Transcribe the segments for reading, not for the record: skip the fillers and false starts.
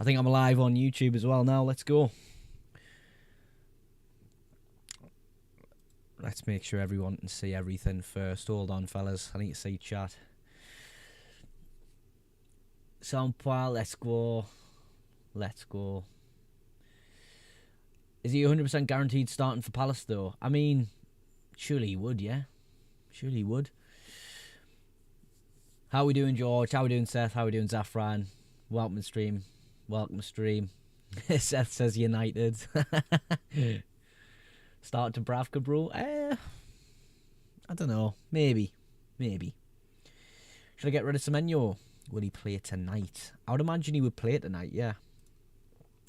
I think I'm live on YouTube as well now. Let's go. Let's make sure everyone can see everything first. Hold on, fellas. I need to see chat. Soundpile, let's go. Let's go. Is he 100% guaranteed starting for Palace, though? I mean, surely he would, yeah? Surely he would. How we doing, George? How we doing, Seth? How we doing, Zafran? Welcome to stream. Welcome to stream. Seth says United. Start to Bravka, bro. I don't know. Maybe. Maybe. Should I get rid of Semenyo? Will he play tonight? I would imagine he would play tonight, yeah.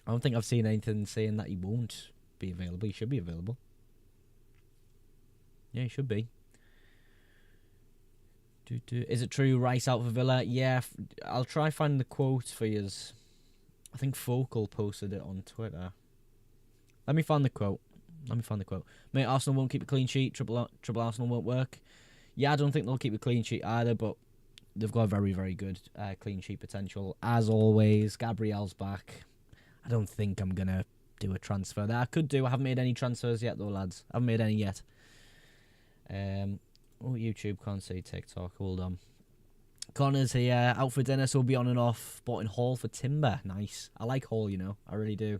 I don't think I've seen anything saying that he won't be available. He should be available. Yeah, he should be. Is it true Rice out for Villa? Yeah, I'll try find the quote for you. I think Focal posted it on Twitter. Let me find the quote. Mate, Arsenal won't keep a clean sheet. Triple Arsenal won't work. Yeah, I don't think they'll keep a clean sheet either, but they've got a very, very good clean sheet potential. As always, Gabriel's back. I don't think I'm going to do a transfer there. I could do. I haven't made any transfers yet, though, lads. I haven't made any yet. Oh, YouTube can't see TikTok. Hold on. Connor's here. Out for dinner, so we'll be on and off. Bought in Hall for Timber. Nice. I like Hall, you know. I really do.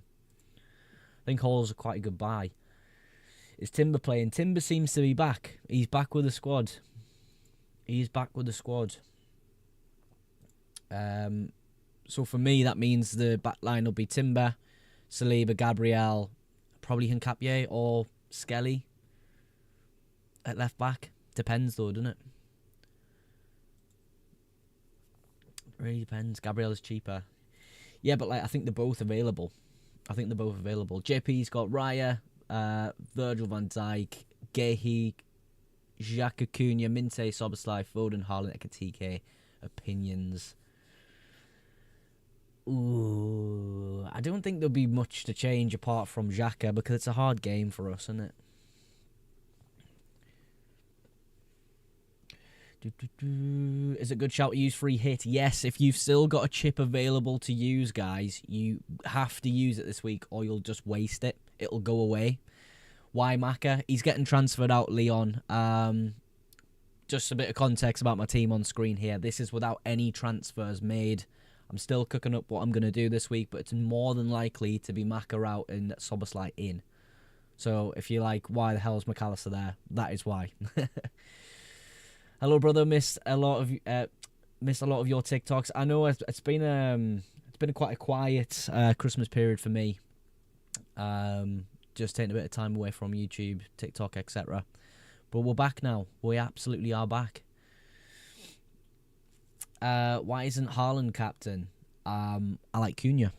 I think Hall's quite a good buy. Is Timber playing? Timber seems to be back. He's back with the squad. So for me, that means the back line will be Timber, Saliba, Gabriel, probably Hincapie or Skelly at left back. Depends though, doesn't it? Really depends. Gabriel is cheaper. Yeah, but like I think they're both available. JP's got Raya, Virgil van Dijk, Gehi, Jacques Acuna, Minte, Soboslai, Foden, Haaland, Ekatike. Opinions. Ooh, I don't think there'll be much to change apart from Xhaka because it's a hard game for us, isn't it? Is it a good shout to use free hit? Yes, if you've still got a chip available to use, guys, you have to use it this week or you'll just waste it. It'll go away. Why Maka? He's getting transferred out, Leon. Just a bit of context about my team on screen here. This is without any transfers made. I'm still cooking up what I'm going to do this week, but it's more than likely to be Maka out and Soboslai in. So if you're like, why the hell is McAllister there? That is why. Hello, brother. Missed a lot of your TikToks. I know it's been quite a quiet Christmas period for me. Just taking a bit of time away from YouTube, TikTok, etc. But we're back now. We absolutely are back. Why isn't Haaland captain? I like Cunha.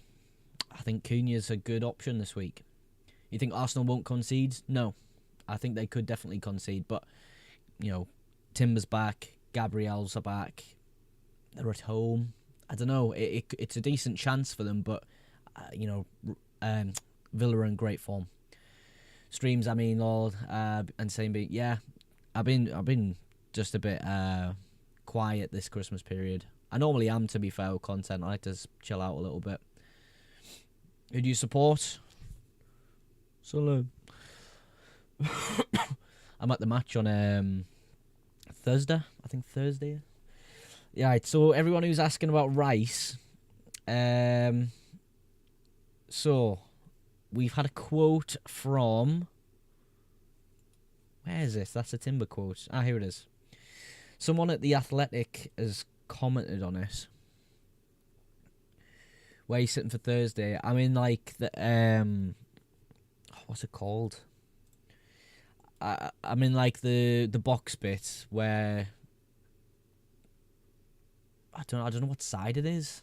I think Cunha's a good option this week. You think Arsenal won't concede? No. I think they could definitely concede, but you know, Timber's back, Gabriel's are back. They're at home. I don't know. It's a decent chance for them, but you know, Villa are in great form. Streams, I mean, Lord, and saying, yeah, I've been just a bit quiet this Christmas period. I normally am, to be fair, with content. I like to chill out a little bit. Who do you support? Solo. I'm at the match on Thursday. I think Thursday. Yeah, right, so everyone who's asking about Rice, so we've had a quote from, where is this? That's a Timber quote. Ah, here it is. Someone at The Athletic has commented on it. Where he's sitting for Thursday. I'm in like the what's it called? I'm in like the box bit where I don't know what side it is.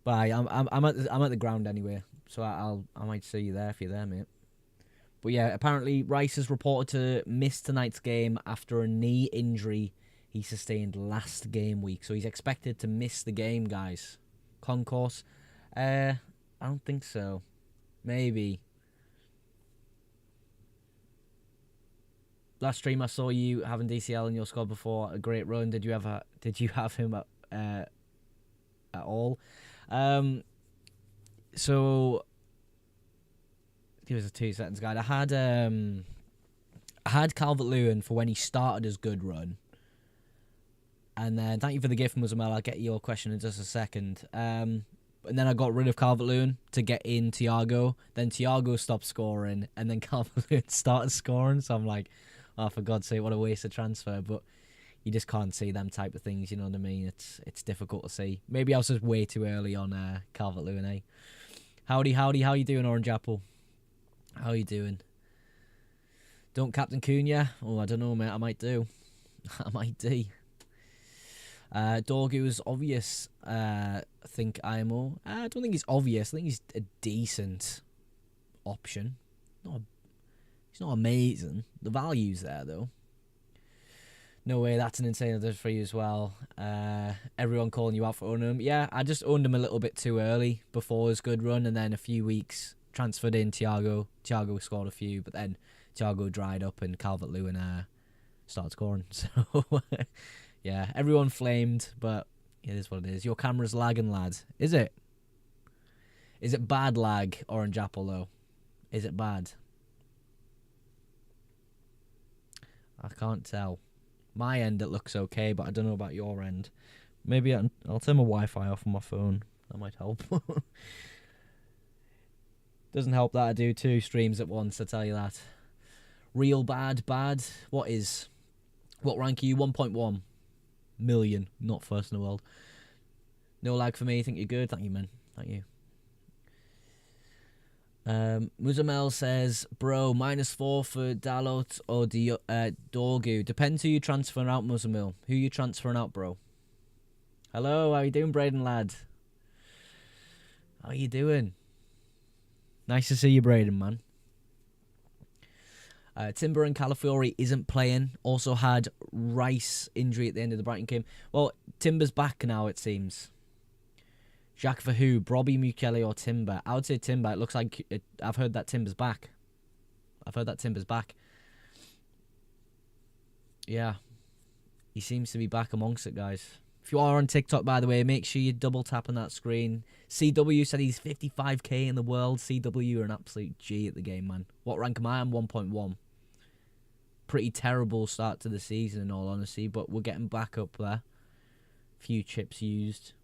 But I'm at the ground anyway, so I might see you there if you're there, mate. But yeah, apparently Rice is reported to miss tonight's game after a knee injury he sustained last game week. So he's expected to miss the game, guys. Concourse? I don't think so. Maybe. Last stream I saw you having DCL in your squad before. A great run. Did you have him at all? So give us a 2 seconds, guide. I had Calvert-Lewin for when he started his good run. And then, thank you for the gift, Muzamel. I'll get your question in just a second. And then I got rid of Calvert-Lewin to get in Thiago. Then Thiago stopped scoring, and then Calvert-Lewin started scoring. So I'm like, oh, for God's sake, what a waste of transfer. But you just can't see them type of things, you know what I mean? It's difficult to see. Maybe I was just way too early on Calvert-Lewin, eh? Howdy, how you doing, Orange Apple? How you doing? Don't captain Cunha? Oh, I don't know, mate. I might do. I might do. Dorgu is obvious. I think IMO. I don't think he's obvious. I think he's a decent option. He's not amazing. The value's there, though. No way, that's an insane idea for you as well. Everyone calling you out for owning him. Yeah, I just owned him a little bit too early before his good run, and then a few weeks transferred in Thiago. Thiago scored a few, but then Thiago dried up and Calvert-Lewin started scoring. So, yeah, everyone flamed, but it is what it is. Your camera's lagging, lad. Is it? Is it bad lag, Orange Apple, though? Is it bad? I can't tell. My end, it looks okay, but I don't know about your end. Maybe I'll turn my Wi-Fi off on my phone. That might help. Doesn't help that I do 2 streams at once, I tell you that. Real bad. What rank are you? 1.1 million. Not first in the world. No lag for me. Think you're good? Thank you, man. Thank you. Muzamel says, bro, -4 for Dalot or Dorgu. Depends who you transferring out, Muzamel. Who you transferring out, bro? Hello, how you doing, Braden, lad? How you doing? Nice to see you, Braden, man. Timber and Calafiori isn't playing. Also had Rice injury at the end of the Brighton game. Well, Timber's back now, it seems. Jacques for who? Brobby, Mukele, or Timber? I would say Timber. It looks like I've heard that Timber's back. Yeah. He seems to be back amongst it, guys. If you are on TikTok, by the way, make sure you double tap on that screen. CW said he's 55k in the world. CW are an absolute G at the game, man. What rank am I? I'm 1.1. Pretty terrible start to the season, in all honesty, but we're getting back up there. Few chips used.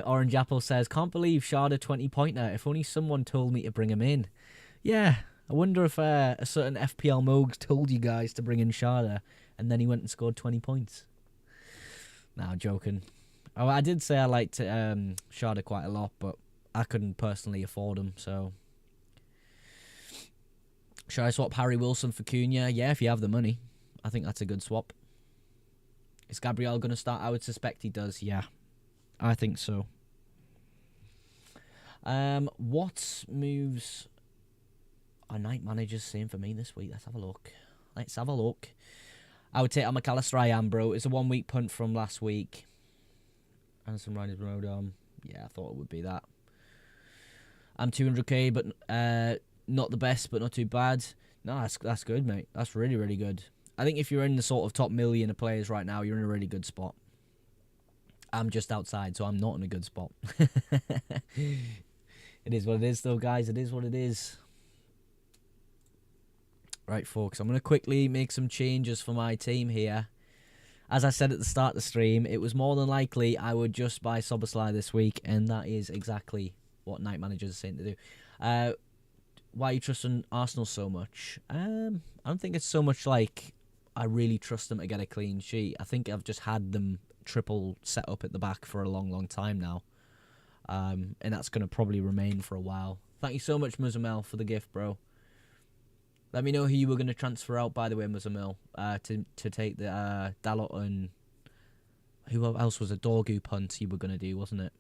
Orange Apple says, can't believe Sharda 20-pointer. If only someone told me to bring him in. Yeah, I wonder if a certain FPL Mogs told you guys to bring in Sharda, and then he went and scored 20 points. Nah, joking. Oh, I did say I liked Sharda quite a lot, but I couldn't personally afford him, so... Should I swap Harry Wilson for Cunha? Yeah, if you have the money. I think that's a good swap. Is Gabriel going to start? I would suspect he does, yeah. I think so. What moves are night managers saying for me this week? Let's have a look. I would take on McAllister. I am, bro. It's a 1 week punt from last week. And some Riders Road. Yeah, I thought it would be that. I'm 200k, but not the best, but not too bad. No, that's good, mate. That's really, really good. I think if you're in the sort of top million of players right now, you're in a really good spot. I'm just outside, so I'm not in a good spot. It is what it is, though, guys. It is what it is. Right, folks. I'm going to quickly make some changes for my team here. As I said at the start of the stream, it was more than likely I would just buy Soboslai this week, and that is exactly what night managers are saying to do. Why are you trusting Arsenal so much? I don't think it's so much like I really trust them to get a clean sheet. I think I've just had them triple set up at the back for a long time now, and that's going to probably remain for a while. Thank you so much, Muzamel, for the gift, bro. Let me know who you were going to transfer out, by the way, Muzamel, to take the Dalot and who else was a Dorgu punt you were going to do, wasn't it?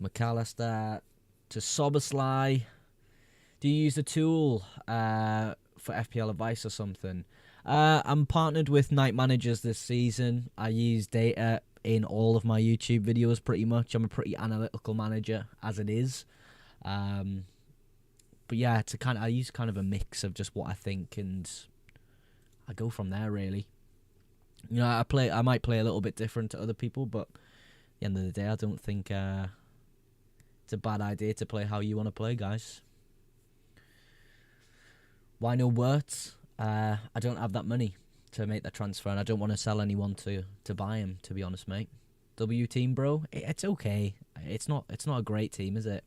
McAllister to Soboslai. Do you use the tool for FPL advice or something? I'm partnered with Night Managers this season. I use data in all of my YouTube videos pretty much. I'm a pretty analytical manager as it is. But yeah, I use kind of a mix of just what I think, and I go from there really. You know, I might play a little bit different to other people, but the end of the day, I don't think it's a bad idea to play how you want to play, guys. Why no Wirtz? I don't have that money to make that transfer, and I don't want to sell anyone to buy him, to be honest, mate. W team, bro. It's okay. It's not a great team, is it?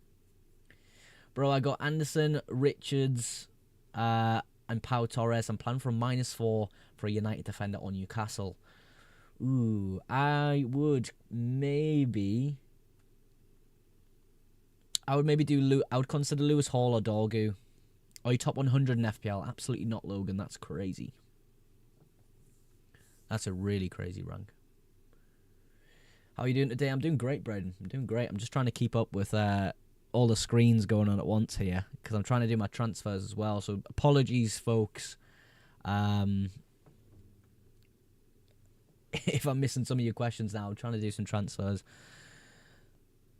Bro, I got Anderson, Richards, and Pau Torres. I'm planning for a -4 for a United defender on Newcastle. Ooh, I would maybe do. I would consider Lewis Hall or Dorgu. Oh, you top 100 in FPL? Absolutely not, Logan. That's crazy. That's a really crazy rank. How are you doing today? I'm doing great, Braden. I'm doing great. I'm just trying to keep up with all the screens going on at once here because I'm trying to do my transfers as well. So apologies, folks. If I'm missing some of your questions now, I'm trying to do some transfers.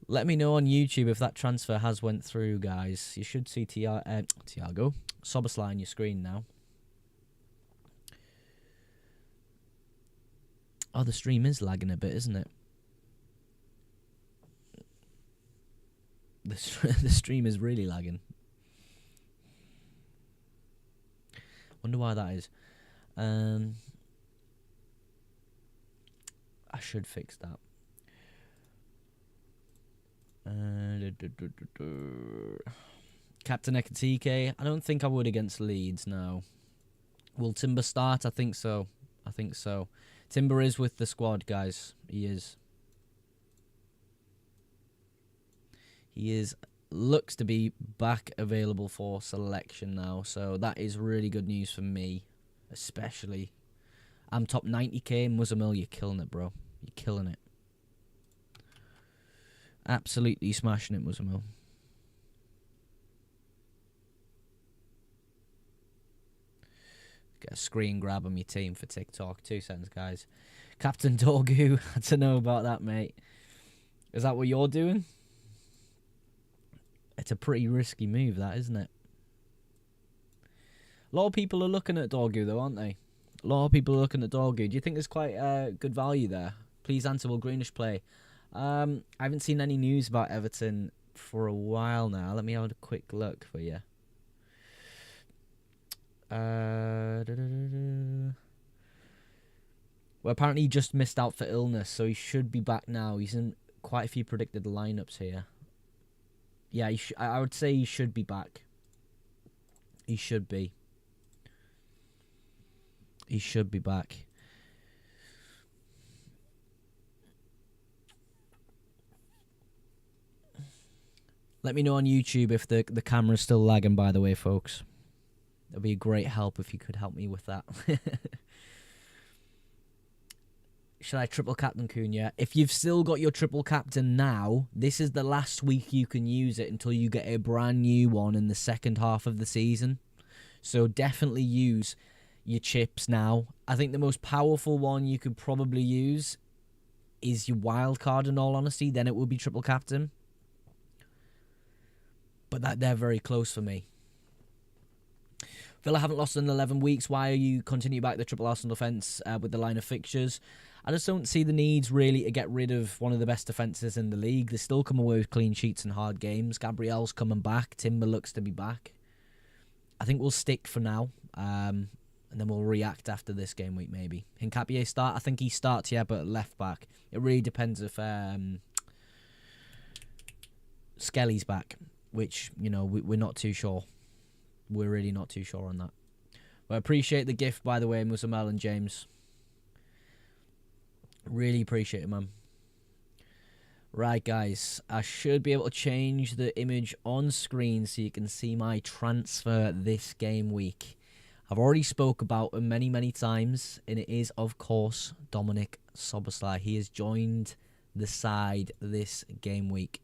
Let me know on YouTube if that transfer has went through, guys. You should see Thiago Szoboszlai on your screen now. Oh, the stream is lagging a bit, isn't it? The stream is really lagging. Wonder why that is. I should fix that. Captain Ekatike. I don't think I would against Leeds, no. Will Timber start? I think so. Timber is with the squad, guys. He is. Looks to be back available for selection now. So that is really good news for me, especially. I'm top 90k. Muzamil, you're killing it, bro. You're killing it. Absolutely smashing it, Muzamil. Get a screen grab on your team for TikTok. 2 seconds, guys. Captain Dorgu. I don't know about that, mate. Is that what you're doing? It's a pretty risky move, that, isn't it? A lot of people are looking at Dorgu, though, aren't they? A lot of people are looking at Dorgu. Do you think there's quite good value there? Please answer, will Greenish play? I haven't seen any news about Everton for a while now. Let me have a quick look for you. Well, apparently he just missed out for illness, so he should be back now. He's in quite a few predicted lineups here. Yeah, I would say he should be back. He should be. He should be back. Let me know on YouTube if the camera's still lagging, by the way, folks. That'd be a great help if you could help me with that. Should I triple captain Cunha? If you've still got your triple captain now, this is the last week you can use it until you get a brand new one in the second half of the season. So definitely use your chips now. I think the most powerful one you could probably use is your wild card, in all honesty. Then it would be triple captain. But they're very close for me. Villa haven't lost in 11 weeks. Why are you continuing back the triple Arsenal defence with the line of fixtures? I just don't see the needs really to get rid of one of the best defences in the league. They still come away with clean sheets and hard games. Gabriel's coming back. Timber looks to be back. I think we'll stick for now. And then we'll react after this game week maybe. Hincapié start? I think he starts, yeah, but left back. It really depends if Skelly's back, which, you know, we're not too sure. We're really not too sure on that. But I appreciate the gift, by the way, Musamel and James. Really appreciate it, man. Right, guys. I should be able to change the image on screen so you can see my transfer this game week. I've already spoke about him many, many times, and it is, of course, Dominic Szoboszlai. He has joined the side this game week.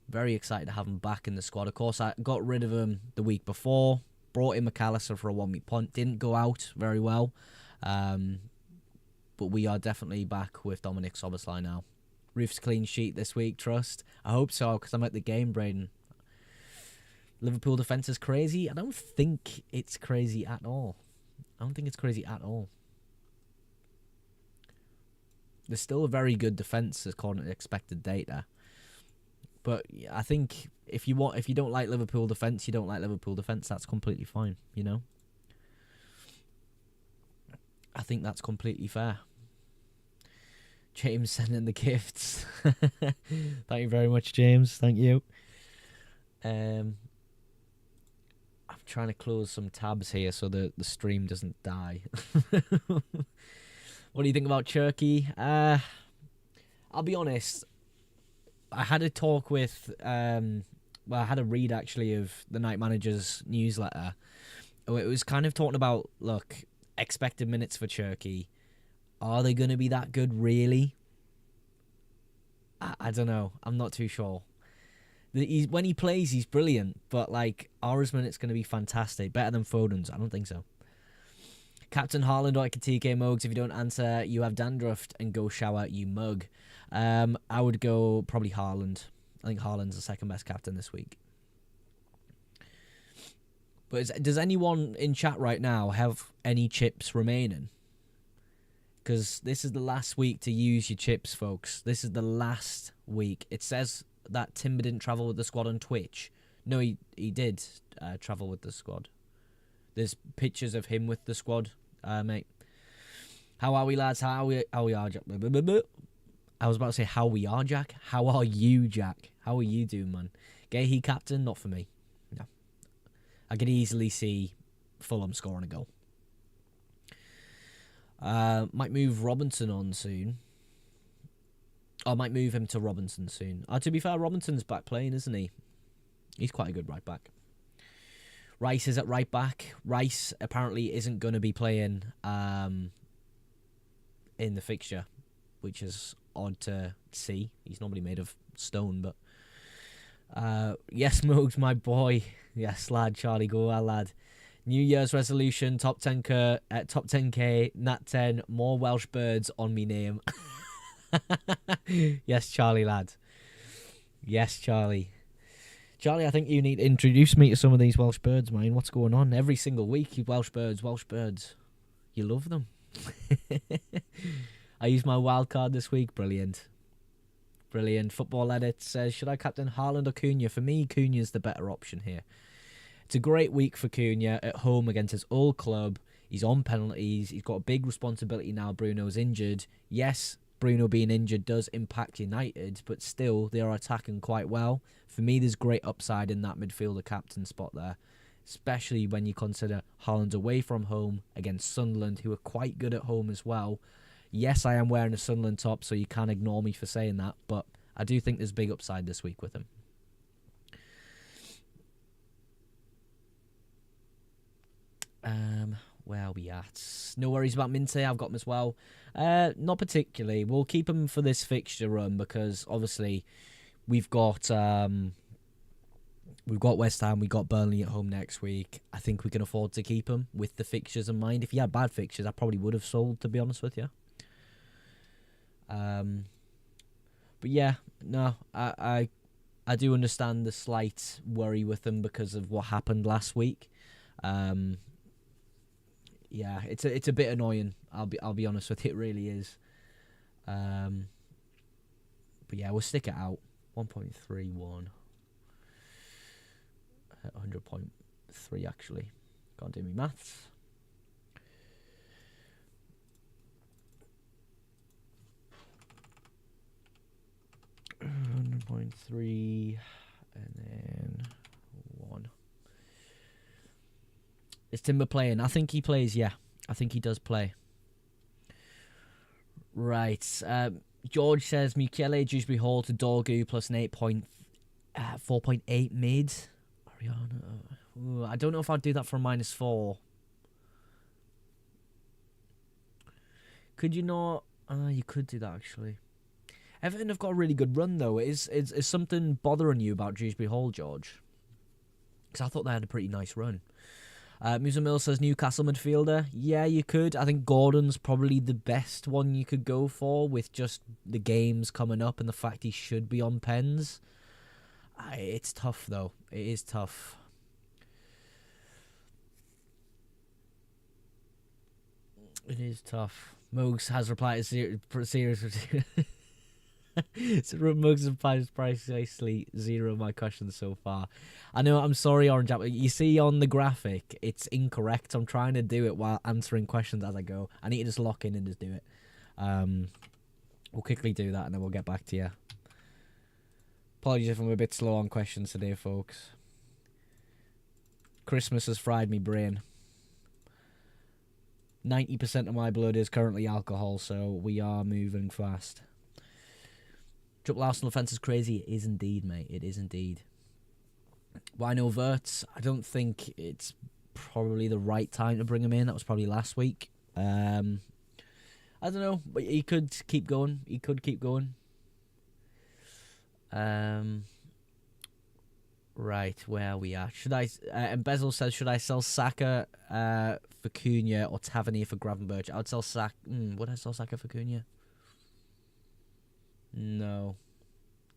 Very excited to have him back in the squad. Of course, I got rid of him the week before. Brought in McAllister for a 1-week punt. Didn't go out very well. But we are definitely back with Dominic Szoboszlai now. Roof's clean sheet this week, trust. I hope so, because I'm at the game, Braden. Liverpool defence is crazy. I don't think it's crazy at all. I don't think it's crazy at all. They're still a very good defence according to expected data. But I think if you don't like Liverpool defence, you don't like Liverpool defence. That's completely fine, you know. I think that's completely fair. James sending the gifts. Thank you very much, James. Thank you. I'm trying to close some tabs here so the stream doesn't die. What do you think about Turkey? I'll be honest. I had a talk with, I had a read actually of the Night Manager's newsletter. It was kind of talking about, look, expected minutes for Turkey. Are they going to be that good, really? I don't know. I'm not too sure. When he plays, he's brilliant. But, like, are his minutes going to be fantastic? Better than Foden's? I don't think so. Captain Haaland or TK Mugs. If you don't answer, you have dandruff and go shower, you mug. I would go probably Haaland. I think Haaland's the second best captain this week. But does anyone in chat right now have any chips remaining? Because this is the last week to use your chips, folks. This is the last week. It says that Timber didn't travel with the squad on Twitch. No, he did travel with the squad. There's pictures of him with the squad, mate. How are we, lads? How we are, Jack? I was about to say how we are, Jack. How are you, Jack? How are you doing, man? Gahey captain? Not for me. No. I could easily see Fulham scoring a goal. Might move Robinson on soon. I might move him to Robinson soon. To be fair, Robinson's back playing, isn't he? He's quite a good right back. Rice is at right back. Rice apparently isn't going to be playing in the fixture, which is odd to see. He's normally made of stone, but yes, Mogs, my boy. Yes, lad, Charlie, go well, lad. New Year's resolution, top 10k, nat 10, more Welsh birds on me name. Yes, Charlie, lad. Yes, Charlie. Charlie, I think you need to introduce me to some of these Welsh birds, man. What's going on? Every single week, you Welsh birds. You love them. I used my wild card this week. Brilliant. Brilliant. Football Edit says, should I captain Haaland or Cunha? For me, Cunha's the better option here. It's a great week for Cunha at home against his old club. He's on penalties. He's got a big responsibility now. Bruno's injured. Yes, Bruno being injured does impact United, but still, they are attacking quite well. For me, there's great upside in that midfielder captain spot there, especially when you consider Haaland away from home against Sunderland, who are quite good at home as well. Yes, I am wearing a Sunderland top, so you can't ignore me for saying that, but I do think there's big upside this week with him. Where are we at? No worries about Minte. I've got him as well. Not particularly. We'll keep him for this fixture run because obviously we've got West Ham, we've got Burnley at home next week. I think we can afford to keep him with the fixtures in mind. If he had bad fixtures, I probably would have sold, to be honest with you. But yeah, no, I do understand the slight worry with them because of what happened last week. Yeah, it's a bit annoying. I'll be honest with you, it really is. But yeah, we'll stick it out. 1.31. 100.3 actually. Can't do me maths. .3 and then 1. Is Timber playing? I think he plays, yeah. I think he does play. Right. George says, Michele, Dewsbury Hall to Dorgu plus an 4.8 mid. Ooh, I don't know if I'd do that for a -4. Could you not? You could do that, actually. Everton have got a really good run, though. Is something bothering you about Dewsbury Hall, George? Because I thought they had a pretty nice run. Musa Mill says Newcastle midfielder. Yeah, you could. I think Gordon's probably the best one you could go for with just the games coming up and the fact he should be on pens. It's tough, though. It is tough. It is tough. Mogs has replied to serious. So Mogs has replied precisely 0 of my questions so far. I know, I'm sorry, Orange Apple. You see on the graphic, it's incorrect. I'm trying to do it while answering questions as I go. I need to just lock in and just do it. We'll quickly do that and then we'll get back to you. Apologies if I'm a bit slow on questions today, folks. Christmas has fried me brain. 90% of my blood is currently alcohol, so we are moving fast. Triple Arsenal offence is crazy. It is indeed, mate. It is indeed. Why no Verts? I don't think it's probably the right time to bring him in. That was probably last week. I don't know, but he could keep going. He could keep going. Right, where are we at? Should I? Embezzle says, should I sell Saka for Cunha or Tavernier for Gravenberch? I would sell Saka. Would I sell Saka for Cunha? No.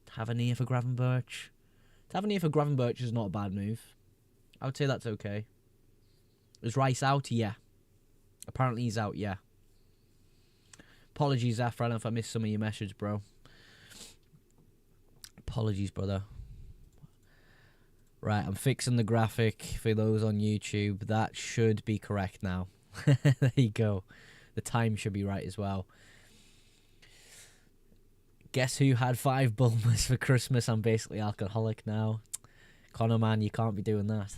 Tavernier for Gravenberch. Tavernier for Gravenberch is not a bad move. I would say that's okay. Is Rice out? Yeah. Apparently he's out, yeah. Apologies, Afran, if I missed some of your message, bro. Apologies, brother. Right, I'm fixing the graphic for those on YouTube. That should be correct now. There you go. The time should be right as well. Guess who had 5 Bulmers for Christmas? I'm basically alcoholic now. Connor, man, you can't be doing that.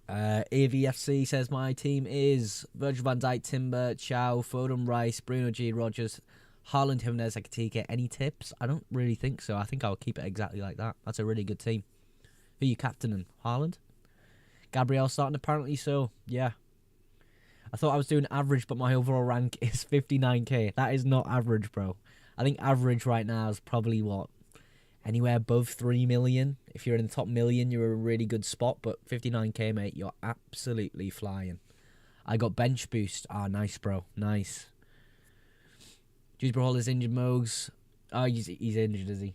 AVFC says my team is Virgil van Dijk, Timber, Chow, Foden, Rice, Bruno G, Rogers, Haaland, Jimenez, Ekitike. Any tips? I don't really think so. I think I'll keep it exactly like that. That's a really good team. Who are you captaining? Haaland? Gabriel starting? Apparently so. Yeah. I thought I was doing average, but my overall rank is 59k. That is not average, bro. I think average right now is probably, what? Anywhere above 3 million. If you're in the top million, you're in a really good spot. But 59k, mate, you're absolutely flying. I got bench boost. Ah, nice, bro. Nice. Dewsbury Hall is injured, Mogs. Oh, he's injured, is he?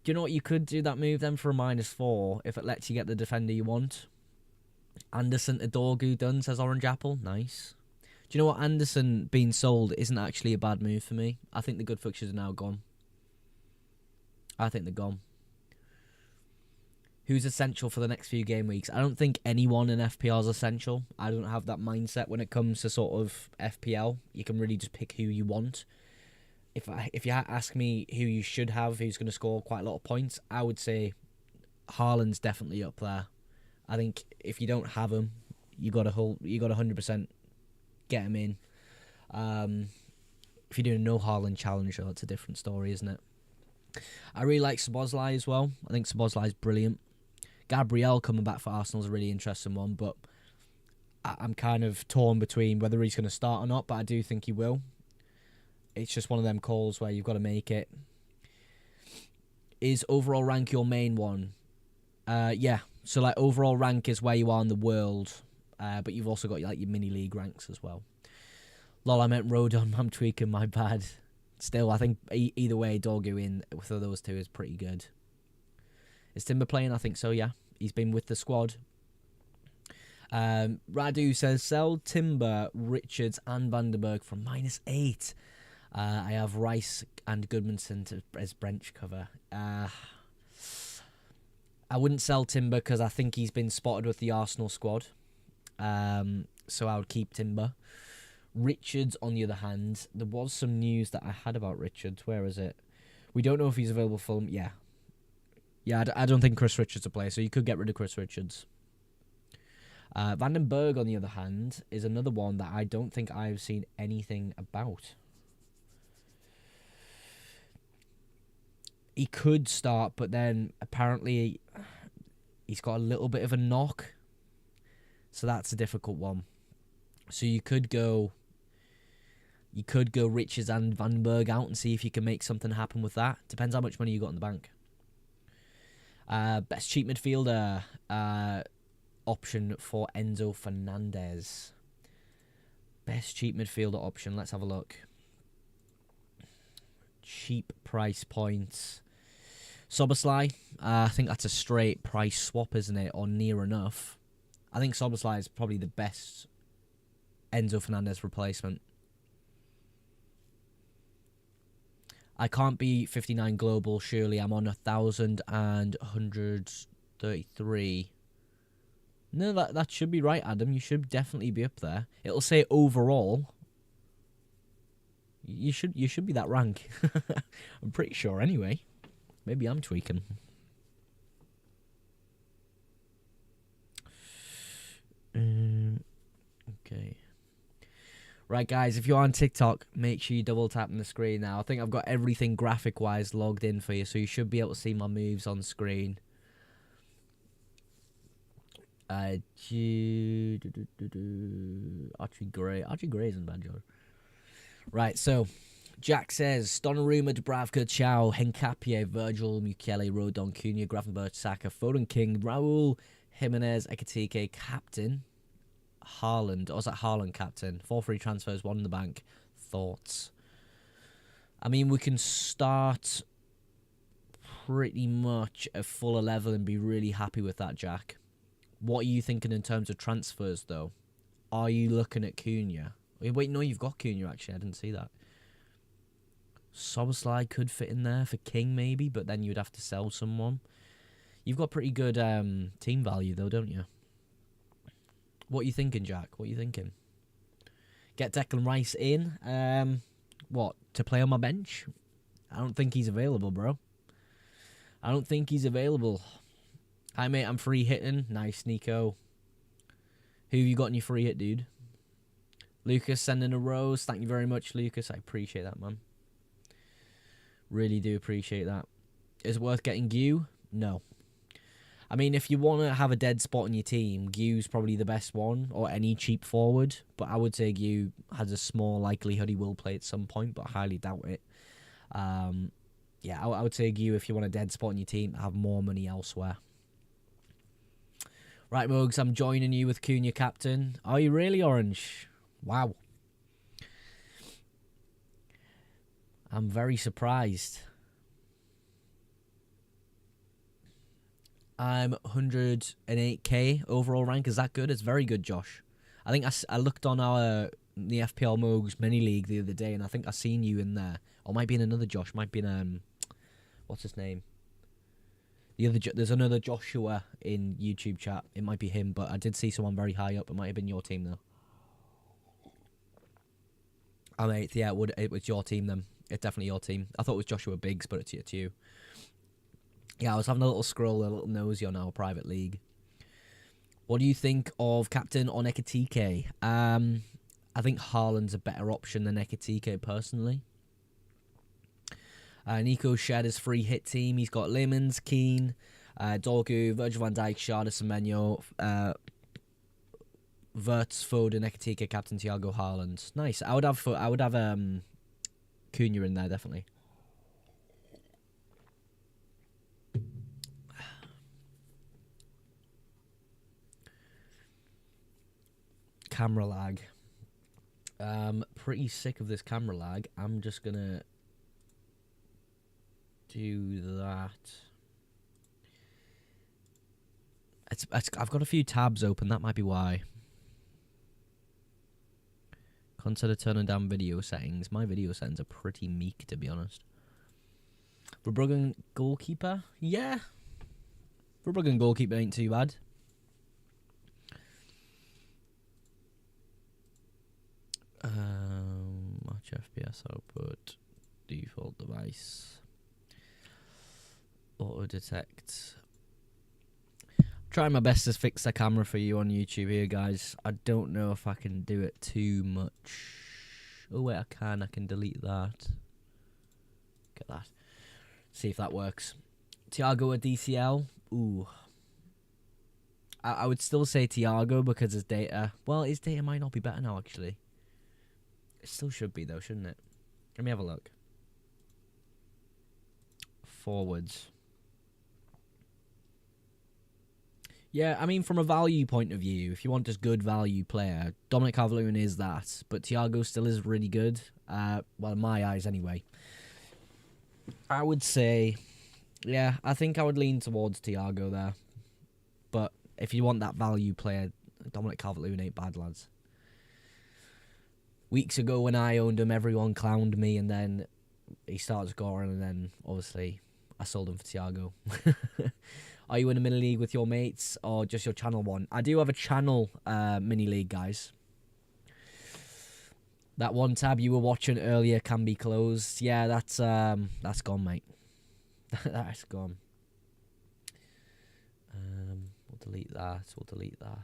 Do you know what? You could do that move then for a -4 if it lets you get the defender you want. Anderson to Dorgu done, says Orange Apple. Nice. Do you know what? Anderson being sold isn't actually a bad move for me. I think the good fixtures are now gone. I think they're gone. Who's essential for the next few game weeks? I don't think anyone in FPL is essential. I don't have that mindset when it comes to sort of FPL. You can really just pick who you want. If you ask me who you should have, who's going to score quite a lot of points, I would say Haaland's definitely up there. I think if you don't have him, you got to 100% get him in. If you're doing a no Haaland challenge, though, it's a different story, isn't it? I really like Szoboszlai as well. I think Szoboszlai is brilliant. Gabriel coming back for Arsenal is a really interesting one, but I'm kind of torn between whether he's going to start or not, but I do think he will. It's just one of them calls where you've got to make it. Is overall rank your main one? Yeah. So, like, overall rank is where you are in the world, but you've also got, like, your mini-league ranks as well. Lol, I meant Rodon. I'm tweaking, my bad. Still, I think either way, Dorgu in for those two is pretty good. Is Timber playing? I think so, yeah. He's been with the squad. Radu says, sell Timber, Richards and Vandenberg from -8. I have Rice and Goodmanson as bench cover. I wouldn't sell Timber because I think he's been spotted with the Arsenal squad. So I would keep Timber. Richards, on the other hand, there was some news that I had about Richards. Where is it? We don't know if he's available for... Yeah. Yeah, I don't think Chris Richards will play, so you could get rid of Chris Richards. Vandenberg, on the other hand, is another one that I don't think I've seen anything about. He could start, but then apparently he's got a little bit of a knock. So that's a difficult one. So you could go Richards and Vandenberg out and see if you can make something happen with that. Depends how much money you got in the bank. Best cheap midfielder option for Enzo Fernandez. Best cheap midfielder option. Let's have a look. Cheap price points. Szoboszlai. I think that's a straight price swap, isn't it? Or near enough. I think Szoboszlai is probably the best Enzo Fernandez replacement. I can't be 59 global, surely. I'm on 1,133. No, that should be right, Adam. You should definitely be up there. It'll say overall. You should be that rank. I'm pretty sure anyway. Maybe I'm tweaking. Okay. Right, guys, if you're on TikTok, make sure you double tap on the screen now. I think I've got everything graphic-wise logged in for you, so you should be able to see my moves on screen. Archie Gray. Archie Gray isn't bad, George. Right, so Jack says Donnarumma, Dubravka, Chow, Hincapie, Virgil, Mukiele, Rodon, Cunha, Gravenberch, Saka, Foden, King, Raul, Jimenez, Ekatike, captain. Haaland, or was that Haaland captain? 4 free transfers, 1 in the bank. Thoughts? I mean, we can start pretty much at full 11 and be really happy with that, Jack. What are you thinking in terms of transfers, though? Are you looking at Cunha? Wait, no, you've got Cunha, actually. I didn't see that. Soboslai could fit in there for King, maybe, but then you'd have to sell someone. You've got pretty good team value, though, don't you? What are you thinking, Jack? What are you thinking? Get Declan Rice in. What? To play on my bench? I don't think he's available, bro. I don't think he's available. Hi, mate. I'm free hitting. Nice, Nico. Who have you got in your free hit, dude? Lucas sending a rose. Thank you very much, Lucas. I appreciate that, man. Really do appreciate that. Is it worth getting Gu? No. I mean, if you want to have a dead spot in your team, Gu's probably the best one, or any cheap forward. But I would say Gu has a small likelihood he will play at some point, but I highly doubt it. Yeah, I would say Gu, if you want a dead spot in your team, have more money elsewhere. Right, Mugs, I'm joining you with Cunha captain. Are you really, Orange? Wow. I'm very surprised. I'm 108k overall rank. Is that good? It's very good, Josh. I think I looked on the FPL Mogs mini league the other day, and I think I seen you in there. Or might be in another Josh. Might be in what's his name? There's another Joshua in YouTube chat. It might be him, but I did see someone very high up. It might have been your team though. I'm 8th. Yeah, it was your team then. It's definitely your team. I thought it was Joshua Biggs, but it's you. Yeah, I was having a little scroll, a little nosy on our private league. What do you think of captain on Ekatike? I think Haaland's a better option than Ekatike, personally. Nico shared his free hit team. He's got Lemons, Keane, Dorgu, Virgil van Dijk, Sharda, Semenyo, Verts, Foden, Ekatike, captain Thiago, Haaland. Nice. I would have Cunha in there, definitely. Camera lag. Pretty sick of this camera lag. I'm just gonna do that. I've got a few tabs open. That might be why. Consider turning down video settings. My video settings are pretty meek, to be honest. Verbruggen goalkeeper? Yeah. Verbruggen goalkeeper ain't too bad. Match FPS output. Default device. Auto detect. Trying my best to fix the camera for you on YouTube here, guys. I don't know if I can do it too much. Oh wait, I can delete that. Get that. See if that works. Thiago or DCL? Ooh. I would still say Thiago because his data... Well, his data might not be better now, actually. It still should be, though, shouldn't it? Let me have a look. Forwards. Yeah, I mean, from a value point of view, if you want just good value player, Dominic Calvert-Lewin is that, but Thiago still is really good. Well, in my eyes, anyway. I would say, yeah, I think I would lean towards Thiago there. But if you want that value player, Dominic Calvert-Lewin ain't bad, lads. Weeks ago when I owned him, everyone clowned me, and then he started scoring, and then obviously I sold him for Thiago. Are you in a mini league with your mates or just your channel one? I do have a channel mini league, guys. That one tab you were watching earlier can be closed. Yeah, that's gone, mate. That's gone. We'll delete that. We'll delete that.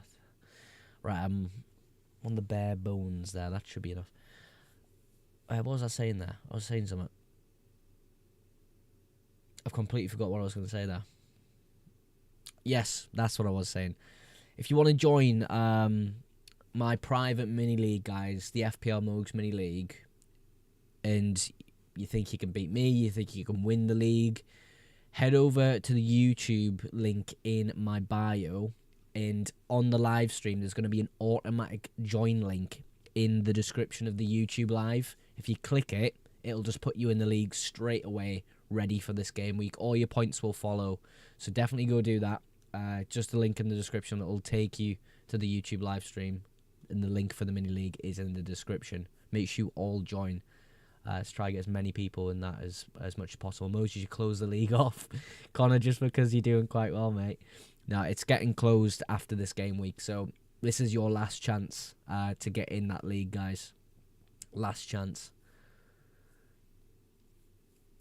Right, I'm on the bare bones there. That should be enough. What was I saying there? I was saying something. I've completely forgot what I was going to say there. Yes, that's what I was saying. If you want to join my private mini league, guys, the FPL Mogs mini league, and you think you can beat me, you think you can win the league, head over to the YouTube link in my bio, and on the live stream there's going to be an automatic join link in the description of the YouTube live. If you click it, it'll just put you in the league straight away, ready for this game week. All your points will follow, so definitely go do that. Just the link in the description that will take you to the YouTube live stream, and the link for the mini league is in the description. Make sure you all join. Let's try to get as many people in that as much as possible. Most you should close the league off, Connor, just because you're doing quite well, mate. No, it's getting closed after this game week, so this is your last chance to get in that league, guys. Last chance.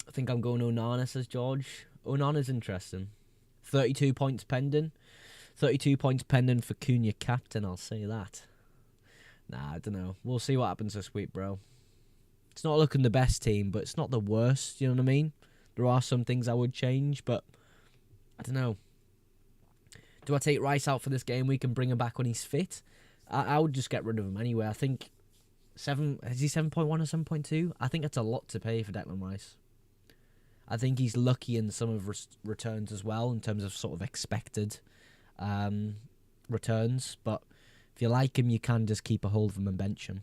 I think I'm going Onana, says George. Onana's interesting. 32 points pending. 32 points pending for Cunha captain, I'll say that. Nah, I don't know. We'll see what happens this week, bro. It's not looking the best team, but it's not the worst, you know what I mean? There are some things I would change, but I don't know. Do I take Rice out for this game week and bring him back when he's fit? I would just get rid of him anyway. I think is he 7.1 or 7.2? I think that's a lot to pay for Declan Rice. I think he's lucky in some of returns as well, in terms of sort of expected returns. But if you like him, you can just keep a hold of him and bench him.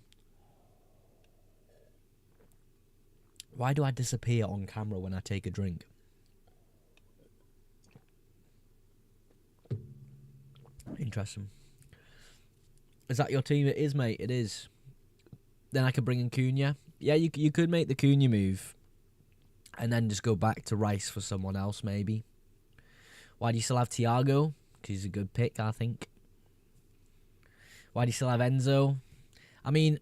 Why do I disappear on camera when I take a drink? Interesting. Is that your team? It is, mate. It is. Then I could bring in Cunha. Yeah, you could make the Cunha move and then just go back to Rice for someone else, maybe. Why do you still have Thiago? Because he's a good pick, I think. Why do you still have Enzo? I mean,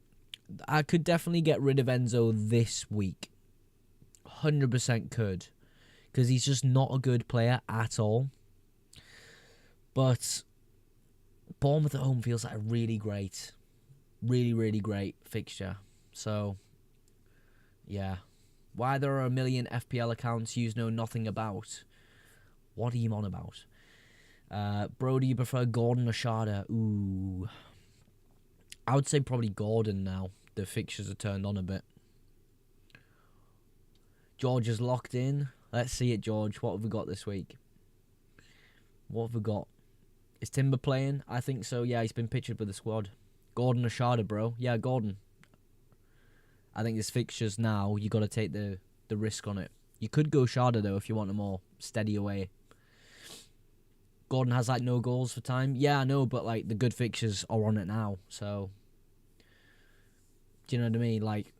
I could definitely get rid of Enzo this week. 100% could. Because he's just not a good player at all. But Bournemouth at home feels like a really great, really great fixture. So, yeah. Why there are a million FPL accounts you know nothing about? What are you on about? Bro, do you prefer Gordon or Sharda? Ooh. I would say probably Gordon now. The fixtures are turned on a bit. George is locked in. Let's see it, George. What have we got this week? What have we got? Is Timber playing? I think so. Yeah, he's been pictured with the squad. Gordon or Sharda, bro? Yeah, Gordon. I think this fixtures now, you got to take the risk on it. You could go Sharda, though, if you want a more steady away. Gordon has, like, no goals for time. Yeah, I know, but, like, the good fixtures are on it now. So, do you know what I mean? Like,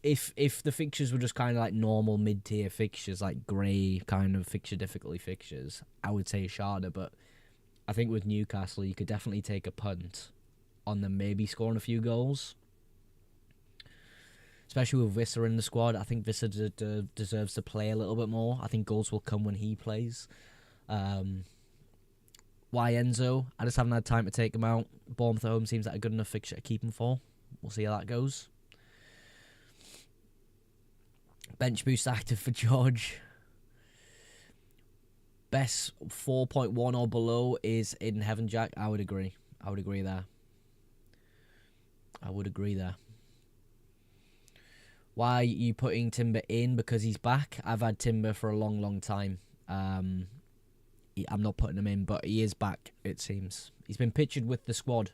if the fixtures were just kind of, like, normal mid-tier fixtures, like grey kind of fixture difficulty fixtures, I would say Sharda, but I think with Newcastle, you could definitely take a punt on them maybe scoring a few goals. Especially with Visser in the squad. I think Visser deserves to play a little bit more. I think goals will come when he plays. Why Enzo? I just haven't had time to take him out. Bournemouth at home seems like a good enough fixture to keep him for. We'll see how that goes. Bench boost active for George. Best 4.1 or below is in Heaven Jack. I would agree. I would agree there. Why are you putting Timber in? Because he's back. I've had Timber for a long time. I'm not putting him in, but he is back, it seems. He's been pictured with the squad.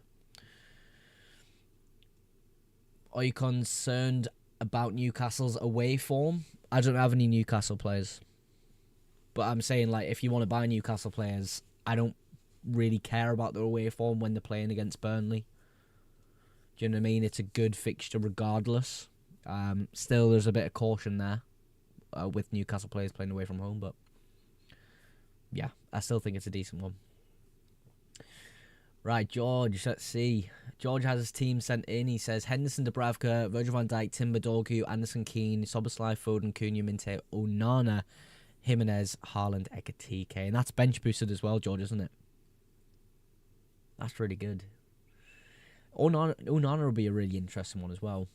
Are you concerned about Newcastle's away form? I don't have any Newcastle players. But I'm saying, like, if you want to buy Newcastle players, I don't really care about their away form when they're playing against Burnley. Do you know what I mean? It's a good fixture regardless. Still, there's a bit of caution there with Newcastle players playing away from home, but yeah, I still think it's a decent one. Right, George, let's see. George has his team sent in. He says Henderson, Dubravka, Virgil van Dijk, Timber, Dorgu, Anderson, Keane, Soboslai, Foden, Cunha, Minte, Onana, Jimenez, Haaland, Ekatike. And that's bench boosted as well, George, isn't it? That's really good. Onana will be a really interesting one as well.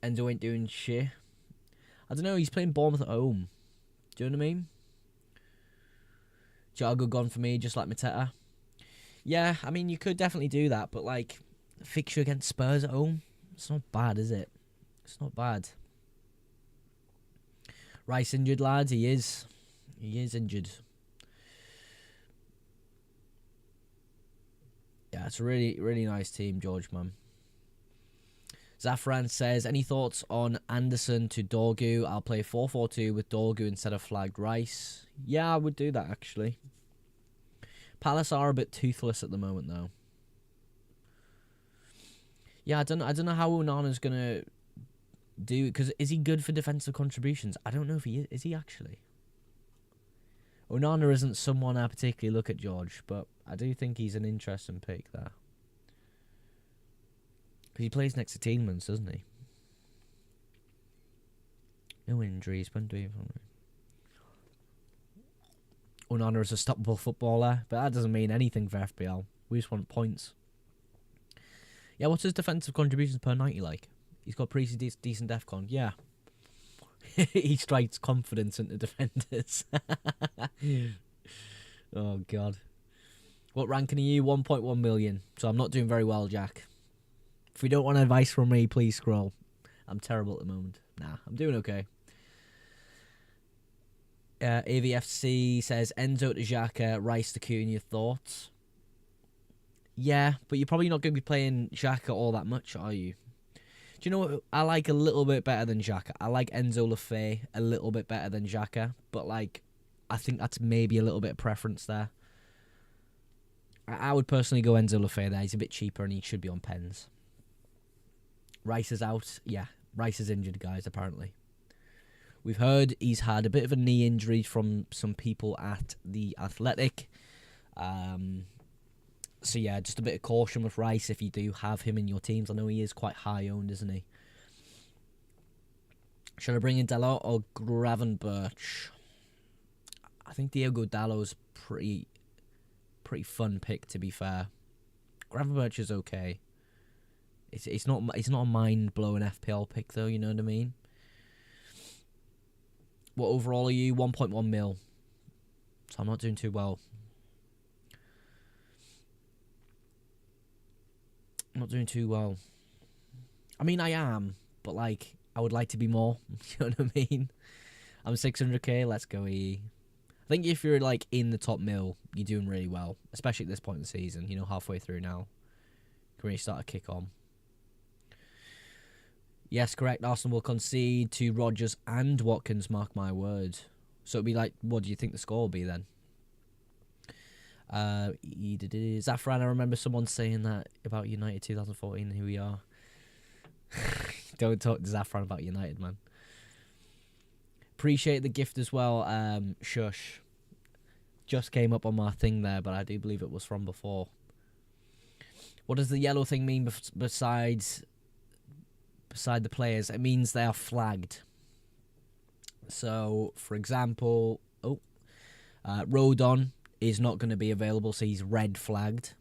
Enzo ain't doing shit. I don't know, he's playing Bournemouth at home. Do you know what I mean? Jago gone for me, just like Mateta. Yeah, I mean, you could definitely do that, but, like, fixture against Spurs at home, it's not bad, is it? It's not bad. Rice injured, lads. He is. He is injured. Yeah, it's a really, really nice team, George, man. Zafran says, any thoughts on Anderson to Dorgu? I'll play 4-4-2 with Dorgu instead of flagged Rice. Yeah, I would do that, actually. Palace are a bit toothless at the moment, though. Yeah, I don't know how Onana's going to do, because is he good for defensive contributions? I don't know if he is. Is he actually? Onana isn't someone I particularly look at, George, but I do think he's an interesting pick there. Because he plays next to Tielemans, doesn't he? No injuries. Onana is a stoppable footballer, but that doesn't mean anything for FPL. We just want points. Yeah, what's his defensive contributions per 90 like? He's got pretty decent DEFCON. Yeah. He strikes confidence into defenders. Oh, God. What ranking are you? 1.1 million. So I'm not doing very well, Jack. If you don't want advice from me, please scroll. I'm terrible at the moment. Nah, I'm doing okay. AVFC says, Enzo to Xhaka, Rice to Cunha, thoughts? Yeah, but you're probably not going to be playing Xhaka all that much, are you? Do you know what I like a little bit better than Xhaka? I like Enzo Lefebvre a little bit better than Xhaka, but, like, I think that's maybe a little bit of preference there. I would personally go Enzo Lefebvre there. He's a bit cheaper and he should be on pens. Rice is out. Yeah, Rice is injured, guys, apparently. We've heard he's had a bit of a knee injury from some people at the Athletic. So, yeah, just a bit of caution with Rice if you do have him in your teams. I know he is quite high-owned, isn't he? Should I bring in Dalot or Gravenberch? I think Diogo Dalot's pretty fun pick, to be fair. Gravenberch is okay. It's not a mind-blowing FPL pick, though, you know what I mean? What overall are you? 1.1 mil. So I'm not doing too well. I'm not doing too well. I mean, I am, but, like, I would like to be more. You know what I mean? I'm 600k, let's go EE. I think if you're, like, in the top mil, you're doing really well. Especially at this point in the season, you know, halfway through now. You can really start to kick on. Yes, correct. Arsenal will concede to Rodgers and Watkins, mark my word. So it'll be like, what do you think the score will be then? Zafran, I remember someone saying that about United 2014, who we are. Don't talk to Zafran about United, man. Appreciate the gift as well. Shush. Just came up on my thing there, but I do believe it was from before. What does the yellow thing mean beside the players? It means they are flagged. So, for example, Rodon is not going to be available, so he's red flagged,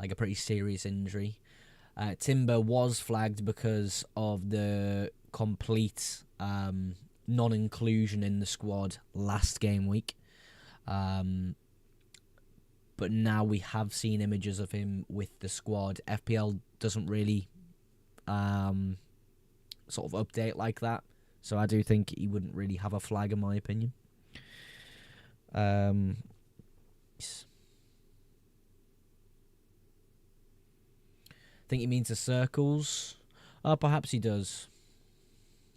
like a pretty serious injury. Timber was flagged because of the complete non-inclusion in the squad last game week. But now we have seen images of him with the squad. FPL doesn't really sort of update like that, so I do think he wouldn't really have a flag in my opinion. I think he means the circles. Oh, perhaps he does.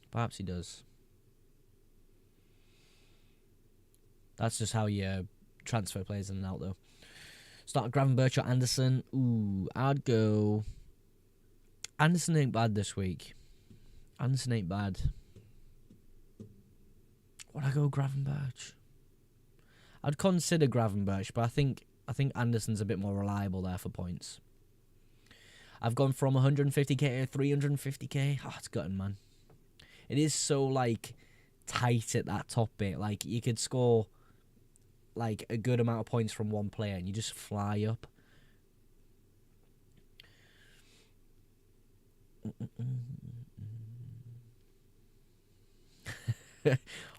Perhaps he does. That's just how you transfer players in and out, though. Start Gravenberch or Anderson. Ooh, I'd go... Anderson ain't bad this week. Anderson ain't bad. Would I go Gravenberch? I'd consider Gravenberch, but I think Anderson's a bit more reliable there for points. I've gone from 150k to 350k. Oh, it's gutting, man. It is so, like, tight at that top bit. Like, you could score, like, a good amount of points from one player and you just fly up.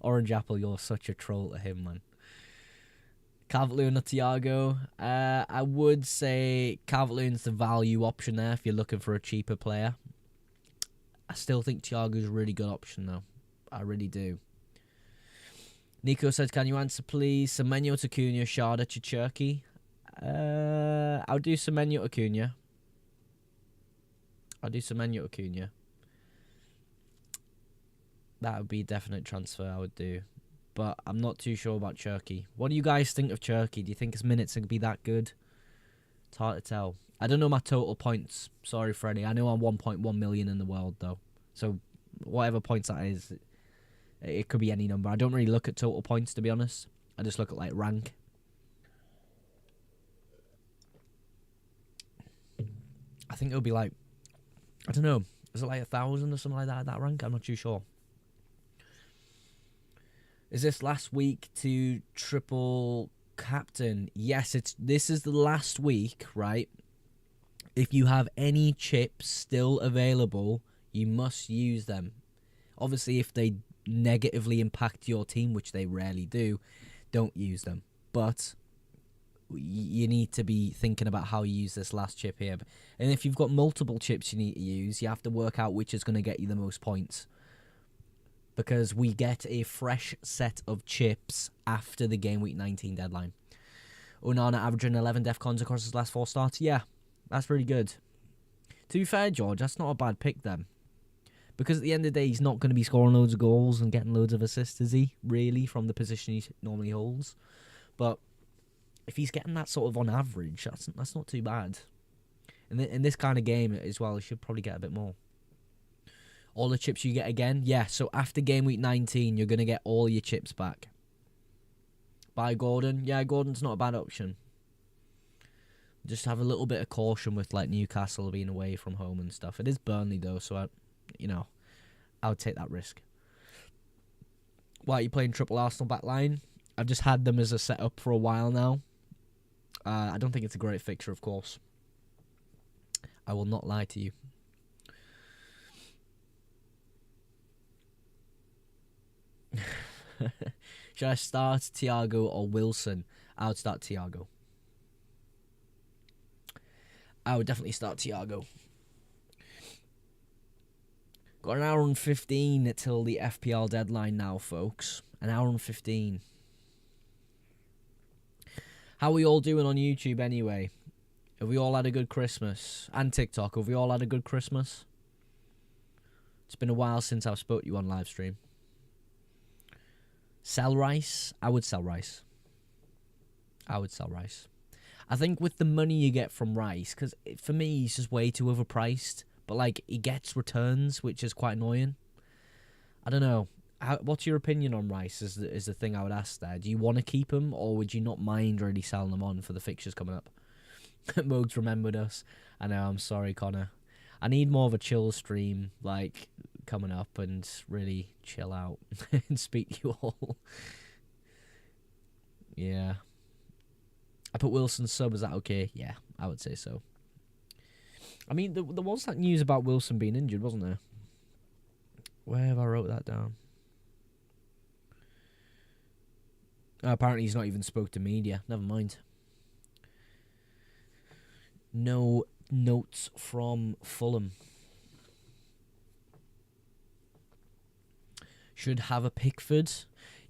Orange Apple, you're such a troll to him, man. Calvert-Lewin or Thiago? I would say Calvert-Lewin's the value option there if you're looking for a cheaper player. I still think Thiago's a really good option, though. I really do. Nico says, can you answer, please? Semenyo to Cunha, Sharda to Cherky. I'll do Semenyo to Cunha. That would be a definite transfer I would do. But I'm not too sure about Cherky. What do you guys think of Cherky? Do you think his minutes are going to be that good? It's hard to tell. I don't know my total points. Sorry, Freddie. I know I'm 1.1 million in the world, though. So, whatever points that is, it could be any number. I don't really look at total points, to be honest. I just look at, like, rank. I think it'll be, like, I don't know. Is it, like, 1,000 or something like that rank? I'm not too sure. Is this last week to triple captain? Yes, this is the last week, right? If you have any chips still available, you must use them. Obviously, if they negatively impact your team, which they rarely do, don't use them. But you need to be thinking about how you use this last chip here. And if you've got multiple chips you need to use, you have to work out which is going to get you the most points. Because we get a fresh set of chips after the game week 19 deadline. Onana averaging 11 DEFCONs across his last 4 starts. Yeah, that's really good. To be fair, George, that's not a bad pick then. Because at the end of the day, he's not going to be scoring loads of goals and getting loads of assists, is he? Really, from the position he normally holds. But if he's getting that sort of on average, that's not too bad. And in this kind of game as well, he should probably get a bit more. All the chips you get again? Yeah, so after game week 19, you're going to get all your chips back. Buy Gordon? Yeah, Gordon's not a bad option. Just have a little bit of caution with like Newcastle being away from home and stuff. It is Burnley though, so I would take that risk. Why are you playing triple Arsenal back line? I've just had them as a setup for a while now. I don't think it's a great fixture, of course. I will not lie to you. Should I start Thiago or Wilson? I would start Thiago. I would definitely start Thiago. Got an hour and 15 till the FPL deadline now, folks. An hour and 15. How are we all doing on YouTube anyway? Have we all had a good Christmas? And TikTok, have we all had a good Christmas? It's been a while since I've spoke to you on live stream. Sell Rice? I would sell Rice. I think with the money you get from Rice, because for me, he's just way too overpriced. But, like, he gets returns, which is quite annoying. I don't know. What's your opinion on Rice is the thing I would ask there. Do you want to keep him, or would you not mind really selling him on for the fixtures coming up? Mogs remembered us. I know, I'm sorry, Connor. I need more of a chill stream, like, coming up and really chill out and speak to you all. Yeah. I put Wilson sub, is that okay? Yeah, I would say so. I mean, there was that news about Wilson being injured, wasn't there? Where have I wrote that down? Apparently he's not even spoke to media. Never mind. No notes from Fulham. Should have a Pickford.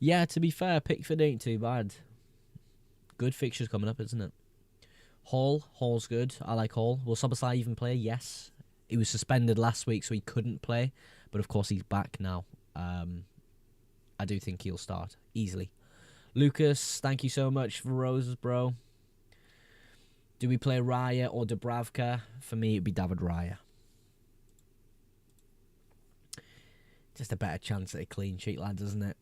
Yeah, to be fair, Pickford ain't too bad. Good fixtures coming up, isn't it? Hall's good. I like Hall. Will Szoboszlai even play? Yes. He was suspended last week, so he couldn't play. But of course, he's back now. I do think he'll start easily. Lucas, thank you so much for roses, bro. Do we play Raya or Dubravka? For me, it'd be David Raya. Just a better chance at a clean sheet, lads, isn't it?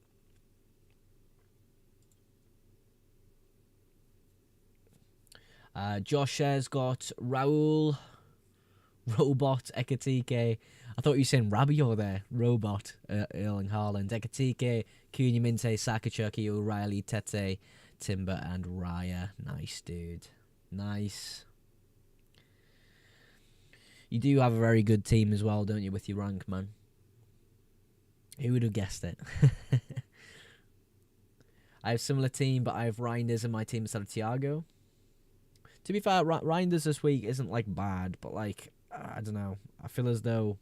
Josh has got Raul, Robot, Ekatike. I thought you were saying Rabiot there. Robot, Erling Haaland, Ekatike, Cunha, Minte, Saka, Chucky, O'Reilly, Tete, Timber, and Raya. Nice, dude. Nice. You do have a very good team as well, don't you, with your rank, man? Who would have guessed it? I have a similar team, but I have Reinders in my team instead of Thiago. To be fair, Reinders this week isn't, like, bad, but, like, I don't know. I feel as though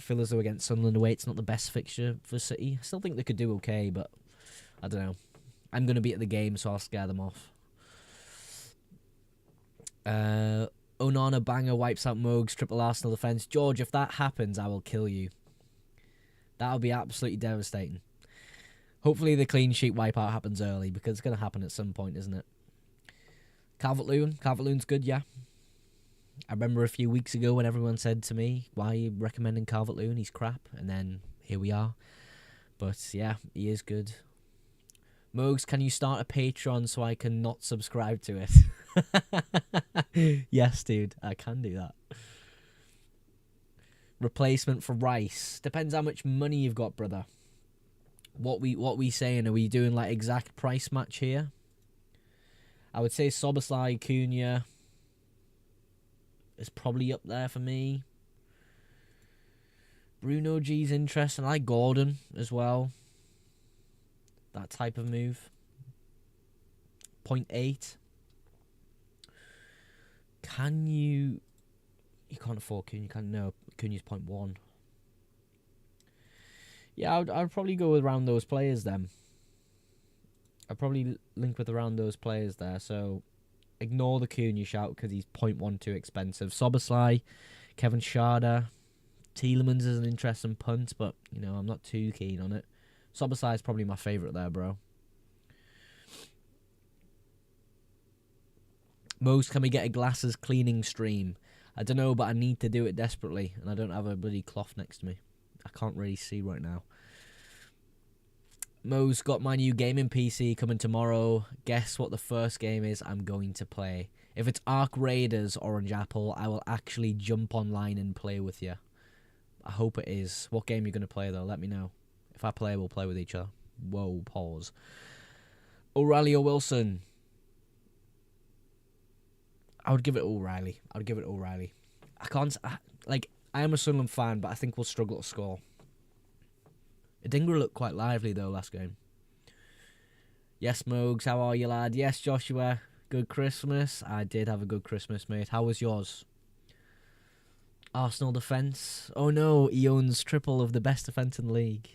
against Sunderland away, it's not the best fixture for City. I still think they could do okay, but I don't know. I'm going to be at the game, so I'll scare them off. Onana banger wipes out Mogs, triple Arsenal defence. George, if that happens, I will kill you. That'll be absolutely devastating. Hopefully the clean sheet wipeout happens early, because it's going to happen at some point, isn't it? Calvert-Lewin's good, yeah. I remember a few weeks ago when everyone said to me, why are you recommending Calvert-Lewin? He's crap. And then here we are. But yeah, he is good. Mogs, can you start a Patreon so I can not subscribe to it? Yes, dude, I can do that. Replacement for Rice. Depends how much money you've got, brother. What we saying? Are we doing like exact price match here? I would say Szoboszlai, Cunha is probably up there for me. Bruno G's interesting. I like Gordon as well. That type of move. 0.8. Can you... You can't afford Cunha, can no. Cunha's 0.1. Yeah, I'd probably go with around those players then. I'd probably link with around those players there. So ignore the Cunha shout because he's 0.1 too expensive. Szoboszlai, Kevin Schade, Tielemans is an interesting punt, but you know I'm not too keen on it. Szoboszlai is probably my favourite there, bro. Most, can we get a glasses cleaning stream? I don't know, but I need to do it desperately, and I don't have a bloody cloth next to me. I can't really see right now. Mo's got my new gaming PC coming tomorrow. Guess what the first game is I'm going to play? If it's Ark Raiders Orange Apple, I will actually jump online and play with you. I hope it is. What game are you going to play, though? Let me know. If I play, we'll play with each other. Whoa, pause. O'Reilly or Wilson? I would give it O'Reilly. I can't... I am a Sunderland fan, but I think we'll struggle to score. Adingra looked quite lively, though, last game. Yes, Mogs, how are you, lad? Yes, Joshua, good Christmas. I did have a good Christmas, mate. How was yours? Arsenal defence. Oh, no, he owns triple of the best defence in the league.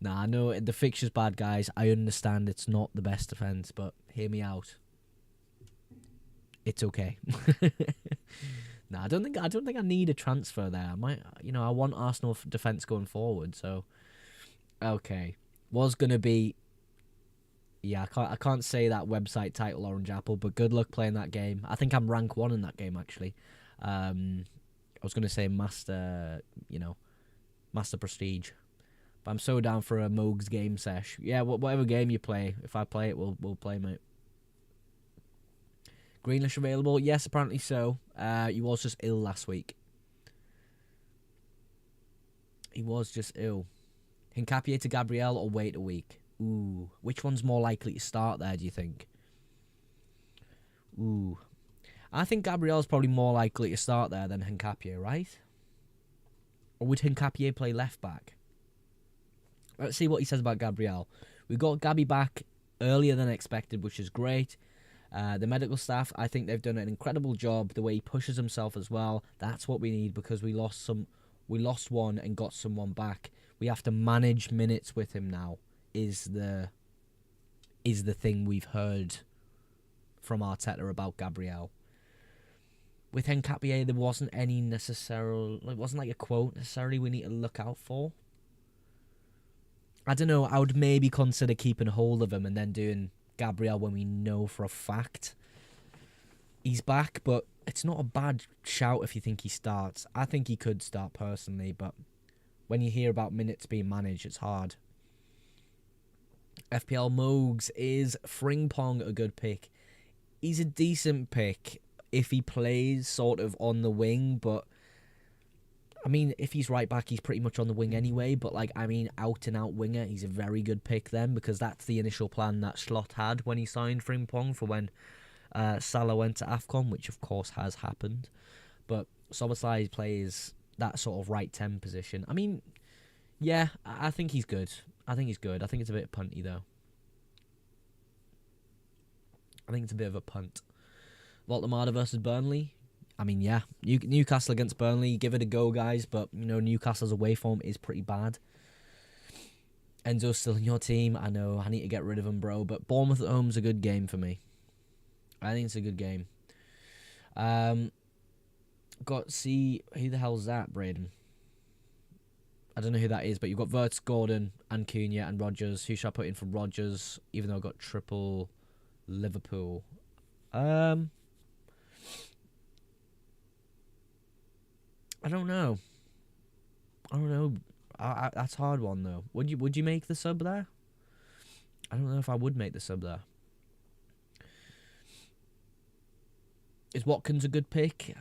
Nah, no, the fixture's bad, guys. I understand it's not the best defence, but hear me out. It's okay. No, I don't think I need a transfer there. I want Arsenal defence going forward. So, okay, was gonna be. Yeah, I can't say that website title Orange Apple, but good luck playing that game. I think I'm rank 1 in that game actually. I was gonna say Master Prestige, but I'm so down for a Mogs game sesh. Yeah, whatever game you play, if I play it, we'll play, mate. Greenish available? Yes, apparently so. He was just ill last week. He was just ill. Hincapié to Gabriel or wait a week? Ooh. Which one's more likely to start there, do you think? Ooh. I think Gabriel's probably more likely to start there than Hincapié, right? Or would Hincapié play left back? Let's see what he says about Gabriel. We got Gabby back earlier than expected, which is great. The medical staff, I think they've done an incredible job. The way he pushes himself as well, that's what we need because we lost one and got someone back. We have to manage minutes with him now. Is the thing we've heard from Arteta about Gabriel. With Hincapié, there wasn't any necessarily, it wasn't like a quote necessarily we need to look out for. I don't know. I would maybe consider keeping hold of him and then doing Gabriel when we know for a fact he's back, but it's not a bad shout if you think he starts. I think he could start personally, but when you hear about minutes being managed, it's hard. FPL Mogs, is Frimpong a good pick? He's a decent pick if he plays sort of on the wing, but I mean, if he's right back, he's pretty much on the wing anyway, but like, I mean, out and out winger, he's a very good pick then, because that's the initial plan that Slot had when he signed Frimpong for when Salah went to AFCON, which of course has happened. But Szoboszlai plays that sort of right 10 position. I mean, yeah, I think he's good. I think he's good. I think it's a bit punty, though. I think it's a bit of a punt. Voltemada versus Burnley. I mean, yeah. Newcastle against Burnley. Give it a go, guys. But, you know, Newcastle's away form is pretty bad. Enzo's still in your team. I know. I need to get rid of him, bro. But Bournemouth at home's a good game for me. I think it's a good game. See, who the hell's that, Braden? I don't know who that is, but you've got Wirtz, Gordon, and Cunha, and Rodgers. Who should I put in for Rodgers, even though I've got triple Liverpool? I don't know. That's a hard one, though. Would you make the sub there? I don't know if I would make the sub there. Is Watkins a good pick?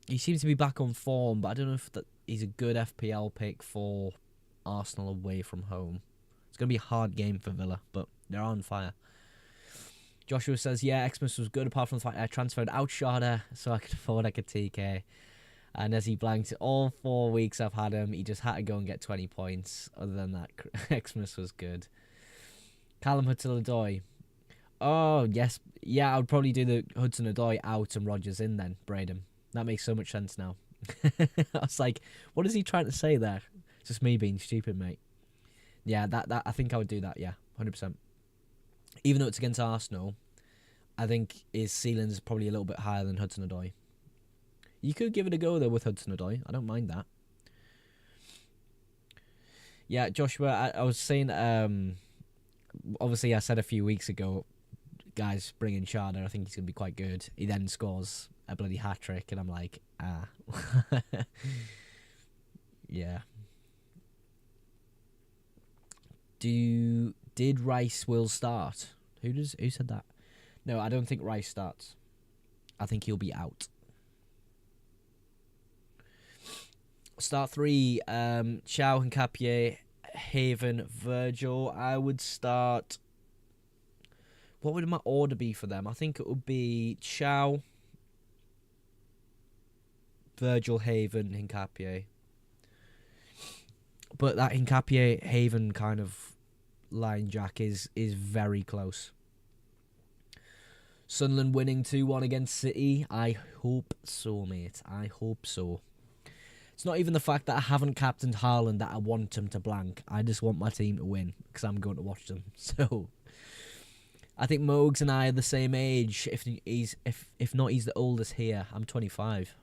He seems to be back on form, but I don't know if he's a good FPL pick for Arsenal away from home. It's going to be a hard game for Villa, but they're on fire. Joshua says, yeah, Xmas was good apart from the fact I transferred out Shada so I could afford like a TK. And as he blanked, all 4 weeks I've had him, he just had to go and get 20 points. Other than that, Xmas was good. Callum Hudson-Odoi. Oh, yes. Yeah, I would probably do the Hudson-Odoi out and Rodgers in then, Braden. That makes so much sense now. I was like, what is he trying to say there? It's just me being stupid, mate. Yeah, that I think I would do that, yeah, 100%. Even though it's against Arsenal, I think his ceiling is probably a little bit higher than Hudson-Odoi. You could give it a go, though, with Hudson-Odoi. I don't mind that. Yeah, Joshua, I was saying, obviously I said a few weeks ago, guys, bring in Shada. I think he's going to be quite good. He then scores a bloody hat-trick, and I'm like, yeah. Did Rice will start? Who said that? No, I don't think Rice starts. I think he'll be out. Start 3, Chow, Hincapié, Haven, Virgil. I would start... What would my order be for them? I think it would be Chow, Virgil, Haven, Hincapié. But that Hincapié Haven kind of line, Jack, is very close. Sunderland winning 2-1 against City. I hope so, mate. I hope so. It's not even the fact that I haven't captained Haaland that I want him to blank. I just want my team to win because I'm going to watch them. So I think Mogs and I are the same age. If not, he's the oldest here. I'm 25.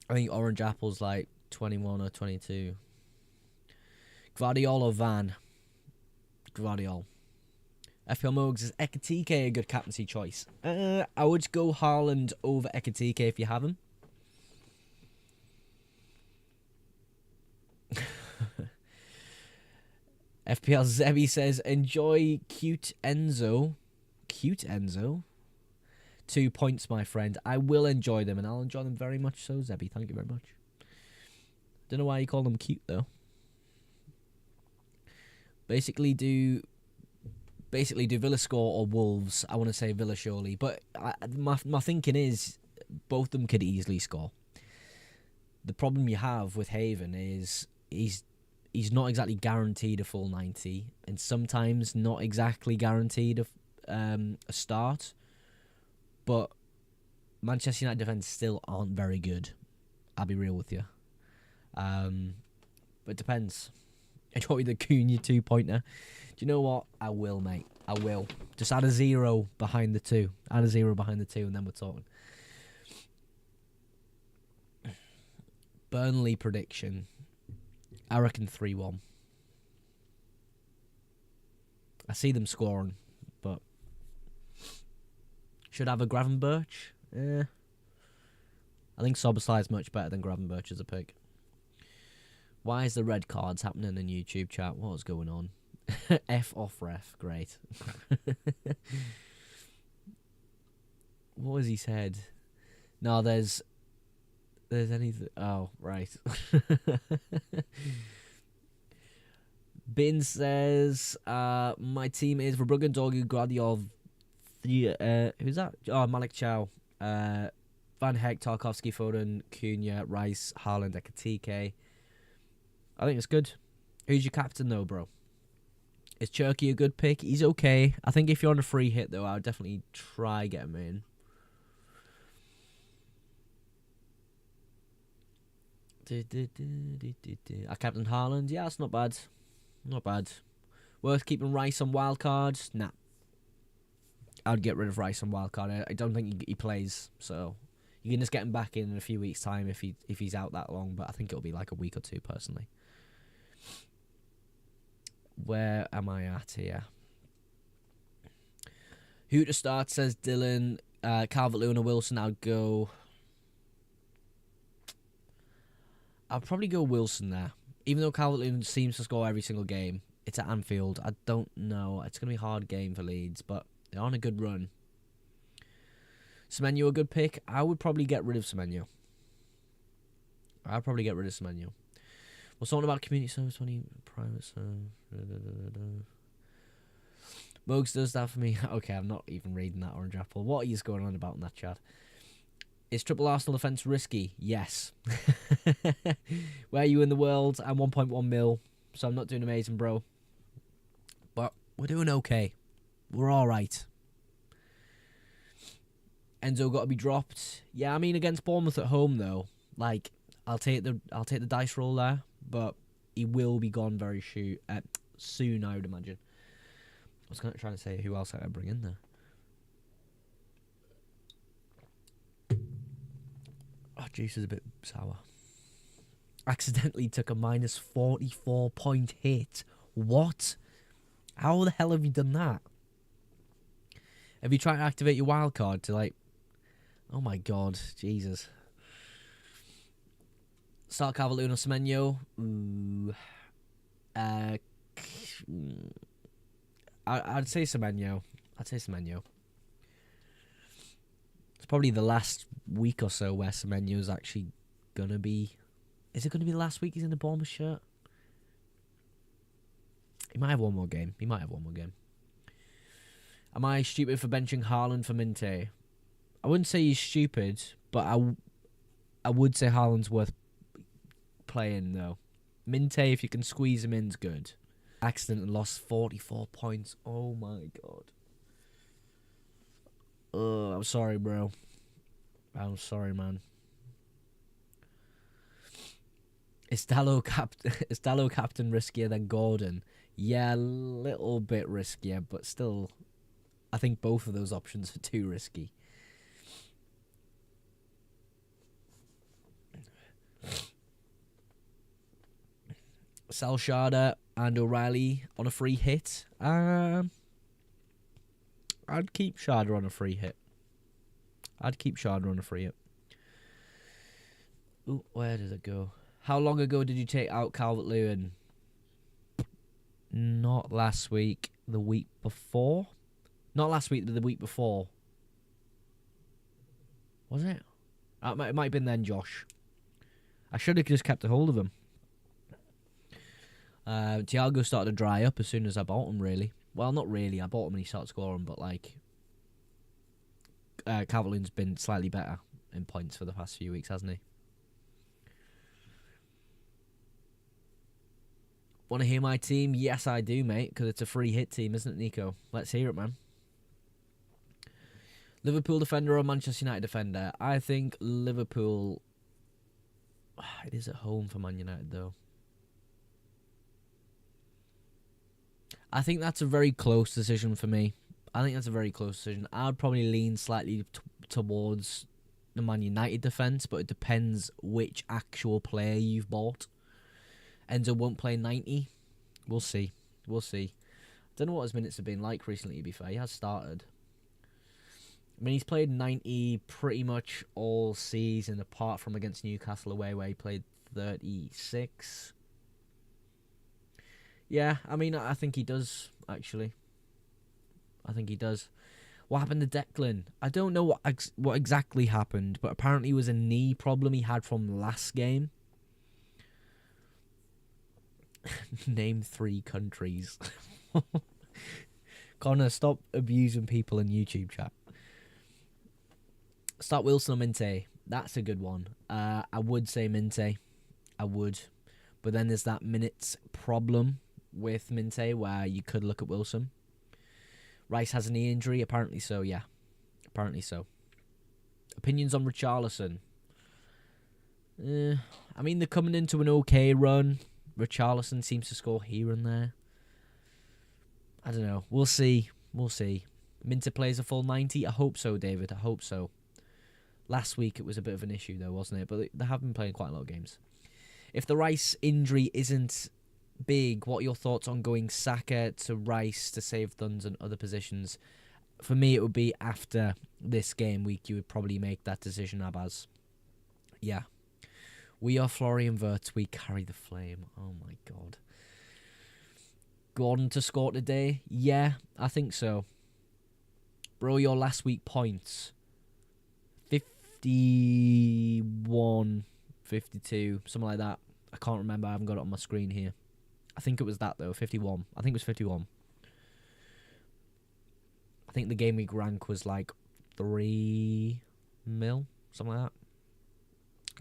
I think Orange Apple's like 21 or 22. Gvardiol or Van? Gvardiol. FPL Mogs, is Ekitike a good captaincy choice? I would go Haaland over Ekitike if you have him. FPL Zebby says, enjoy cute Enzo. Cute Enzo? 2 points, my friend. I will enjoy them, and I'll enjoy them very much so, Zebby. Thank you very much. Don't know why you call them cute, though. Basically do Villa score or Wolves. I want to say Villa surely. But my thinking is both of them could easily score. The problem you have with Haven is he's not exactly guaranteed a full 90, and sometimes not exactly guaranteed a start. But Manchester United defence still aren't very good. I'll be real with you. But it depends. Enjoy the Cunha 2-pointer. Do you know what? I will, mate. I will. Just add a 0 behind the 2. Add a 0 behind the 2, and then we're talking. Burnley prediction. I reckon 3-1. I see them scoring, but should have a Gravenberch. I think Soboslai is much better than Gravenberch as a pick. Why is the red cards happening in YouTube chat? What is going on? F off ref. Great. What has he said? No, there's anything. Oh, right. Bin says, my team is Verbruggen, Dorgu, Guardiol, who's that? Oh, Malik Chow, Van Heck, Tarkovsky, Foden, Cunha, Rice, Haaland, Ekatike. I think it's good. Who's your captain though, bro? Is Cherky a good pick? He's okay. I think if you're on a free hit though, I would definitely try get him in. I captain Haaland. Yeah, that's not bad. Not bad. Worth keeping Rice on wildcard? Nah. I'd get rid of Rice on wildcard. I don't think he plays, so you can just get him back in a few weeks' time if he's out that long. But I think it'll be like a week or two, personally. Where am I at here? Who to start, says Dylan. Calvert-Lewin or Wilson, I'll probably go Wilson there. Even though Calvert-Lewin seems to score every single game, it's at Anfield. I don't know. It's going to be a hard game for Leeds, but they're on a good run. Semenyo a good pick? I would probably get rid of Semenyo. We're talking about community service, 20 private service. Mugs does that for me. Okay, I'm not even reading that, Orange Apple. What are you going on about in that chat? Is triple Arsenal defence risky? Yes. Where are you in the world? I'm 1.1 mil, so I'm not doing amazing, bro. But we're doing okay. We're all right. Enzo got to be dropped. Yeah, I mean against Bournemouth at home though. Like I'll take the dice roll there, but he will be gone very soon. I would imagine. I was trying to say who else I'd bring in there. Oh, juice is a bit sour. Accidentally took a minus 44 point hit. What? How the hell have you done that? Have you tried to activate your wild card to like... Oh my god, Jesus. Start Calvert-Lewin or Semenyo. Ooh. I'd say Semenyo. It's probably the last week or so where Semenyo's actually gonna be... Is it gonna be the last week he's in the Bournemouth shirt? He might have one more game. Am I stupid for benching Haaland for Minte? I wouldn't say he's stupid, but I would say Haaland's worth playing, though. Minte, if you can squeeze him in, is good. Accident and lost 44 points. Oh, my God. I'm sorry, bro. I'm sorry, man. Is Dallo captain riskier than Gordon? Yeah, a little bit riskier, but still, I think both of those options are too risky. Sal Sharda and O'Reilly on a free hit. I'd keep Sharda on a free hit. Ooh, where does it go? How long ago did you take out Calvert-Lewin? Not last week. The week before? Not last week, the week before. Was it? It might have been then, Josh. I should have just kept a hold of him. Thiago started to dry up as soon as I bought him, really. Well, not really. I bought him and he started scoring, but, like... Calvert-Lewin's been slightly better in points for the past few weeks, hasn't he? Want to hear my team? Yes, I do, mate, because it's a free hit team, isn't it, Nico? Let's hear it, man. Liverpool defender or Manchester United defender? I think Liverpool... It is at home for Man United, though. I think that's a very close decision for me. I'd probably lean slightly towards the Man United defence, but it depends which actual player you've bought. Enzo won't play 90. We'll see. Don't know what his minutes have been like recently, to be fair. He has started. I mean, he's played 90 pretty much all season, apart from against Newcastle away, where he played 36. Yeah, I mean, I think he does, actually. I think he does. What happened to Declan? I don't know what exactly happened, but apparently it was a knee problem he had from last game. Name 3 countries. Connor, stop abusing people in YouTube chat. Start Wilson or Minte. That's a good one. I would say Minte. I would. But then there's that minutes problem with Minte where you could look at Wilson. Rice has a knee injury. Apparently so, yeah. Apparently so. Opinions on Richarlison. I mean, they're coming into an okay run. Richarlison seems to score here and there. I don't know. We'll see. We'll see. Minter plays a full 90. I hope so, David. I hope so. Last week it was a bit of an issue, though, wasn't it? But they have been playing quite a lot of games. If the Rice injury isn't big, what are your thoughts on going Saka to Rice to save funds and other positions? For me, it would be after this game week. You would probably make that decision, Abaz. Yeah. We are Florian Wirtz. We carry the flame. Oh, my God. Gordon to score today? Yeah, I think so. Bro, your last week points. 51, 52, something like that. I can't remember. I haven't got it on my screen here. I think it was that, though. 51. I think it was 51. I think the game week rank was like 3 mil, something like that.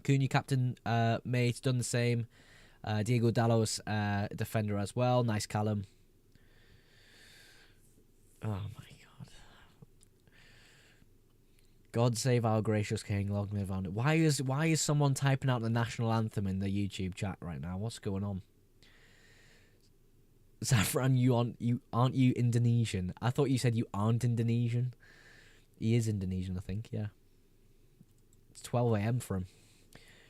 Cunha captain, mate, done the same. Diego Dallos, defender as well. Nice Callum. Oh my God. God save our gracious king, long live on it. Why is someone typing out the national anthem in the YouTube chat right now? What's going on? Zafran, aren't you Indonesian? I thought you said you aren't Indonesian. He is Indonesian, I think, yeah. It's 12 AM for him.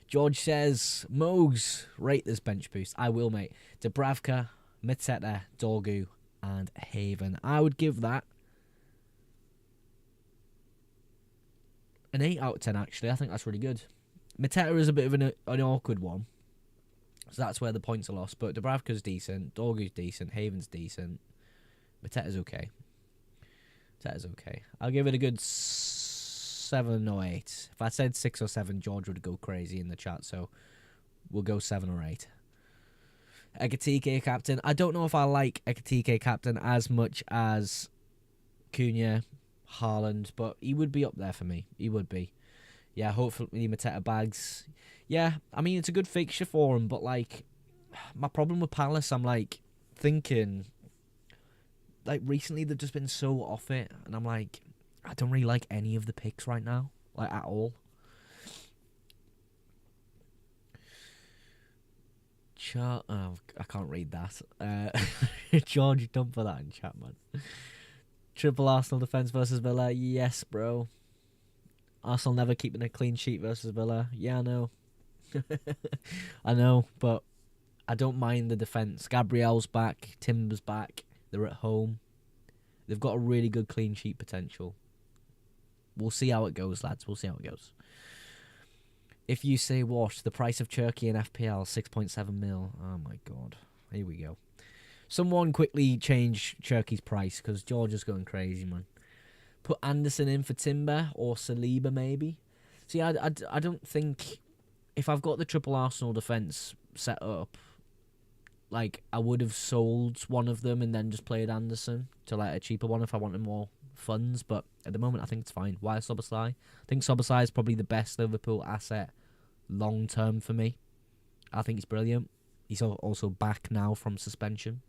George says, Mogs, rate this bench boost. I will, mate. Dubravka, Mateta, Dorgu, and Haven. I would give that an 8 out of 10, actually. I think that's really good. Mateta is a bit of an awkward one. So that's where the points are lost. But Dubravka's decent. Dorgu's decent. Haven's decent. Mateta's okay. Mateta's okay. I'll give it a good 7 or 8. If I said 6 or 7, George would go crazy in the chat. So we'll go 7 or 8. Ekatike captain. I don't know if I like Ekatike captain as much as Cunha, Haaland, but he would be up there for me. He would be. Yeah, hopefully Mateta bags. Yeah, I mean, it's a good fixture for him, but, like, my problem with Palace, I'm, like, thinking, like, recently they've just been so off it, and I'm like, I don't really like any of the picks right now, like, at all. Oh, I can't read that. George, don't put that in chat, man. Triple Arsenal defence versus Villa. Yes, bro. Arsenal never keeping a clean sheet versus Villa. Yeah, I know. I know, but I don't mind the defence. Gabriel's back. Timber's back. They're at home. They've got a really good clean sheet potential. We'll see how it goes, lads. We'll see how it goes. If you say what? The price of Turkey in FPL, 6.7 mil. Oh, my God. Here we go. Someone quickly change Turkey's price, because George is going crazy, man. Put Anderson in for Timber or Saliba, maybe. See, I don't think... If I've got the triple Arsenal defence set up, like, I would have sold one of them and then just played Anderson to, like, a cheaper one if I wanted more funds. But at the moment, I think it's fine. Why Szoboszlai? I think Szoboszlai is probably the best Liverpool asset long-term for me. I think he's brilliant. He's also back now from suspension.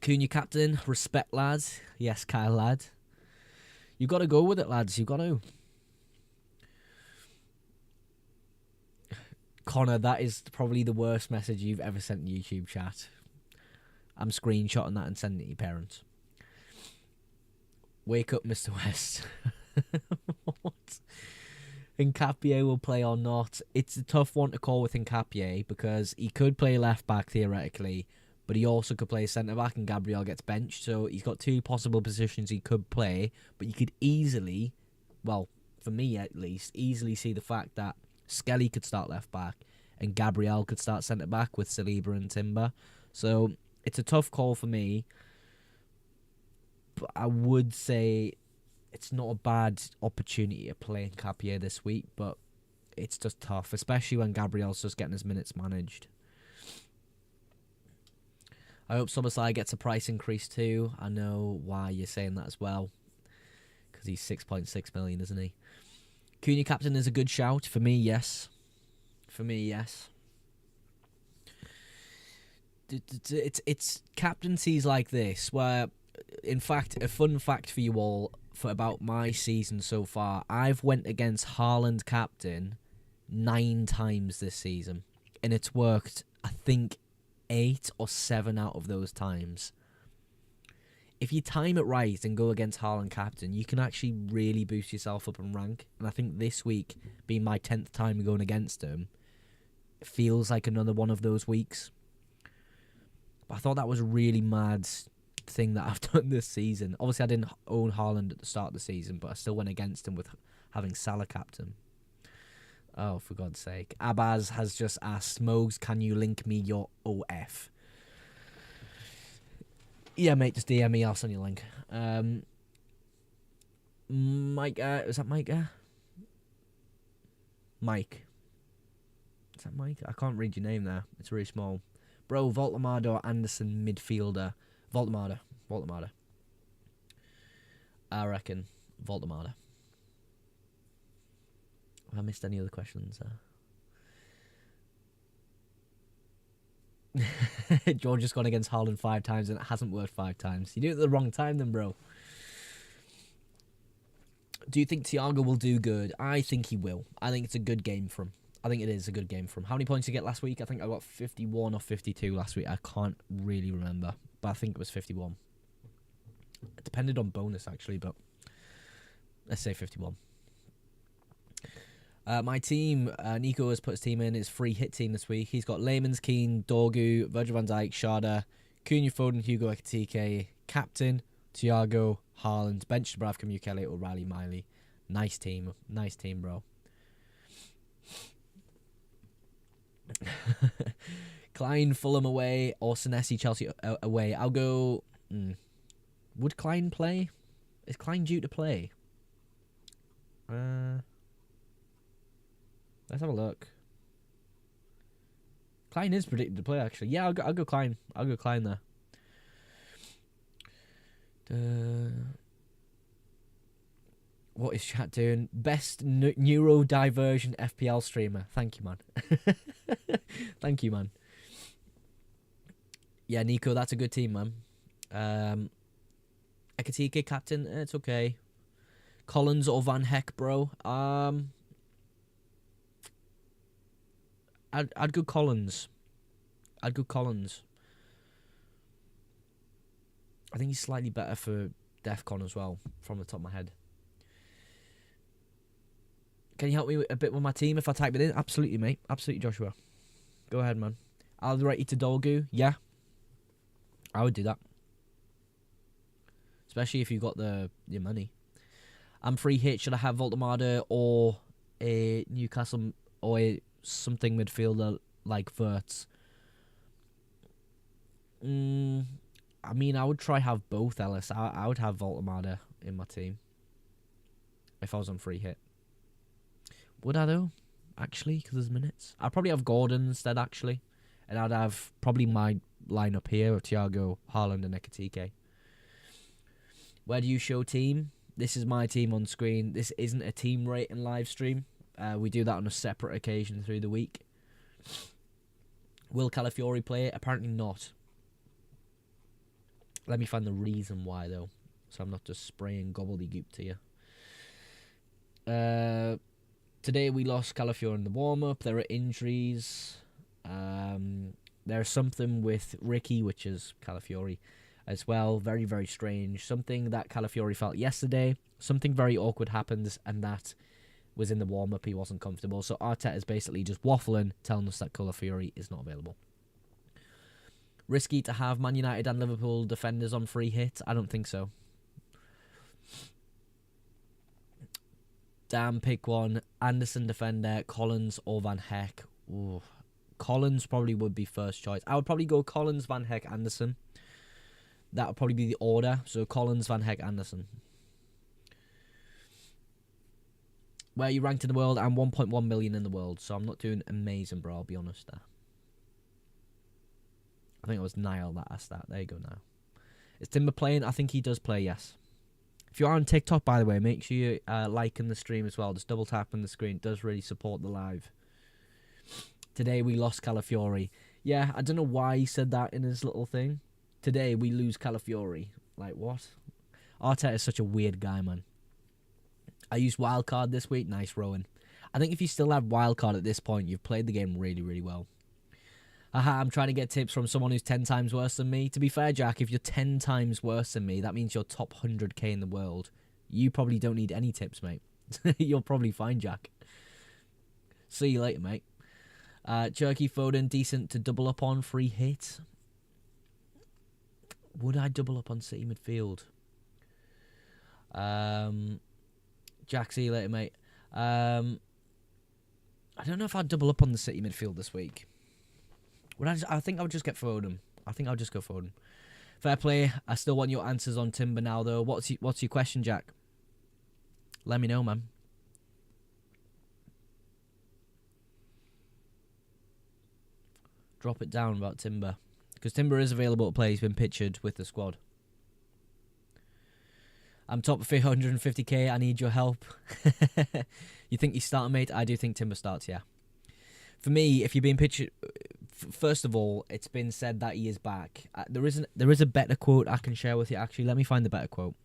Cunha captain, respect, lads. Yes, Kyle, lad. You got to go with it, lads. You got to. Connor, that is probably the worst message you've ever sent in YouTube chat. I'm screenshotting that and sending it to your parents. Wake up, Mr. West. What? Nkapie will play or not? It's a tough one to call with Nkapie because he could play left back theoretically, but he also could play centre-back and Gabriel gets benched. So he's got two possible positions he could play, but you could easily, well, for me at least, easily see the fact that Skelly could start left-back and Gabriel could start centre-back with Saliba and Timber. So it's a tough call for me, but I would say it's not a bad opportunity to play Nkapie this week, but it's just tough, especially when Gabriel's just getting his minutes managed. I hope Szoboszlai gets a price increase too. I know why you're saying that as well, because he's 6.6 million, isn't he? Cunha captain is a good shout. For me, yes. For me, yes. It's captaincies like this where, in fact, a fun fact for you all for about my season so far, I've went against Haaland captain 9 times this season, and it's worked, I think, 8 or 7 out of those times. If you time it right and go against Haaland captain, you can actually really boost yourself up in rank. And I think this week, being my 10th time going against him, feels like another one of those weeks. But I thought that was a really mad thing that I've done this season. Obviously, I didn't own Haaland at the start of the season, but I still went against him with having Salah captain. Oh, for God's sake. Abaz has just asked, Mogs, can you link me your OF? Yeah, mate, just DM me, I'll send you a link. Mike, is that Mike? Mike. Is that Mike? I can't read your name there. It's really small. Bro, Voltemade or Anderson midfielder? Voltemade. I reckon Voltemade. Have I missed any other questions? George has gone against Haaland 5 times and it hasn't worked 5 times. You do it at the wrong time then, bro. Do you think Thiago will do good? I think he will. I think it's a good game for him. I think it is a good game for him. How many points did you get last week? I think I got 51 or 52 last week. I can't really remember, but I think it was 51. It depended on bonus, actually, but let's say 51. My team, Nico has put his team in his free hit team this week. He's got Leemans, Keane, Dorgu, Virgil van Dijk, Sharda, Cunha, Foden, Hugo Ekitike, captain, Thiago, Haaland, bench, Dubravka, Mukele, O'Reilly, Miley. Nice team, bro. Klein, Fulham away, or Senesi, Chelsea away. I'll go... Would Klein play? Is Klein due to play? Let's have a look. Klein is predicted to play, actually. Yeah, I'll go Klein. I'll go Klein there. What is chat doing? Best neurodivergent FPL streamer. Thank you, man. Thank you, man. Yeah, Nico, that's a good team, man. Ekitike captain, it's okay. Collins or Van Heck, bro. I'd go Collins. I think he's slightly better for DEFCON as well, from the top of my head. Can you help me a bit with my team if I type it in? Absolutely, mate. Absolutely, Joshua. Go ahead, man. I'll rate you to Dolgu. Yeah. I would do that. Especially if you've got your money. I'm free hit. Should I have Voltemade or a Newcastle or something midfielder like Verts? I mean, I would try have both, Ellis. I would have Voltemade in my team if I was on free hit. Would I, though? Actually, because there's minutes. I'd probably have Gordon instead, actually. And I'd have probably my lineup here of Thiago, Haaland, and Ekitike. Where do you show team? This is my team on screen. This isn't a team rating live stream. We do that on a separate occasion through the week. Will Calafiori play? Apparently not. Let me find the reason why, though, so I'm not just spraying gobbledygook to you. Today we lost Calafiori in the warm-up. There are injuries. There's something with Ricky, which is Calafiori, as well. Very, very strange. Something that Calafiori felt yesterday. Something very awkward happened, and that was in the warm-up. He wasn't comfortable. So Arteta is basically just waffling, telling us that Calafiori is not available. Risky to have Man United and Liverpool defenders on free hit? I don't think so. Damn, pick one. Anderson defender, Collins or Van Heck. Ooh. Collins probably would be first choice. I would probably go Collins, Van Heck, Anderson. That would probably be the order. So Collins, Van Heck, Anderson. Where are you ranked in the world? I'm 1.1 million in the world, so I'm not doing amazing, bro. I'll be honest there. I think it was Niall that asked that. There you go now. Is Timber playing? I think he does play, yes. If you are on TikTok, by the way, make sure you liking the stream as well. Just double tap on the screen. It does really support the live. Today we lost Calafiori. Yeah, I don't know why he said that in his little thing. Today we lose Calafiori. Like, what? Arteta is such a weird guy, man. I used wildcard this week. Nice, Rowan. I think if you still have wildcard at this point, you've played the game really, really well. Haha, I'm trying to get tips from someone who's 10 times worse than me. To be fair, Jack, if you're 10 times worse than me, that means you're top 100k in the world. You probably don't need any tips, mate. You're probably fine, Jack. See you later, mate. Jerky Foden, decent to double up on. Free hit. Would I double up on City midfield? Jack, see you later, mate. I don't know if I'd double up on the City midfield this week. I think I would just get Foden. I think I'll just go Foden. Fair play. I still want your answers on Timber now, though. What's your question, Jack? Let me know, man. Drop it down about Timber. Because Timber is available to play. He's been pictured with the squad. I'm top of 150k. I need your help. You think you start, mate? I do think Timber starts, yeah. For me, if you're being pictured... First of all, it's been said that he is back. There is a better quote I can share with you, actually. Let me find the better quote.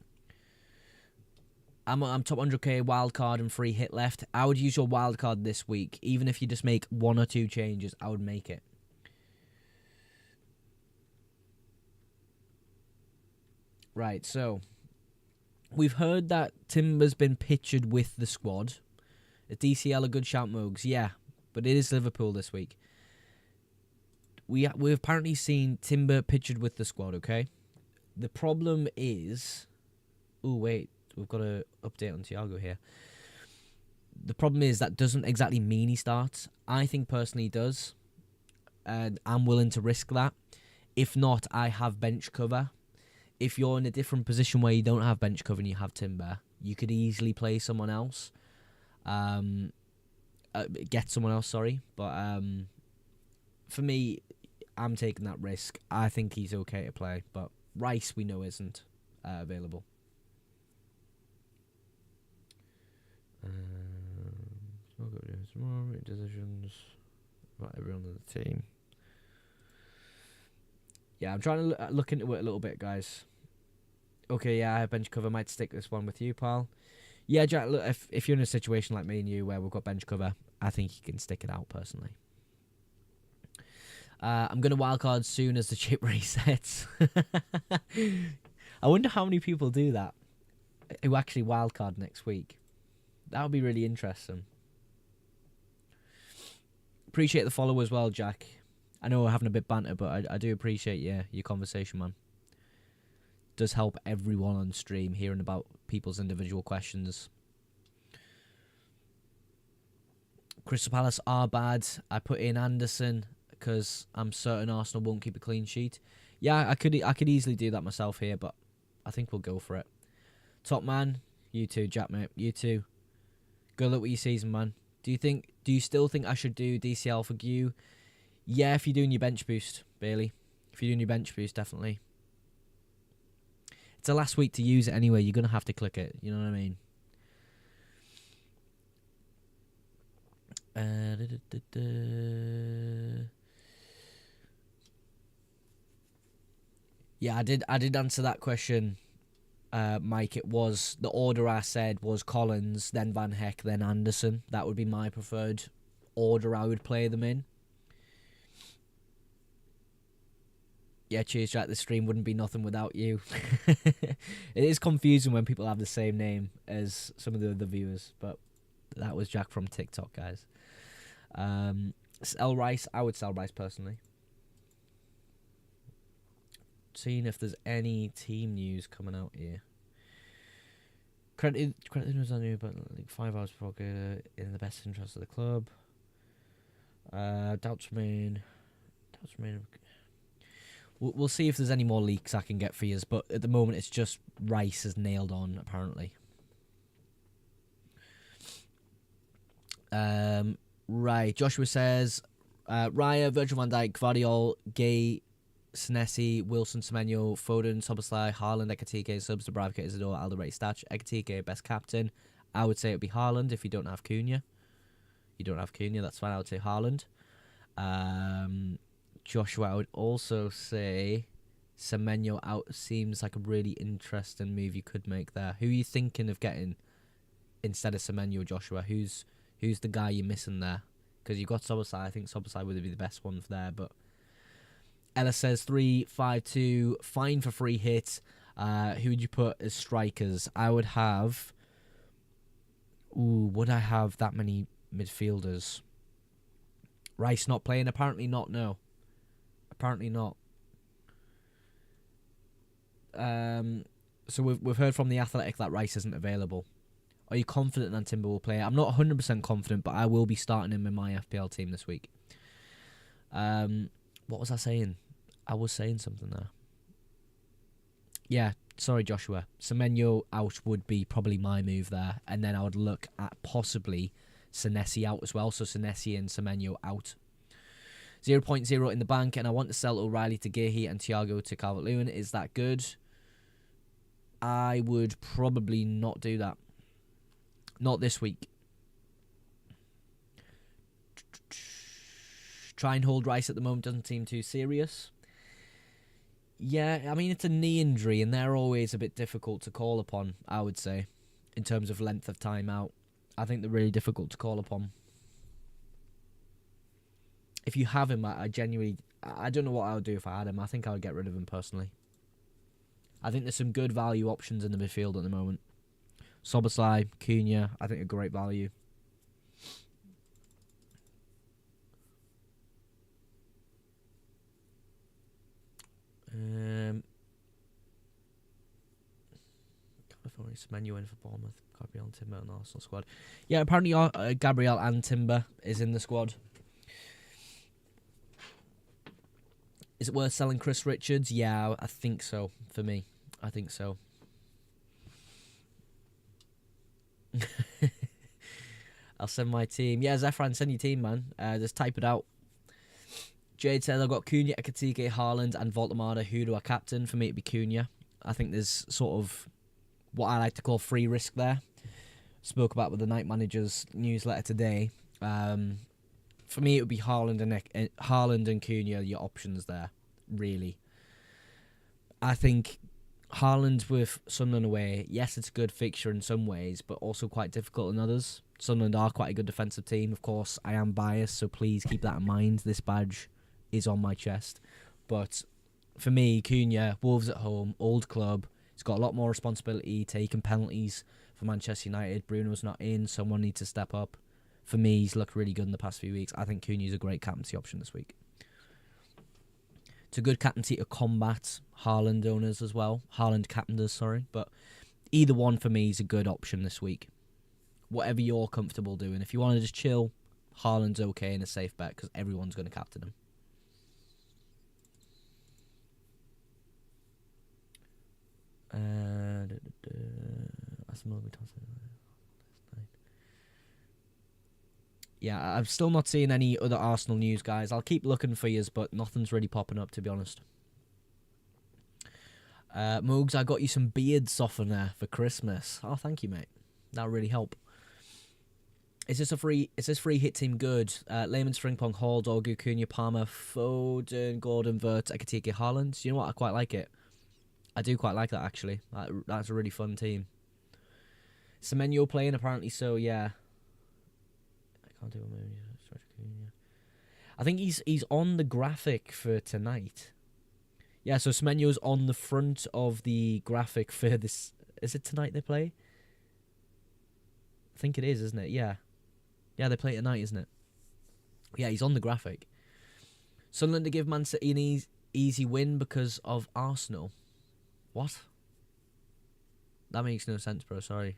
I'm top 100k, wildcard and free hit left. I would use your wildcard this week. Even if you just make 1 or 2 changes, I would make it. Right, so... We've heard that Timber's been pictured with the squad. Is DCL a good shout, Mogs? Yeah, but it is Liverpool this week. We've apparently seen Timber pictured with the squad, okay? The problem is... Oh, wait. We've got an update on Thiago here. The problem is that doesn't exactly mean he starts. I think personally he does. And I'm willing to risk that. If not, I have bench cover. If you're in a different position where you don't have bench cover and you have Timber, you could easily play someone else. Get someone else, sorry. But for me... I'm taking that risk. I think he's okay to play, but Rice we know isn't available. More decisions about everyone on the team. Yeah, I'm trying to look into it a little bit, guys. Okay, yeah, I have bench cover. Might stick this one with you, pal. Yeah, Jack. Look, if you're in a situation like me and you where we've got bench cover, I think you can stick it out personally. I'm going to wildcard soon as the chip resets. I wonder how many people do that who actually wildcard next week. That would be really interesting. Appreciate the follow as well, Jack. I know we're having a bit banter, but I do appreciate your conversation, man. Does help everyone on stream hearing about people's individual questions. Crystal Palace are bad. I put in Anderson because I'm certain Arsenal won't keep a clean sheet. Yeah, I could easily do that myself here, but I think we'll go for it. Top man, you too, Jack, mate. You too. Good luck with your season, man. Do you still think I should do DCL for Gu? Yeah, if you're doing your bench boost, Bailey. If you're doing your bench boost, definitely. It's the last week to use it anyway. You're gonna have to click it. You know what I mean? Yeah, I did answer that question, Mike. It was the order I said was Collins, then Van Heck, then Anderson. That would be my preferred order I would play them in. Yeah, cheers, Jack. The stream wouldn't be nothing without you. It is confusing when people have the same name as some of the other viewers, but that was Jack from TikTok, guys. Sell Rice. I would sell Rice personally. seeing if there's any team news coming out here. Credit was on you, but like 5 hours before in the best interest of the club. Doubts remain. We'll see if there's any more leaks I can get for you, but at the moment it's just Rice is nailed on apparently. Right, Joshua says Raya, Virgil van Dijk, Gvardiol, Gay, Senesi, Wilson, Semenyo, Foden, Szoboszlai, Haaland, Ekatike, subs, Dubravka, Isidore, Alderweireld, Stach, Ekatike, best captain. I would say it would be Haaland if you don't have Cunha. You don't have Cunha, that's fine. I would say Haaland. Joshua, I would also say Semenyo out seems like a really interesting move you could make there. Who are you thinking of getting instead of Semenyo, Joshua? Who's the guy you're missing there? Because you've got Szoboszlai. I think Szoboszlai would be the best one there. But Ella says 3-5-2, fine for free hit. Who would you put as strikers? I would have... would I have that many midfielders? Rice not playing? Apparently not, no. Apparently not. So we've heard from the Athletic that Rice isn't available. Are you confident that Timber will play? I'm not 100% confident, but I will be starting him in my FPL team this week. What was I saying? I was saying something there. Yeah, sorry, Joshua. Semenyo out would be probably my move there, and then I would look at possibly Senesi out as well. So Senesi and Semenyo out. 0.0 in the bank, and I want to sell O'Reilly to Gehi and Thiago to Calvert-Lewin. Is that good? I would probably not do that. Not this week. Try and hold Rice at the moment doesn't seem too serious. Yeah, I mean, it's a knee injury, and they're always a bit difficult to call upon, I would say, in terms of length of time out. I think they're really difficult to call upon. If you have him, I genuinely... I don't know what I would do if I had him. I think I would get rid of him personally. I think there's some good value options in the midfield at the moment. Szoboszlai, Cunha, I think a great value. Semenyo in for Bournemouth, Gabriel and Timber in the Arsenal squad. Yeah, apparently Gabriel and Timber is in the squad. Is it worth selling Chris Richards? Yeah, I think so. For me, I think so. I'll send my team. Yeah, Zephran, send your team, man. Just type it out. Jade says, I've got Cunha, Ekatike, Haaland, and Voltemada. Who do I captain? For me, it'd be Cunha. I think there's sort of what I like to call free risk there. Spoke about with the Night Manager's newsletter today. For me, it would be Haaland and Cunha, your options there, really. I think Haaland with Sunderland away, yes, it's a good fixture in some ways, but also quite difficult in others. Sunderland are quite a good defensive team. Of course, I am biased, so please keep that in mind. This badge is on my chest. But for me, Cunha, Wolves at home, old club. He's got a lot more responsibility, taking penalties for Manchester United. Bruno's not in, someone needs to step up. For me, he's looked really good in the past few weeks. I think Cunha's a great captaincy option this week. It's a good captaincy to combat Haaland owners as well. Haaland captainers, sorry. But either one for me is a good option this week. Whatever you're comfortable doing. If you want to just chill, Haaland's okay and a safe bet because everyone's going to captain him. Yeah, I'm still not seeing any other Arsenal news, guys. I'll keep looking for yous, but nothing's really popping up, to be honest. Moogs, I got you some beard softener for Christmas. Oh, thank you, mate. That'll really help. Is this free hit team good? Layman's, Frimpong, Hall, Dorgu, Cunha, Palmer, Foden, Gordon, Vert, Ekatike, Haaland. You know what? I quite like it. I do quite like that, actually. That's a really fun team. Semenyo playing, apparently so, yeah. I can't do it. I think he's on the graphic for tonight. Yeah, so Semenyo's on the front of the graphic for this. Is it tonight they play? I think it is, isn't it? Yeah. Yeah, they play tonight, isn't it? Yeah, he's on the graphic. Sunderland to give Man City Easy win because of Arsenal. What? That makes no sense, bro. Sorry.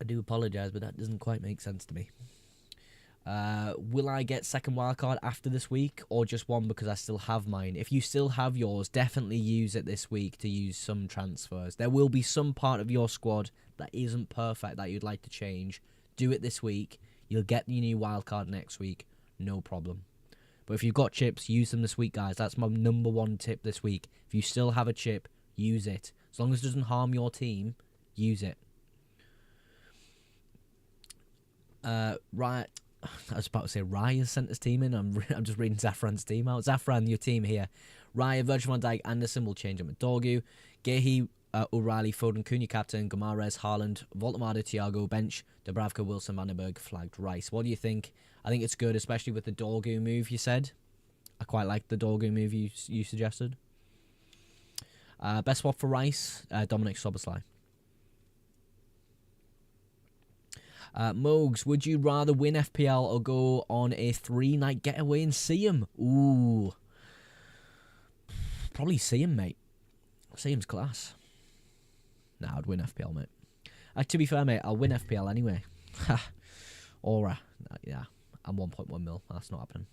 I do apologise, but that doesn't quite make sense to me. Will I get second wildcard after this week, or just one because I still have mine? If you still have yours, definitely use it this week to use some transfers. There will be some part of your squad that isn't perfect that you'd like to change. Do it this week. You'll get your new wildcard next week. No problem. But if you've got chips, use them this week, guys. That's my number one tip this week. If you still have a chip, use it. As long as it doesn't harm your team, use it. Right. I was about to say Raya sent his team in. I'm just reading Zafran's team out. Zafran, your team here. Raya, Virgil van Dijk, Anderson will change him at Dorgu. Gehi, O'Reilly, Foden, Cunha captain, Gomares, Haaland, Voltemade, Thiago, bench, Dubravka, Wilson, Vandenberg, flagged Rice. What do you think? I think it's good, especially with the Dorgu move you said. I quite like the Dorgu move you suggested. Best swap for Rice, Dominic Szoboszlai. Mogs, would you rather win FPL or go on a 3-night getaway and see him? Ooh. Probably see him, mate. See him's class. Nah, I'd win FPL, mate. To be fair, mate, I'll win FPL anyway. Aura. Yeah, I'm 1.1 mil. That's not happening.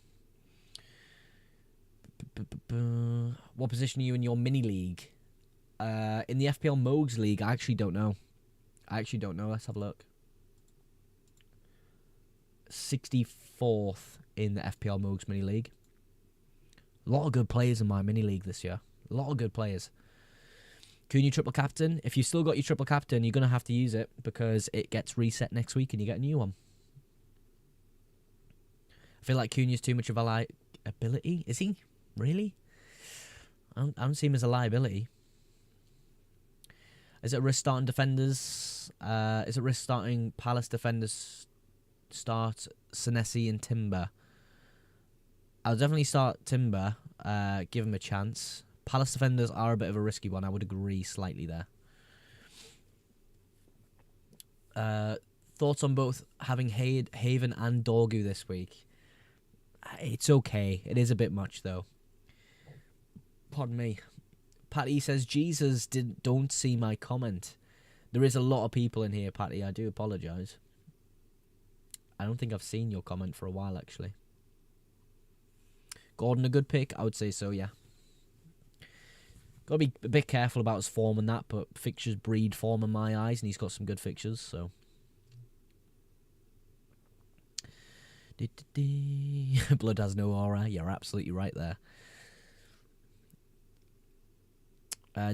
What position are you in your mini league? In the FPL Mogs league, I actually don't know. Let's have a look. 64th in the FPL Mogs mini league. A lot of good players in my mini league this year. A lot of good players. Cunha triple captain. If you still got your triple captain, you're going to have to use it because it gets reset next week and you get a new one. I feel like Cunha's too much of a liability. Is he? Really? I don't see him as a liability. Is it risk starting defenders? Is it risk starting Palace defenders? Start Senesi and Timber. I'll definitely start Timber. Give him a chance. Palace defenders are a bit of a risky one. I would agree slightly there. Thoughts on both having Haven and Dorgu this week? It's okay. It is a bit much though. Pardon me. Patty says, Jesus, don't see my comment. There is a lot of people in here, Patty. I do apologise. I don't think I've seen your comment for a while, actually. Gordon, a good pick? I would say so, yeah. Got to be a bit careful about his form and that, but fixtures breed form in my eyes, and he's got some good fixtures, so. Blood has no aura. You're absolutely right there.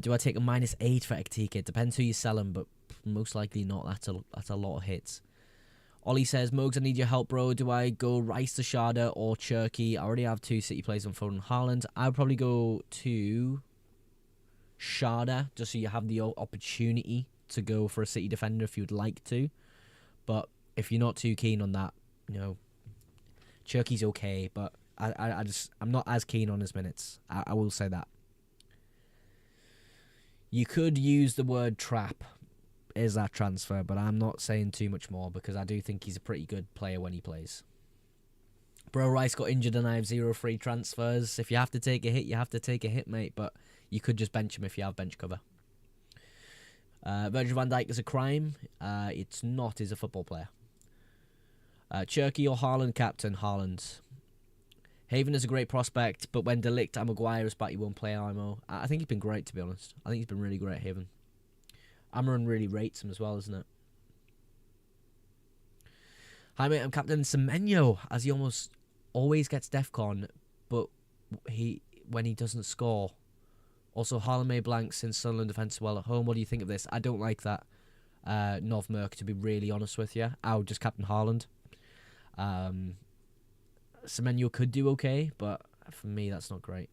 Do I take a -8 for Ektika? It depends who you sell him, but most likely not. That's a lot of hits. Ollie says, Mogs, I need your help, bro. Do I go Rice to Sharda or Cherky? I already have 2 City players on Foden and Haaland. I would probably go to Sharda, just so you have the opportunity to go for a City defender if you'd like to. But if you're not too keen on that, you know, Cherky's okay, but I'm not as keen on his minutes. I will say that. You could use the word trap. Is that transfer, but I'm not saying too much more because I do think he's a pretty good player when he plays. Bro, Rice got injured and I have 0 free transfers. If you have to take a hit, you have to take a hit, mate, but you could just bench him if you have bench cover. Virgil van Dijk is a crime. It's not. He's a football player. Cherky or Haaland captain? Haaland. Haven is a great prospect, but when De Ligt and Maguire is back, he won't play IMO. I think he's been great, to be honest. I think he's been really great, Haven. Amaran really rates him as well, isn't it? Hi, mate. I'm Captain Semenyo, as he almost always gets DEFCON, but when he doesn't score. Also, Haaland made blanks since Sunderland defence well at home. What do you think of this? I don't like that. Novmerk, to be really honest with you. I would just Captain Haaland. Semenyo could do okay, but for me, that's not great.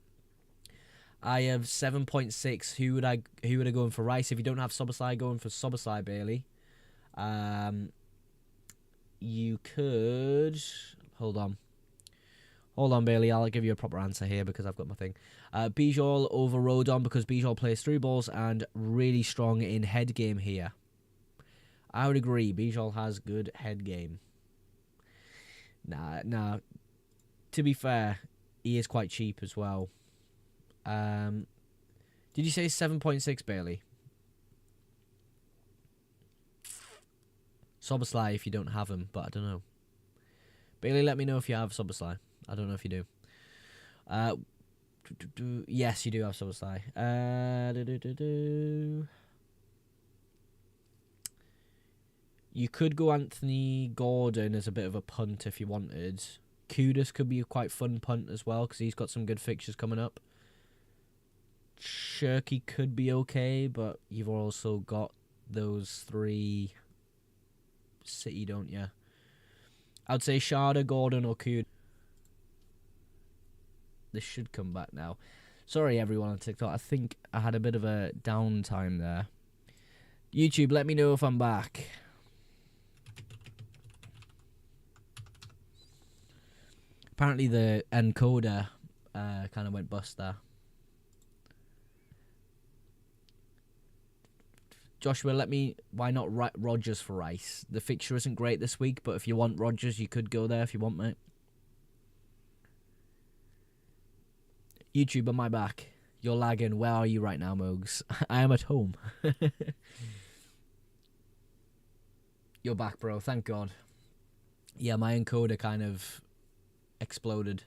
I have 7.6. Who would I go in for Rice? If you don't have Szoboszlai, going for Szoboszlai, Bailey. You could... Hold on, Bailey. I'll give you a proper answer here because I've got my thing. Bijol over Rodon because Bijol plays through balls and really strong in head game here. I would agree. Bijol has good head game. Nah. to be fair, he is quite cheap as well. Did you say 7.6, Bailey? Soboslai if you don't have him, but I don't know. Bailey, let me know if you have Soboslai. I don't know if you do. Yes, you do have Soboslai. You could go Anthony Gordon as a bit of a punt if you wanted. Kudus could be a quite fun punt as well because he's got some good fixtures coming up. Shirky could be okay, but you've also got those 3 City, don't you? I'd say Sharda, Gordon, or Kudus. This should come back now. Sorry, everyone on TikTok. I think I had a bit of a downtime there. YouTube, let me know if I'm back. Apparently the encoder kind of went bust there. Joshua, why not Rodgers for Rice? The fixture isn't great this week, but if you want Rodgers, you could go there if you want, mate. YouTube, am I back? You're lagging. Where are you right now, Mogs? I am at home. You're back, bro. Thank God. Yeah, my encoder kind of exploded.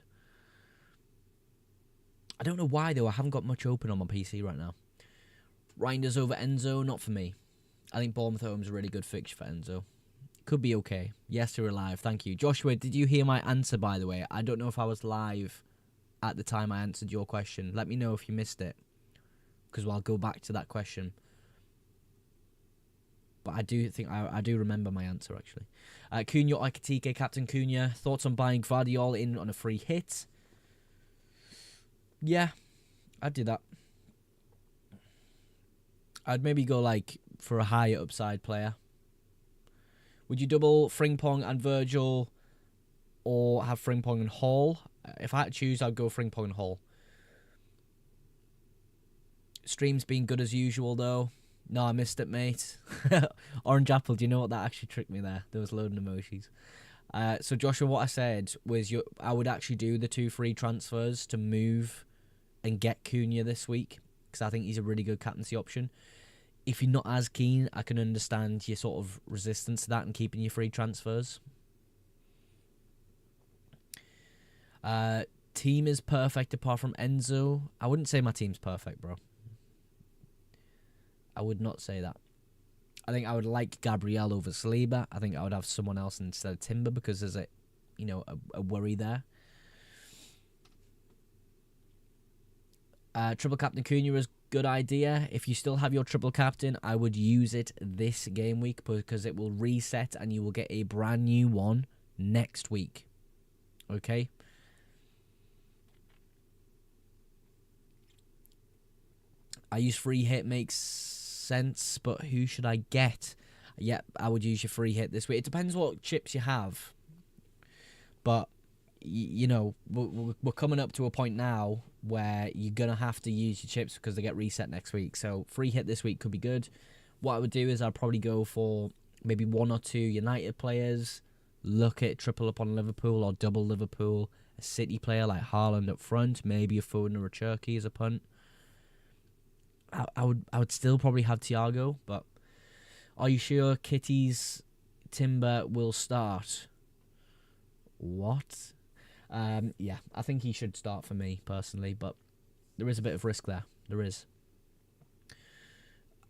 I don't know why, though. I haven't got much open on my PC right now. Reinders over Enzo, not for me. I think Bournemouth home's a really good fixture for Enzo. Could be okay. Yes, you're alive. Thank you. Joshua, did you hear my answer, by the way? I don't know if I was live at the time I answered your question. Let me know if you missed it, because I'll go back to that question. But I do think I do remember my answer, actually. Cunha Ikatike, Captain Cunha. Thoughts on buying Gvardiol in on a free hit? Yeah, I'd do that. I'd maybe go like for a higher upside player. Would you double Frimpong and Virgil, or have Frimpong and Hall? If I had to choose, I'd go Frimpong and Hall. Stream's been good as usual, though. No, I missed it, mate. Orange Apple, do you know what? That actually tricked me there. There was loading emojis. So, Joshua, what I said was I would actually do the 2 free transfers to move and get Cunha this week, because I think he's a really good captaincy option. If you're not as keen, I can understand your sort of resistance to that and keeping your free transfers. Team is perfect apart from Enzo. I wouldn't say my team's perfect, bro. I would not say that. I think I would like Gabriel over Saliba. I think I would have someone else instead of Timber because there's a worry there. Triple captain Cunha is a good idea. If you still have your triple captain, I would use it this game week because it will reset and you will get a brand new one next week. Okay? I use free hit, makes sense, but who should I get? Yep, I would use your free hit this week. It depends what chips you have. But, you know, we're coming up to a point now where you're going to have to use your chips because they get reset next week. So free hit this week could be good. What I would do is I'd probably go for maybe 1 or 2 United players, look at triple up on Liverpool or double Liverpool, a City player like Haaland up front, maybe a Foden or a Cherky as a punt. I would still probably have Thiago, but are you sure Kitty's Timber will start? What? Yeah, I think he should start for me personally, but there is a bit of risk there. There is.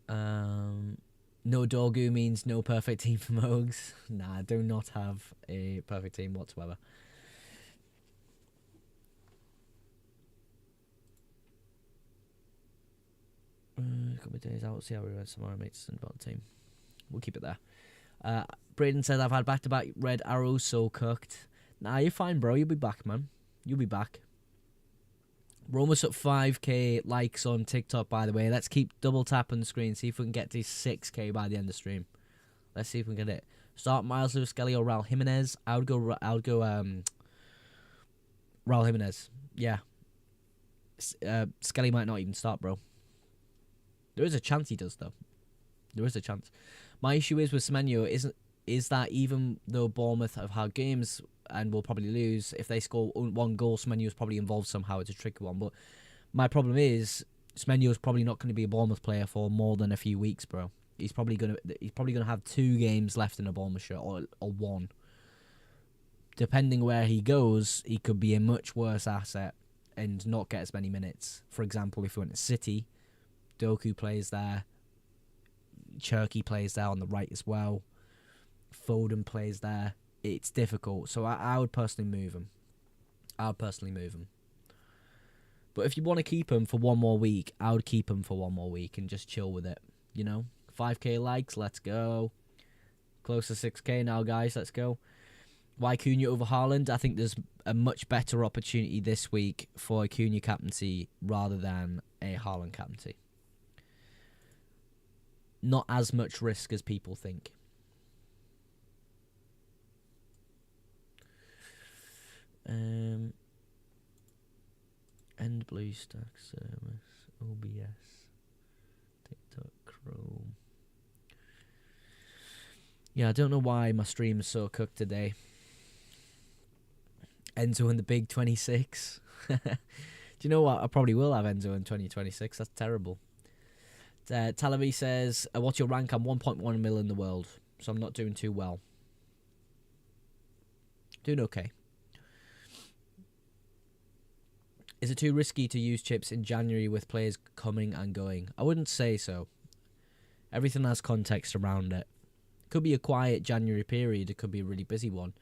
No Dorgu means no perfect team for Mogs. Nah, I do not have a perfect team whatsoever. A couple of days out, see how we went tomorrow, mates, and about the team. We'll keep it there. Braden said, I've had back-to-back red arrows, so cooked. Nah, you're fine, bro. You'll be back, man. You'll be back. We're almost at 5k likes on TikTok, by the way. Let's keep double tapping the screen, see if we can get to 6k by the end of the stream. Let's see if we can get it. Start Miles Lewis Skelly or Raul Jimenez. I would go Raul Jimenez. Yeah. Skelly might not even start, bro. There is a chance he does, though. There is a chance. My issue is with Semenyo is that even though Bournemouth have had games and will probably lose. If they score one goal, Semenyo's probably involved somehow. It's a tricky one. But my problem is Semenyo's probably not going to be a Bournemouth player for more than a few weeks, bro. He's probably gonna have 2 games left in a Bournemouth shirt, or 1. Depending where he goes, he could be a much worse asset and not get as many minutes. For example, if he went to City, Doku plays there, Cherky plays there on the right as well, Foden plays there. It's difficult, so I would personally move him. But if you want to keep him for one more week, I would keep him for one more week and just chill with it. 5k likes, let's go. Close to 6k now, guys, let's go. Why Cunha over Haaland? I think there's a much better opportunity this week for a Cunha captaincy rather than a Haaland captaincy. Not as much risk as people think. End BlueStack service, OBS, TikTok, Chrome. Yeah, I don't know why my stream is so cooked today. Enzo in the big 26. Do you know what? I probably will have Enzo in 2026. That's terrible. Talavi says, what's your rank? I'm 1.1 mil in the world, so I'm not doing too well. Doing okay. Is it too risky to use chips in January with players coming and going? I wouldn't say so. Everything has context around it. Could be a quiet January period. It could be a really busy one.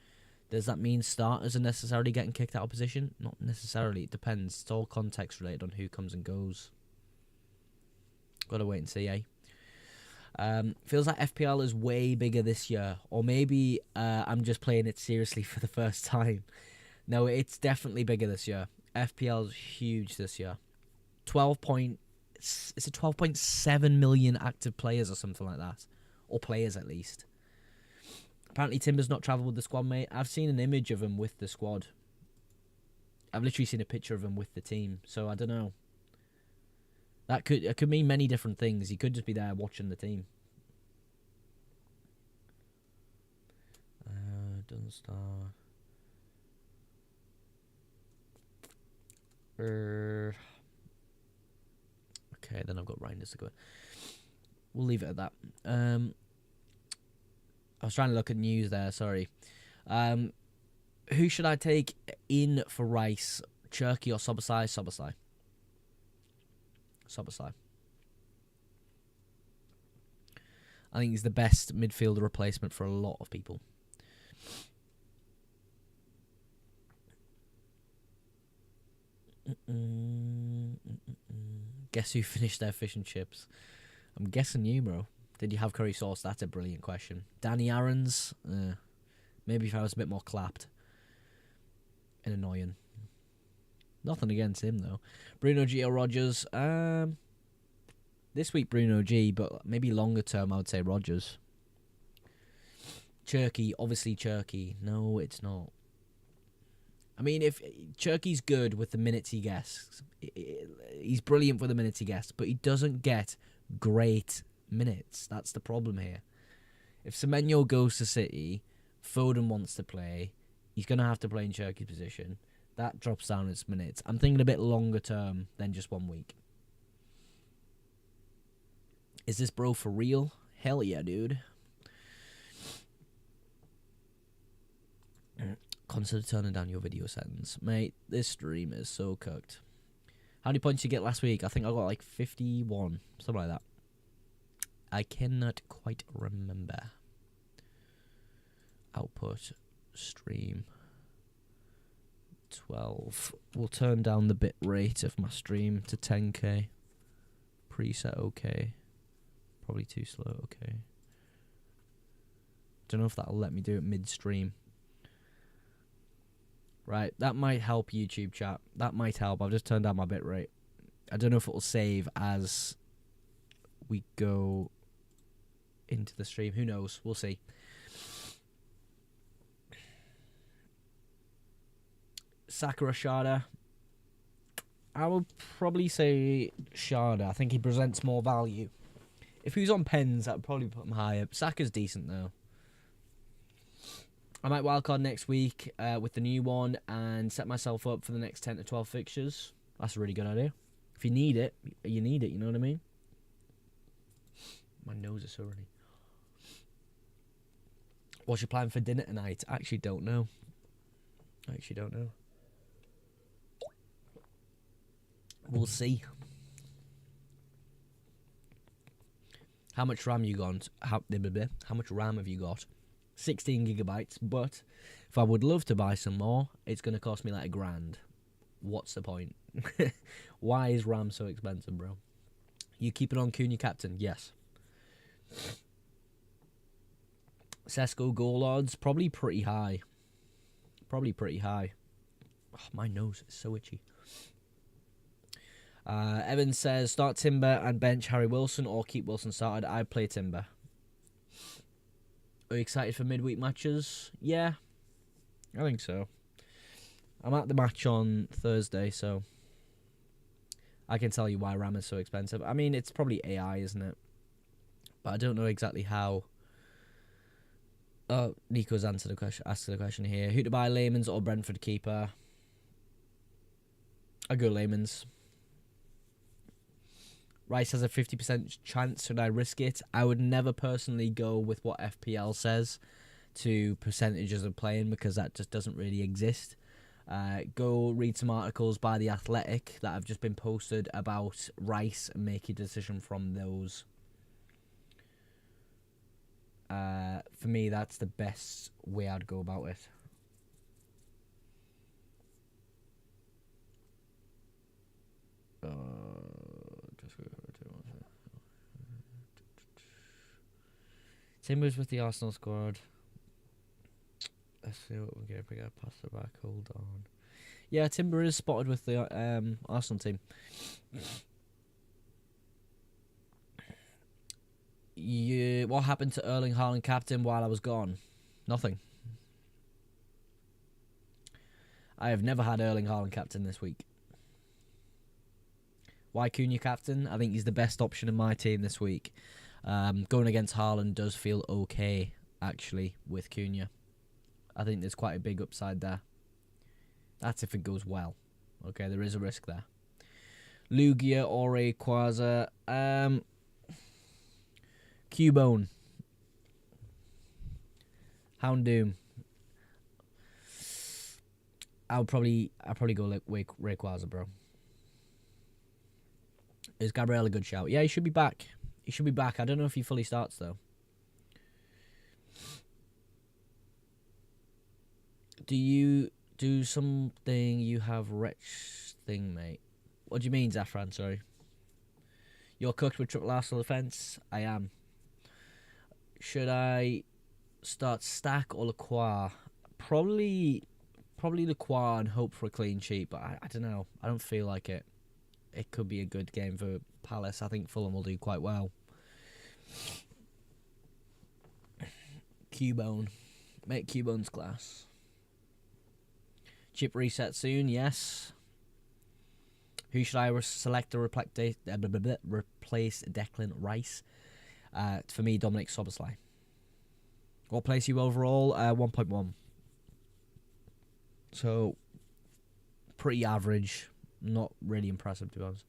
Does that mean starters are necessarily getting kicked out of position? Not necessarily. It depends. It's all context related on who comes and goes. Gotta wait and see, eh? Feels like FPL is way bigger this year. Or maybe I'm just playing it seriously for the first time. No, it's definitely bigger this year. FPL is huge this year. 12.7 million active players or something like that. Or players at least. Apparently Timber's not travelled with the squad, mate. I've seen an image of him with the squad. I've literally seen a picture of him with the team. So I don't know. It could mean many different things. He could just be there watching the team. Doesn't start. Okay, then I've got Reinders to go. We'll leave it at that. I was trying to look at news there, sorry. Who should I take in for Rice? Cherky or Sobasai? Sobasai. I think he's the best midfielder replacement for a lot of people. Guess who finished their fish and chips? I'm guessing you, bro. Did you have curry sauce? That's a brilliant question. Danny Aaron's? Maybe if I was a bit more clapped. And annoying. Nothing against him, though. Bruno G or Rogers? This week, Bruno G, but maybe longer term, I would say Rogers. Cherky, obviously Cherky. No, it's not. I mean, if Cherky's good with the minutes he gets, he's brilliant for the minutes he gets, but he doesn't get great minutes. That's the problem here. If Semenyo goes to City, Foden wants to play, he's going to have to play in Cherky's position. That drops down its minutes. I'm thinking a bit longer term than just 1 week. Is this bro for real? Hell yeah, dude. Consider turning down your video settings. Mate, this stream is so cooked. How many points did you get last week? I think I got like 51. Something like that. I cannot quite remember. Output. Stream. 12. We'll turn down the bit rate of my stream to 10k. Preset okay. Probably too slow, okay. Don't know if that'll let me do it mid-stream. Right, that might help YouTube chat. That might help. I've just turned down my bitrate. I don't know if it will save as we go into the stream. Who knows? We'll see. Sakura Shada. I would probably say Shada. I think he presents more value. If he was on pens, I'd probably put him higher. Saka's decent, though. I might wildcard next week with the new one and set myself up for the next 10 to 12 fixtures. That's a really good idea. If you need it, you need it, you know what I mean? My nose is so runny. What's your plan for dinner tonight? I actually don't know. We'll see. How much RAM you got? How much RAM have you got? 16 gigabytes, but if I would love to buy some more, it's going to cost me like $1,000. What's the point? Why is RAM so expensive, bro? You keep it on Cunha captain? Yes. Sesko goal odds? Probably pretty high. Oh, my nose is so itchy. Evan says, start Timber and bench Harry Wilson or keep Wilson started. I'd play Timber. Are you excited for midweek matches? Yeah, I think so. I'm at the match on Thursday, so I can tell you why RAM is so expensive. I mean, it's probably AI, isn't it? But I don't know exactly how. Oh, Nico's asked the question here. Who to buy, Layman's or Brentford keeper? I go Layman's. Rice has a 50% chance. Should I risk it? I would never personally go with what FPL says to percentages of playing because that just doesn't really exist. Go read some articles by The Athletic that have just been posted about Rice and make your decision from those. For me, that's the best way I'd go about it. Timbers with the Arsenal squad. Let's see what we're going to bring up. Pass it back. Hold on. Yeah, Timber is spotted with the Arsenal team. What happened to Erling Haaland captain while I was gone? Nothing. I have never had Erling Haaland captain this week. Why Cunha captain? I think he's the best option in my team this week. Going against Haaland does feel okay, actually, with Cunha. I think there's quite a big upside there. That's if it goes well. Okay, there is a risk there. Lugia or Rayquaza. Cubone. Houndoom. I'll probably go like Rayquaza, bro. Is Gabriel a good shout? Yeah, he should be back. I don't know if he fully starts, though. Do you do something you have wretch thing, mate? What do you mean, Zafran? Sorry. You're cooked with triple Arsenal defence? I am. Should I start Stack or Lacroix? Probably Lacroix and hope for a clean sheet, but I don't know. I don't feel like it. It could be a good game for Palace. I think Fulham will do quite well. Cubone. Make Cubone's class. Chip reset soon, yes. Who should I select to replace Declan Rice? For me, Dominic Szoboszlai. What place are you overall? 1.1. So, pretty average. Not really impressive, to be honest.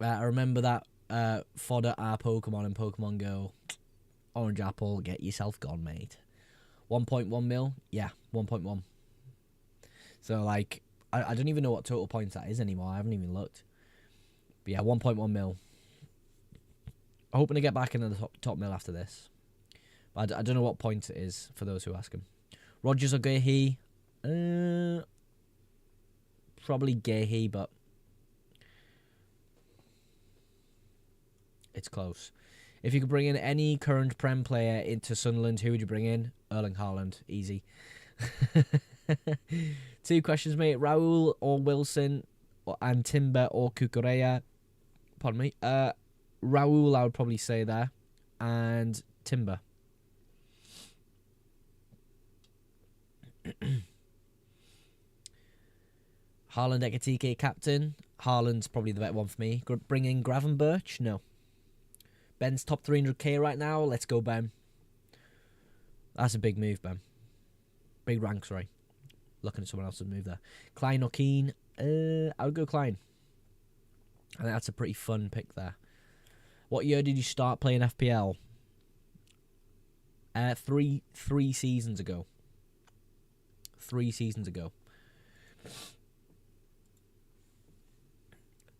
I remember that fodder our Pokemon in Pokemon Go. Orange Apple, get yourself gone, mate. 1.1 mil? Yeah, 1.1. So, like, I don't even know what total points that is anymore. I haven't even looked. But yeah, 1.1 mil. I'm hoping to get back into the top mil after this. But I don't know what point it is for those who ask him. Rogers or Gahey? Probably Gahey, but it's close. If you could bring in any current Prem player into Sunderland, who would you bring in? Erling Haaland. Easy. 2 questions, mate. Raul or Wilson and Timber or Cucurella? Pardon me. Raul, I would probably say there. And Timber. Haaland Ekatike captain. Haaland's probably the better one for me. Bring in Gravenberch? No. Ben's top 300k right now. Let's go, Ben. That's a big move, Ben. Big rank, sorry. Looking at someone else's move there. Klein or Keane? I would go Klein. I think that's a pretty fun pick there. What year did you start playing FPL? Three seasons ago. 3 seasons ago.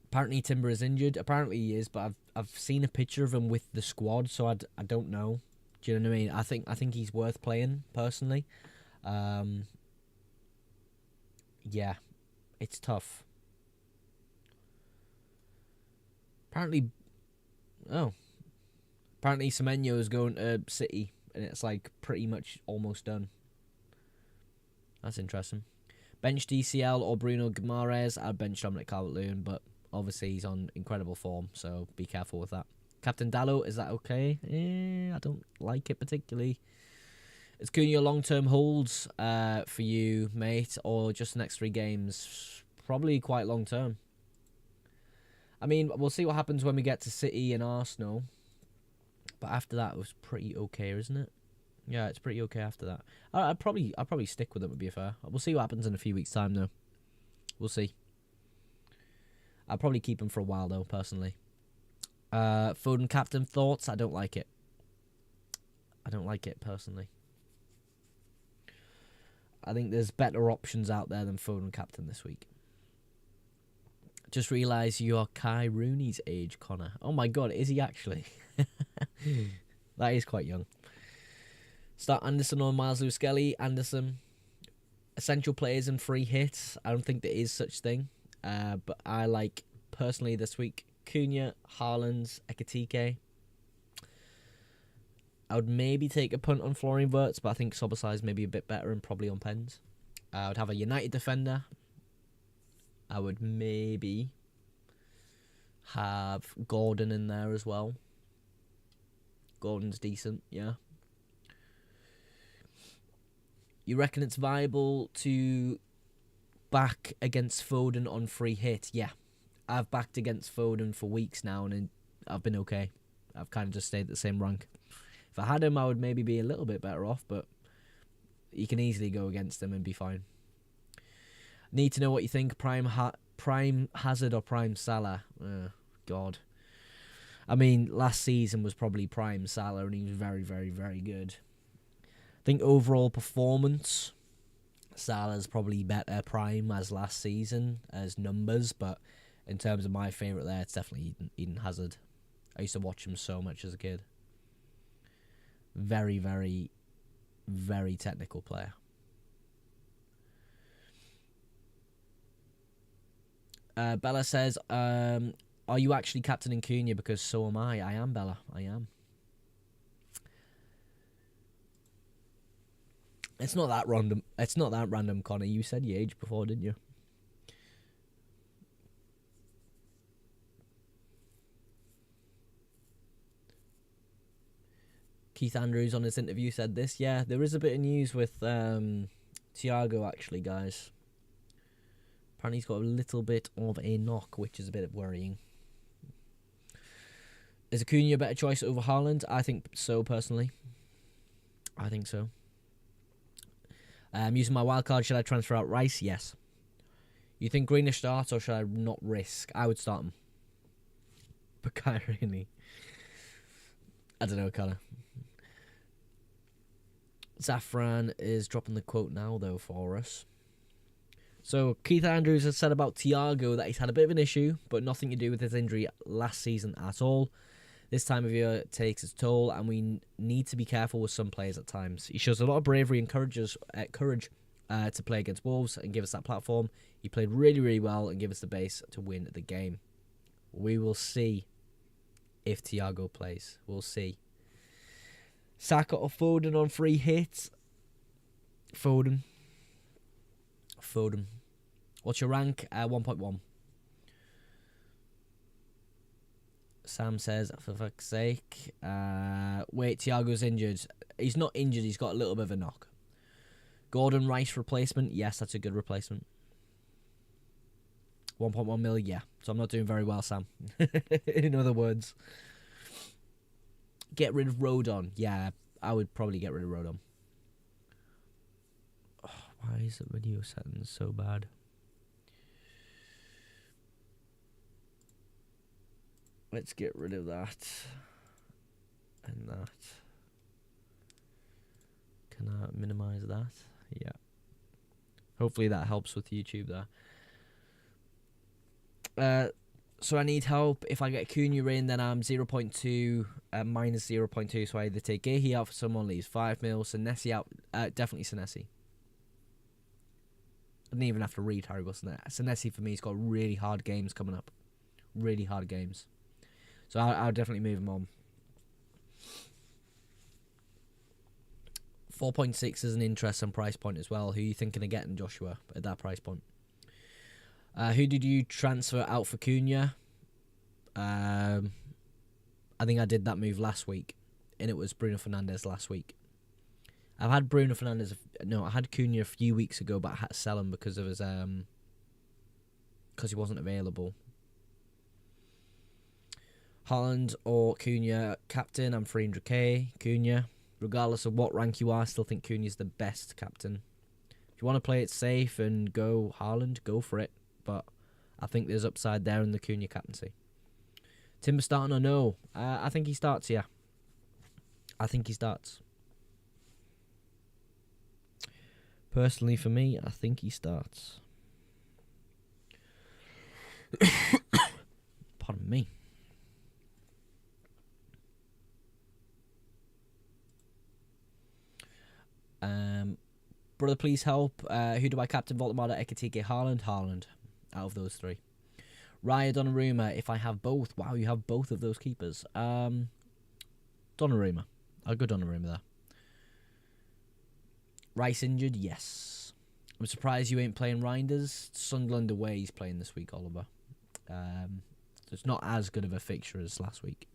Apparently Timber is injured. Apparently he is, but I've seen a picture of him with the squad, so I don't know. Do you know what I mean? I think he's worth playing personally. Yeah, it's tough. Apparently Semenyo is going to City, and it's like pretty much almost done. That's interesting. Bench DCL or Bruno Guimaraes? I'd bench Dominic Calvert-Lewin, but obviously he's on incredible form, so be careful with that. Captain Dallo, is that okay? I don't like it particularly. Is Cunha long-term holds for you, mate, or just the next 3 games? Probably quite long-term. I mean, we'll see what happens when we get to City and Arsenal. But after that, it was pretty okay, isn't it? Yeah, it's pretty okay after that. I'd probably stick with it, would be fair. We'll see what happens in a few weeks' time, though. We'll see. I'll probably keep him for a while, though, personally. Foden captain thoughts? I don't like it. I don't like it, personally. I think there's better options out there than Foden captain this week. Just realised you're Kai Rooney's age, Connor. Oh my god, is he actually? That is quite young. Start Anderson or Miles Lewis-Skelly. Anderson. Essential players and free hits. I don't think there is such thing. But I like, personally this week, Cunha, Haaland, Ekitike. I would maybe take a punt on Florian Wirtz, but I think Szoboszlai is maybe a bit better and probably on pens. I would have a United defender. I would maybe have Gordon in there as well. Gordon's decent, yeah. You reckon it's viable to back against Foden on free hit? Yeah. I've backed against Foden for weeks now and I've been okay. I've kind of just stayed at the same rank. If I had him, I would maybe be a little bit better off, but you can easily go against him and be fine. Need to know what you think. Prime Hazard or Prime Salah? God. I mean, last season was probably Prime Salah, and he was very, very, very good. I think overall performance, Salah's probably better Prime as last season as numbers, but in terms of my favourite there, it's definitely Eden Hazard. I used to watch him so much as a kid. Very, very, very technical player. Bella says, are you actually captaining Cunha? Because so am I. I am, Bella. I am. It's not that random. It's not that random, Connor. You said your age before, didn't you? Keith Andrews on his interview said this. Yeah, there is a bit of news with Thiago, actually, guys. Apparently he's got a little bit of a knock, which is a bit worrying. Is Acuna a better choice over Haaland? I think so, personally. I think so. Using my wildcard, should I transfer out Rice? Yes. You think Greenish starts, or should I not risk? I would start him. But Kai really? I don't know, Connor. Zafran is dropping the quote now, though, for us. So, Keith Andrews has said about Thiago that he's had a bit of an issue, but nothing to do with his injury last season at all. This time of year it takes its toll, and we need to be careful with some players at times. He shows a lot of bravery and courage to play against Wolves and give us that platform. He played really, really well and gave us the base to win the game. We will see if Thiago plays. We'll see. Saka or Foden on free hits? Foden. What's your rank? 1.1. Sam says, for fuck's sake. Wait, Thiago's injured. He's not injured, he's got a little bit of a knock. Gordon Rice replacement? Yes, that's a good replacement. 1.1 mil, yeah. So I'm not doing very well, Sam. In other words. Get rid of Rodon. Yeah, I would probably get rid of Rodon. Why is the video settings so bad? Let's get rid of that. And that. Can I minimize that? Yeah. Hopefully that helps with YouTube there. So I need help. If I get Cunha in, then I'm 0.2, minus 0.2. So I either take Gehi out for someone, leaves 5 mil. Senesi out. Definitely Senesi. I didn't even have to read Harry Wilson. Senesi for me has got really hard games coming up. Really hard games. So I'll definitely move him on. 4.6 is an interesting price point as well. Who are you thinking of getting, Joshua, at that price point? Who did you transfer out for Cunha? I think I did that move last week, and it was Bruno Fernandes last week. I've had Bruno Fernandes. No, I had Cunha a few weeks ago, but I had to sell him because of his because he wasn't available. Haaland or Cunha captain? I'm 300k. Cunha, regardless of what rank you are, I still think Cunha's the best captain. If you want to play it safe and go Haaland, go for it. But I think there's upside there in the Cunha captaincy. Timber starting or no? I think he starts, yeah. I think he starts. Personally, for me, I think he starts. Pardon me. Brother, please help. Who do I captain? Voldemort, Ekitike, Haaland? Haaland. Out of those three. Raya, Donnarumma, if I have both. Wow, you have both of those keepers. Donnarumma. I'll go Donnarumma there. Rice injured? Yes. I'm surprised you ain't playing Reinders. Sunderland away he's playing this week, Oliver. So it's not as good of a fixture as last week.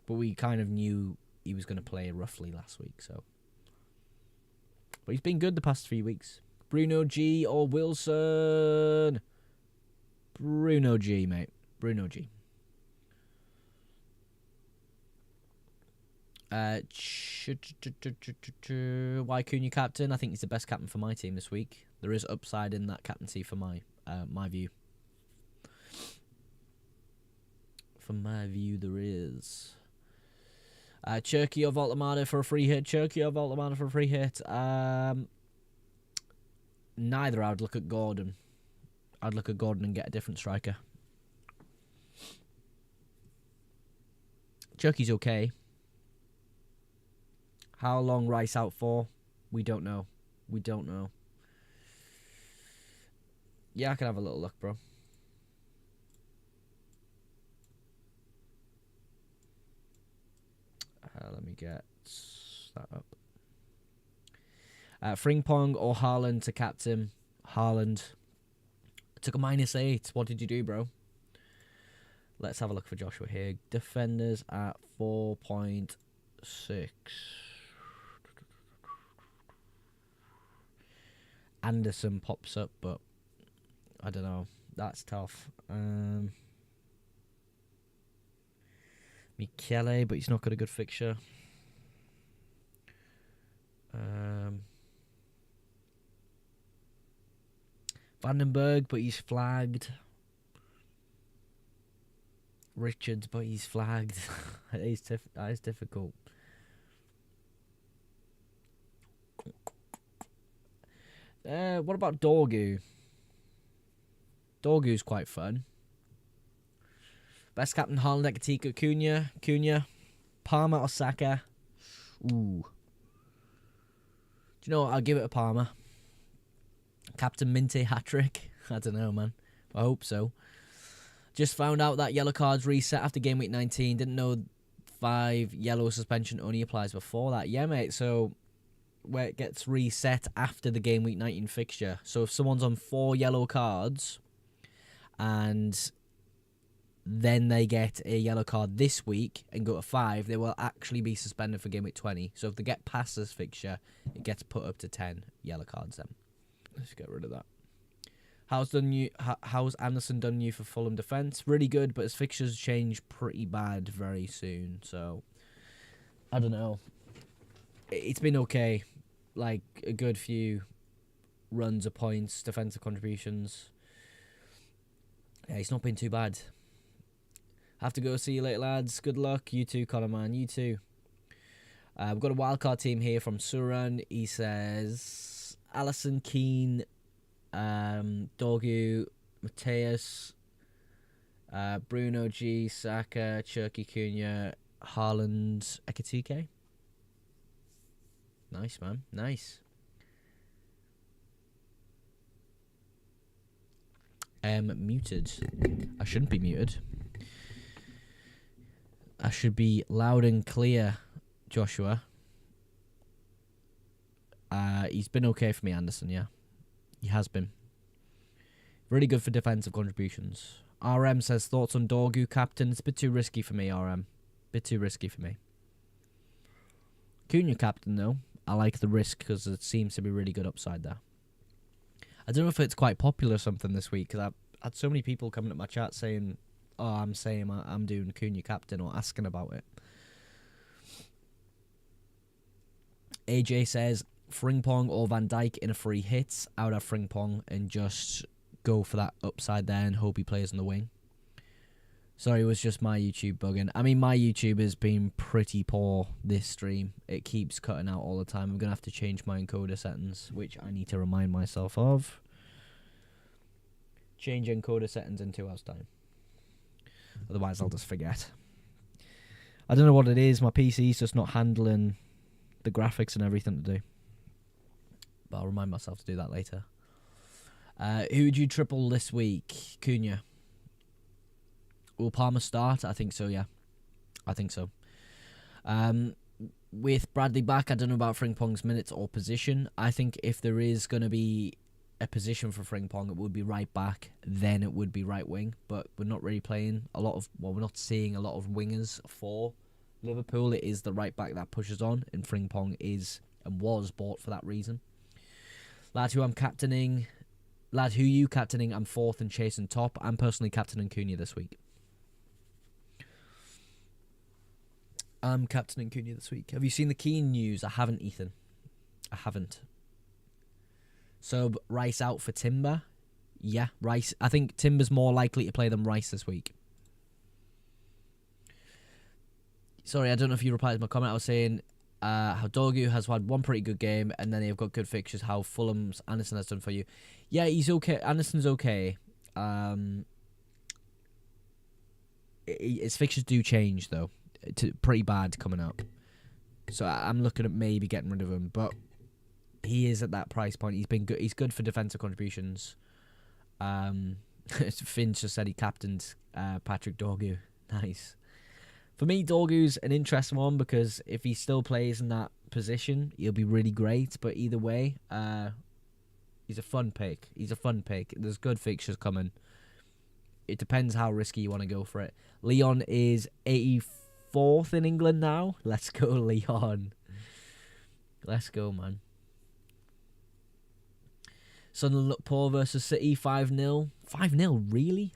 But we kind of knew he was going to play roughly last week, so. But he's been good the past 3 weeks. Bruno G or Wilson? Bruno G, mate. Bruno G. Why Cunha captain? I think he's the best captain for my team this week. There is upside in that captaincy for my view. From my view, there is. Cherky or Voltamada for a free hit. Cherky or Voltamada for a free hit. Neither. I would look at Gordon. I'd look at Gordon and get a different striker. Cherky's okay. How long Rice out for? We don't know. We don't know. Yeah, I can have a little look, bro. Let me get that up. Frimpong or Haaland to captain? Haaland. Took a -8. What did you do, bro? Let's have a look for Joshua here. Defenders at 4.6. Anderson pops up, but I don't know. That's tough. Michele, but he's not got a good fixture. Vandenberg, but he's flagged. Richards, but he's flagged. That is difficult. What about Dorgu? Dorgu's quite fun. Best captain, Haaland, Ekitike, Cunha, Palmer or Saka? Ooh. Do you know what? I'll give it a Palmer. Captain Minte hat-trick? I don't know, man. I hope so. Just found out that yellow cards reset after game week 19. Didn't know 5 yellow suspension only applies before that. Yeah, mate. So where it gets reset after the game week 19 fixture. So if someone's on 4 yellow cards and then they get a yellow card this week and go to 5, they will actually be suspended for game week 20. So if they get past this fixture, it gets put up to 10 yellow cards then. Let's get rid of that. How's Anderson done you for Fulham defence? Really good, but his fixtures change pretty bad very soon. So, I don't know. It's been okay. like a good few runs of points, defensive contributions. Yeah, he's not been too bad. Have to go. See you later, lads. Good luck. You too, Connor, man. You too. We've got a wildcard team here from Suran. He says Allison, Keane, Dorgu, Mateus, Bruno G, Saka, Cherky Cunha, Haaland, Ekitike. Nice, man. Nice. Muted. I shouldn't be muted. I should be loud and clear, Joshua. He's been okay for me, Anderson, yeah. He has been. Really good for defensive contributions. RM says, thoughts on Dorgu, captain? It's a bit too risky for me, RM. Bit too risky for me. Cunha, captain, though. I like the risk because it seems to be really good upside there. I don't know if it's quite popular or something this week because I've had so many people coming at my chat saying, oh, I'm doing Cunha captain or asking about it. AJ says, Frimpong or Van Dijk in a free hit. I would have Frimpong and just go for that upside there and hope he plays on the wing. Sorry, it was just my YouTube bugging. I mean, my YouTube has been pretty poor this stream. It keeps cutting out all the time. I'm going to have to change my encoder settings, which I need to remind myself of. Change encoder settings in 2 hours' time. Otherwise, I'll just forget. I don't know what it is. My PC's just not handling the graphics and everything to do. But I'll remind myself to do that later. Who would you triple this week? Cunha. Will Palmer start? I think so, yeah. I think so. With Bradley back, I don't know about Frimpong's minutes or position. I think if there is going to be a position for Frimpong, it would be right back. Then it would be right wing. But we're not really playing a lot of... Well, we're not seeing a lot of wingers for Liverpool. It is the right back that pushes on. And Frimpong is and was bought for that reason. Lad who I'm captaining... Lad who you captaining, I'm 4th and chasing top. I'm personally captaining Cunha this week. I'm captaining Cunha this week. Have you seen the Keane news? I haven't, Ethan. I haven't. Sub Rice out for Timber. Yeah, Rice. I think Timber's more likely to play than Rice this week. Sorry, I don't know if you replied to my comment. I was saying how Dorgu has had one pretty good game and then they've got good fixtures. How Fulham's Anderson has done for you. Yeah, he's okay. Anderson's okay. His fixtures do change, though. Pretty bad coming up. So I'm looking at maybe getting rid of him. But he is at that price point. He's been good. He's good for defensive contributions. Finch just said he captained Patrick Dorgu. Nice. For me, Dorgu's an interesting one because if he still plays in that position, he'll be really great. But either way, he's a fun pick. He's a fun pick. There's good fixtures coming. It depends how risky you want to go for it. Leon is 84th in England now. Let's go, Leon. Let's go, man. Sunderland look poor versus City, 5-0. 5-0, really?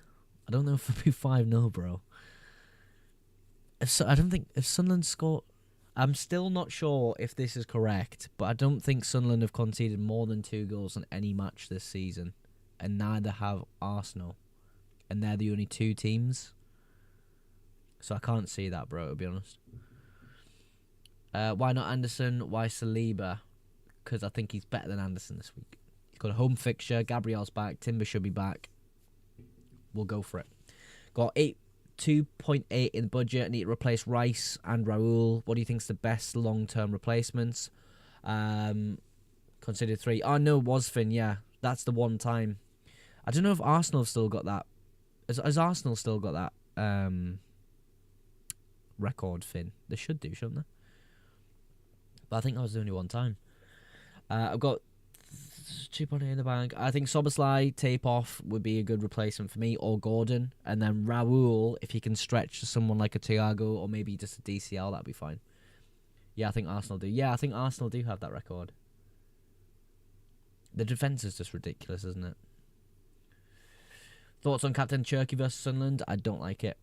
I don't know if it'll be 5-0, bro. I don't think... If Sunderland scored... I'm still not sure if this is correct, but I don't think Sunderland have conceded more than 2 goals in any match this season. And neither have Arsenal. And they're the only 2 teams. So I can't see that, bro, to be honest. Why not Anderson? Why Saliba? Because I think he's better than Anderson this week. He's got a home fixture. Gabriel's back. Timber should be back. We'll go for it. Got 2.8 in the budget. I need to replace Rice and Raul. What do you think's the best long-term replacements? Consider 3. Oh, no, was Finn, yeah. That's the one time. I don't know if Arsenal have still got that. Has Arsenal still got that record, Finn? They should do, shouldn't they? But I think that was the only one time. I've got 2.8 in the bank. I think Soboslai, tape off, would be a good replacement for me, or Gordon. And then Raul, if he can stretch to someone like a Thiago, or maybe just a DCL, that'd be fine. Yeah, I think Arsenal do. Yeah, I think Arsenal do have that record. The defence is just ridiculous, isn't it? Thoughts on Captain Cherky versus Sunderland? I don't like it.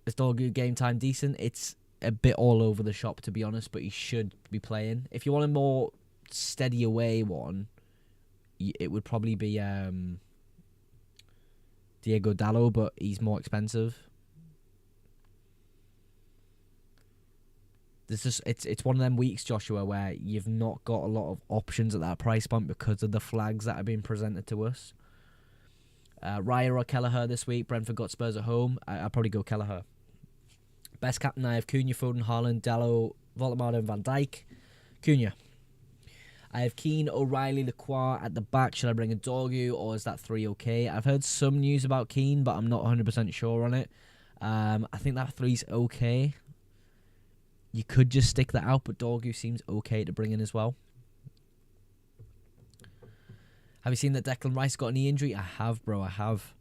Is Dorgu game time decent? It's a bit all over the shop, to be honest, but he should be playing. If you want a more steady away one, it would probably be Diego Dallo, but he's more expensive. It's one of them weeks, Joshua, where you've not got a lot of options at that price point because of the flags that have been presented to us. Raya or Kelleher this week. Brentford got Spurs at home. I'll probably go Kelleher. Best captain, I have Cunha, Foden, Haaland, Dallo, Voldemar and Van Dijk. Cunha. I have Keane, O'Reilly, Lacroix at the back. Should I bring a Dorgu, or is that 3 okay? I've heard some news about Keane, but I'm not 100% sure on it. I think that 3's okay. You could just stick that out, but Dorgu seems okay to bring in as well. Have you seen that Declan Rice got a knee injury? I have, bro. I have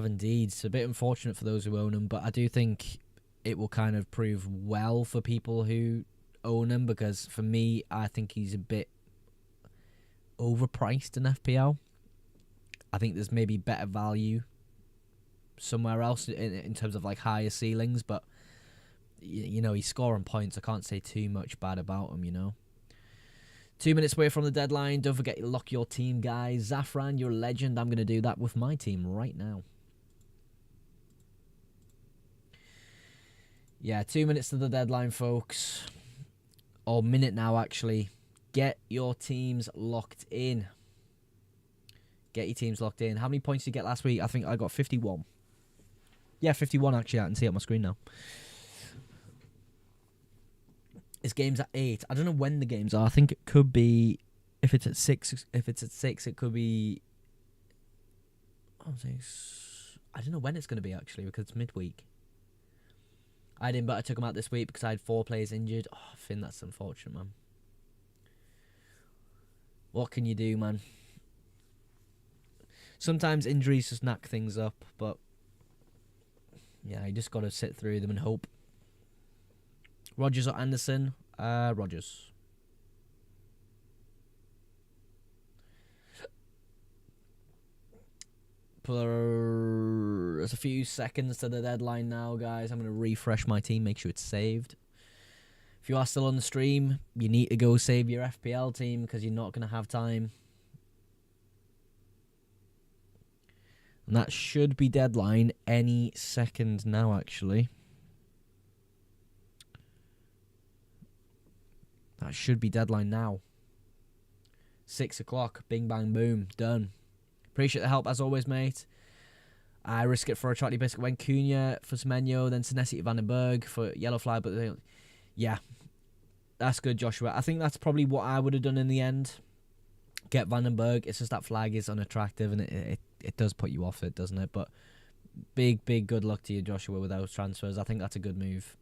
indeed. It's a bit unfortunate for those who own him, but I do think it will kind of prove well for people who own him, because for me, I think he's a bit overpriced in FPL. I think there's maybe better value somewhere else in terms of like higher ceilings, but you know, he's scoring points. I can't say too much bad about him, you know. 2 minutes away from the deadline. Don't forget to lock your team, guys. Zafran, you're a legend. I'm going to do that with my team right now. Yeah, 2 minutes to the deadline, folks. Or minute now, actually. Get your teams locked in. Get your teams locked in. How many points did you get last week? I think I got 51. Yeah, 51, actually. I can see it on my screen now. This game's at 8. I don't know when the games are. I think it could be, if it's at 6, it could be, I don't know when it's going to be, actually, because it's midweek. I didn't, but I took him out this week because I had 4 players injured. Oh, Finn, that's unfortunate, man. What can you do, man? Sometimes injuries just knock things up, but yeah, you just got to sit through them and hope. Rodgers or Anderson? Rodgers. There's a few seconds to the deadline now, guys. I'm going to refresh my team, make sure it's saved. If you are still on the stream, you need to go save your FPL team because you're not going to have time. And that should be deadline any second now, actually. That should be deadline now. 6 o'clock. Bing, bang, boom. Done. Appreciate the help as always, mate. I risk it for a chocolate biscuit. Went Cunha for Semenyo, then Senesi Vandenberg for Yellow Fly. But yeah, that's good, Joshua. I think that's probably what I would have done in the end. Get Vandenberg. It's just that flag is unattractive and it does put you off it, doesn't it? But big good luck to you, Joshua, with those transfers. I think that's a good move.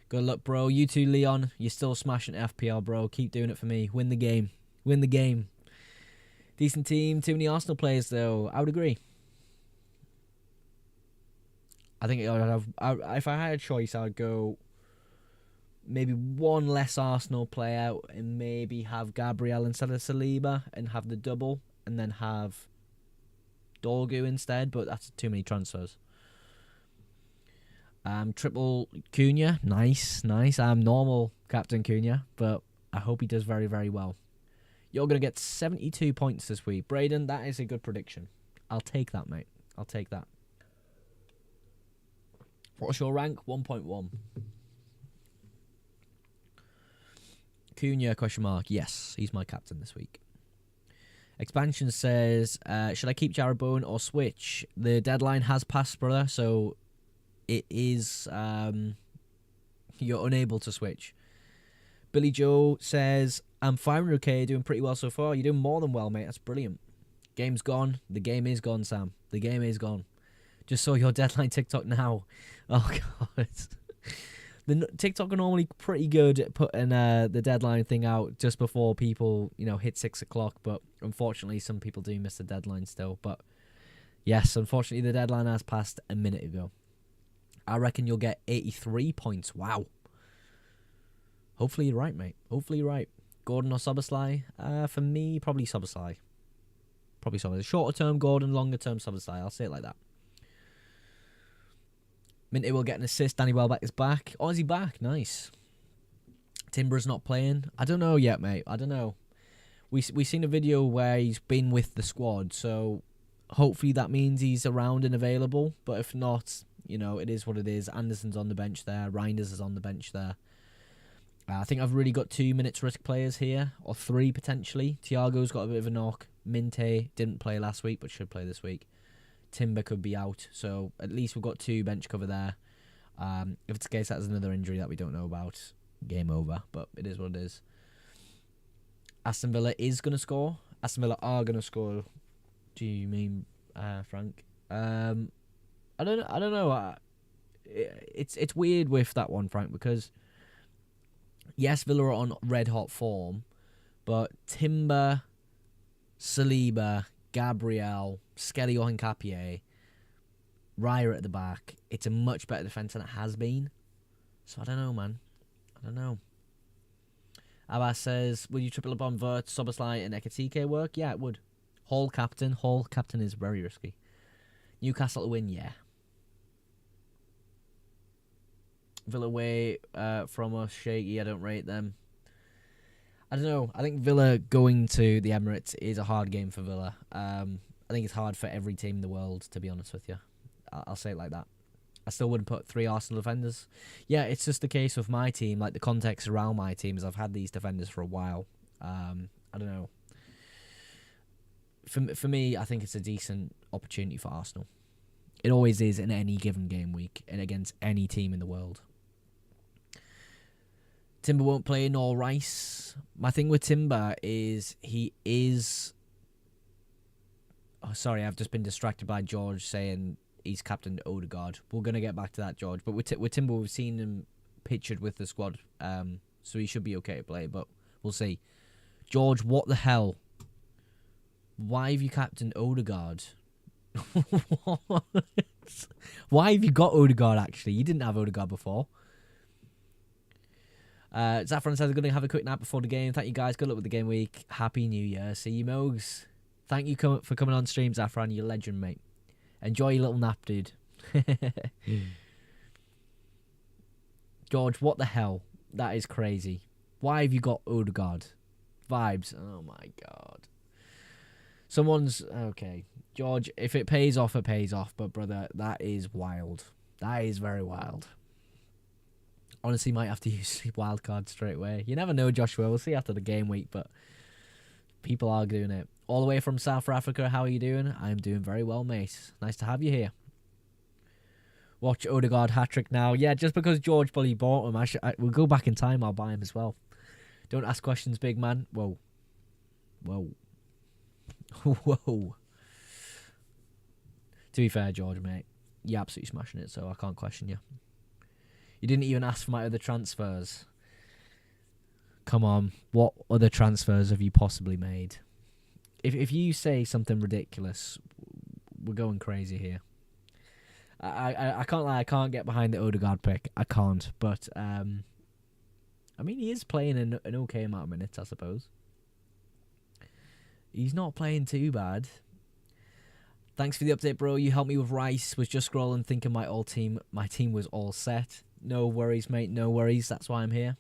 Good luck, bro. You too, Leon. You're still smashing FPL, bro. Keep doing it for me. Win the game. Win the game. Decent team. Too many Arsenal players, though. I would agree. I think if I had a choice, I'd go maybe one less Arsenal player out and maybe have Gabriel instead of Saliba and have the double and then have Dorgu instead, but that's too many transfers. Triple Cunha, nice. I'm normal Captain Cunha, but I hope he does very, very well. You're going to get 72 points this week. Braden, that is a good prediction. I'll take that, mate. I'll take that. What's your rank? 1.1. Cunha, question mark. Yes, he's my captain this week. Expansion says, should I keep Jared Bowen or switch? The deadline has passed, brother, so it is, you're unable to switch. Billy Joe says, I'm 500k, doing pretty well so far. You're doing more than well, mate. That's brilliant. Game's gone. The game is gone, Sam. The game is gone. Just saw your deadline TikTok now. Oh, God. The TikTok are normally pretty good at putting the deadline thing out just before people, hit 6 o'clock. But unfortunately, some people do miss the deadline still. But yes, unfortunately, the deadline has passed a minute ago. I reckon you'll get 83 points. Wow. Hopefully you're right, mate. Hopefully you're right. Gordon or Soboslai? For me, probably Soboslai. Probably Soboslai. Shorter term Gordon, longer term Soboslai. I'll say it like that. Minty will get an assist. Danny Welbeck is back. Oh, is he back? Nice. Timber's not playing. I don't know yet, mate. I don't know. We seen a video where he's been with the squad, so hopefully that means he's around and available. But if not, you know, it is what it is. Anderson's on the bench there. Reinders is on the bench there. I think I've really got 2 minutes risk players here, or 3 potentially. Thiago's got a bit of a knock. Minte didn't play last week, but should play this week. Timber could be out, so at least we've got 2 bench cover there. If it's the case that's another injury that we don't know about, game over, but it is what it is. Aston Villa is going to score. Aston Villa are going to score. Do you mean Frank? I don't know. It's weird with that one, Frank, because yes, Villa are on red hot form, but Timber, Saliba, Gabriel, Skelly or Hincapié, Raya at the back. It's a much better defence than it has been. So I don't know, man. I don't know. Abbas says, would you triple up on Vert, Soboslai and Ekatike work? Yeah, it would. Hall captain. Hall captain is very risky. Newcastle to win, yeah. Villa away from us, shaky. I don't rate them. I don't know. I think Villa going to the Emirates is a hard game for Villa. I think it's hard for every team in the world, to be honest with you. I'll say it like that. I still wouldn't put 3 Arsenal defenders. Yeah, it's just the case with my team. Like, the context around my team is I've had these defenders for a while. I don't know. For me, I think it's a decent opportunity for Arsenal. It always is in any given game week and against any team in the world. Timber won't play nor Rice. My thing with Timber is he is... Oh, sorry, I've just been distracted by George saying he's captain Odegaard. We're going to get back to that, George. But with Timber, we've seen him pictured with the squad. So he should be okay to play, but we'll see. George, what the hell? Why have you captained Odegaard? Why have you got Odegaard, actually? You didn't have Odegaard before. Zafran says, I'm going to have a quick nap before the game. Thank you, guys. Good luck with the game week. Happy New Year. See you, Mogs. Thank you for coming on stream, Zafran. You're a legend, mate. Enjoy your little nap, dude. George, what the hell? That is crazy. Why have you got Odegaard? Vibes. Oh, my God. Someone's... Okay. George, if it pays off, it pays off. But, brother, that is wild. That is very wild. Honestly, might have to use wildcard straight away. You never know, Joshua. We'll see after the game week, but people are doing it. All the way from South Africa, how are you doing? I'm doing very well, mate. Nice to have you here. Watch Odegaard hat-trick now. Yeah, just because George Bully bought him, we'll go back in time, I'll buy him as well. Don't ask questions, big man. Whoa. Whoa. Whoa. To be fair, George, mate, you're absolutely smashing it, so I can't question you. You didn't even ask for my other transfers. Come on, what other transfers have you possibly made? If you say something ridiculous, we're going crazy here. I can't lie, I can't get behind the Odegaard pick. I can't, but I mean, he is playing an okay amount of minutes, I suppose. He's not playing too bad. Thanks for the update, bro. You helped me with Rice. Was just scrolling, thinking my team was all set. No worries, mate. No worries. That's why I'm here.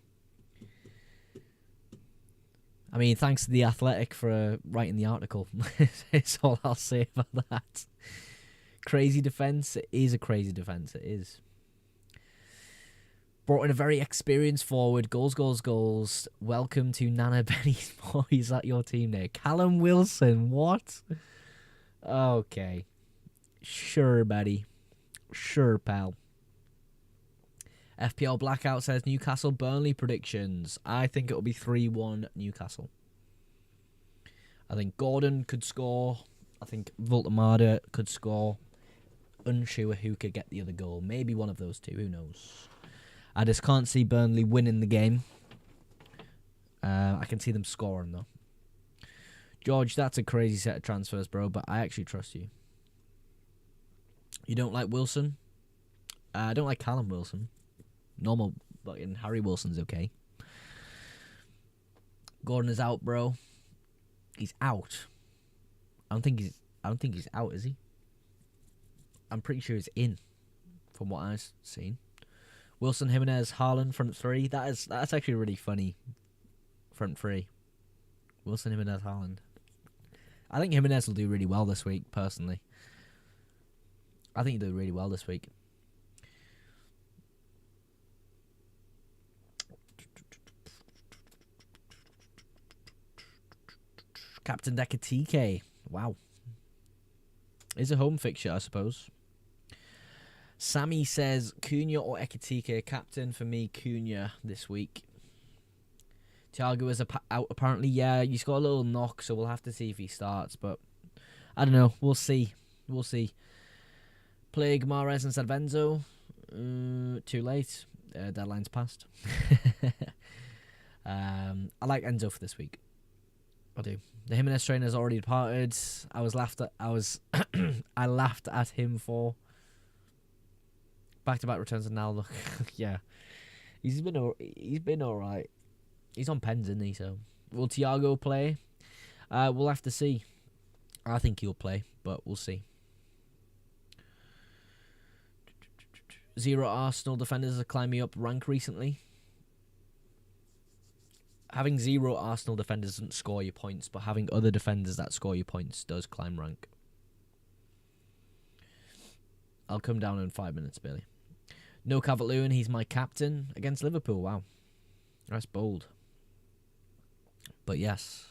I mean, thanks to The Athletic for writing the article. That's all I'll say about that. Crazy defence. It is a crazy defence. It is. Brought in a very experienced forward. Goals. Welcome to Nana Benny's Boys. Is that your team there? Callum Wilson. What? Okay. Sure, buddy. Sure, pal. FPL Blackout says Newcastle Burnley predictions. I think it'll be 3-1 Newcastle. I think Gordon could score. I think Voltemada could score. Unsure who could get the other goal. Maybe one of those two. Who knows? I just can't see Burnley winning the game. I can see them scoring, though. George, that's a crazy set of transfers, bro, but I actually trust you. You don't like Wilson? I don't like Callum Wilson. Normal, but Harry Wilson's okay. Gordon is out, bro. He's out. I don't think he's out, is he? I'm pretty sure he's in. from what I've seen. Wilson, Jimenez, Haaland, front three. That's actually really funny. Front three. Wilson, Jimenez, Haaland. I think Jimenez will do really well this week, personally. I think he'll do really well this week. Captain Ekitike. Wow. Is a home fixture, I suppose. Sammy says, Cunha or Ekitike? Captain for me, Cunha this week. Thiago is out apparently. Yeah, he's got a little knock, so we'll have to see if he starts. But I don't know. We'll see. We'll see. Plague, Mahrez and Salvenzo. Too late. Deadline's passed. I like Enzo for this week. I do. The Jimenez trainer has already departed. I laughed at him for back-to-back returns, and now look, yeah, he's been all right. He's on pens, isn't he? So will Thiago play? We'll have to see. I think he'll play, but we'll see. 0 Arsenal defenders have climbed me up rank recently. Having 0 Arsenal defenders doesn't score you points, but having other defenders that score you points does climb rank. I'll come down in 5 minutes, Billy. No Calvert-Lewin, he's my captain against Liverpool. Wow. That's bold. But yes,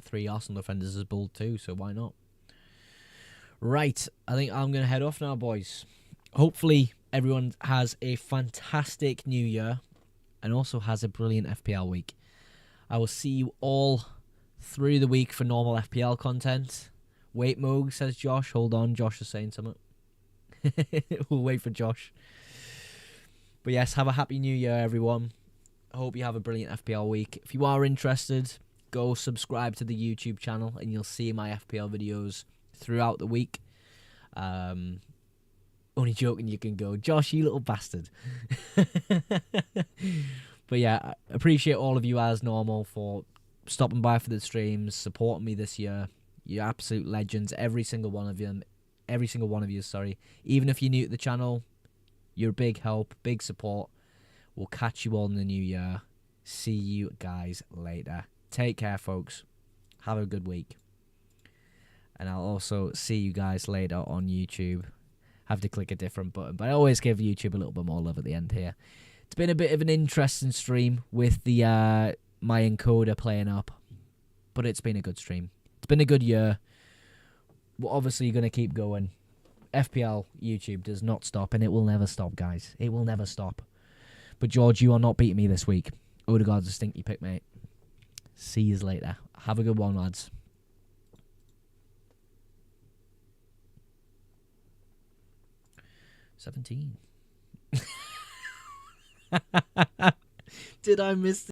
3 Arsenal defenders is bold too, so why not? Right, I think I'm going to head off now, boys. Hopefully everyone has a fantastic new year and also has a brilliant FPL week. I will see you all through the week for normal FPL content. Wait, Moog, says Josh. Hold on, Josh is saying something. We'll wait for Josh. But yes, have a happy new year, everyone. I hope you have a brilliant FPL week. If you are interested, go subscribe to the YouTube channel and you'll see my FPL videos throughout the week. Only joking, you can go, Josh, you little bastard. But yeah, I appreciate all of you as normal for stopping by for the streams, supporting me this year. You're absolute legends, every single one of you. Sorry. Even if you're new to the channel, you're a big help, big support. We'll catch you all in the new year. See you guys later. Take care, folks. Have a good week. And I'll also see you guys later on YouTube. Have to click a different button, but I always give YouTube a little bit more love at the end here. It's been a bit of an interesting stream with the my encoder playing up, but it's been a good stream. It's been a good year. We're obviously going to keep going. FPL YouTube does not stop, and it will never stop, guys. It will never stop. But George, you are not beating me this week. Odegaard's a stinky pick, mate. See you later. Have a good one, lads. 17. Did I miss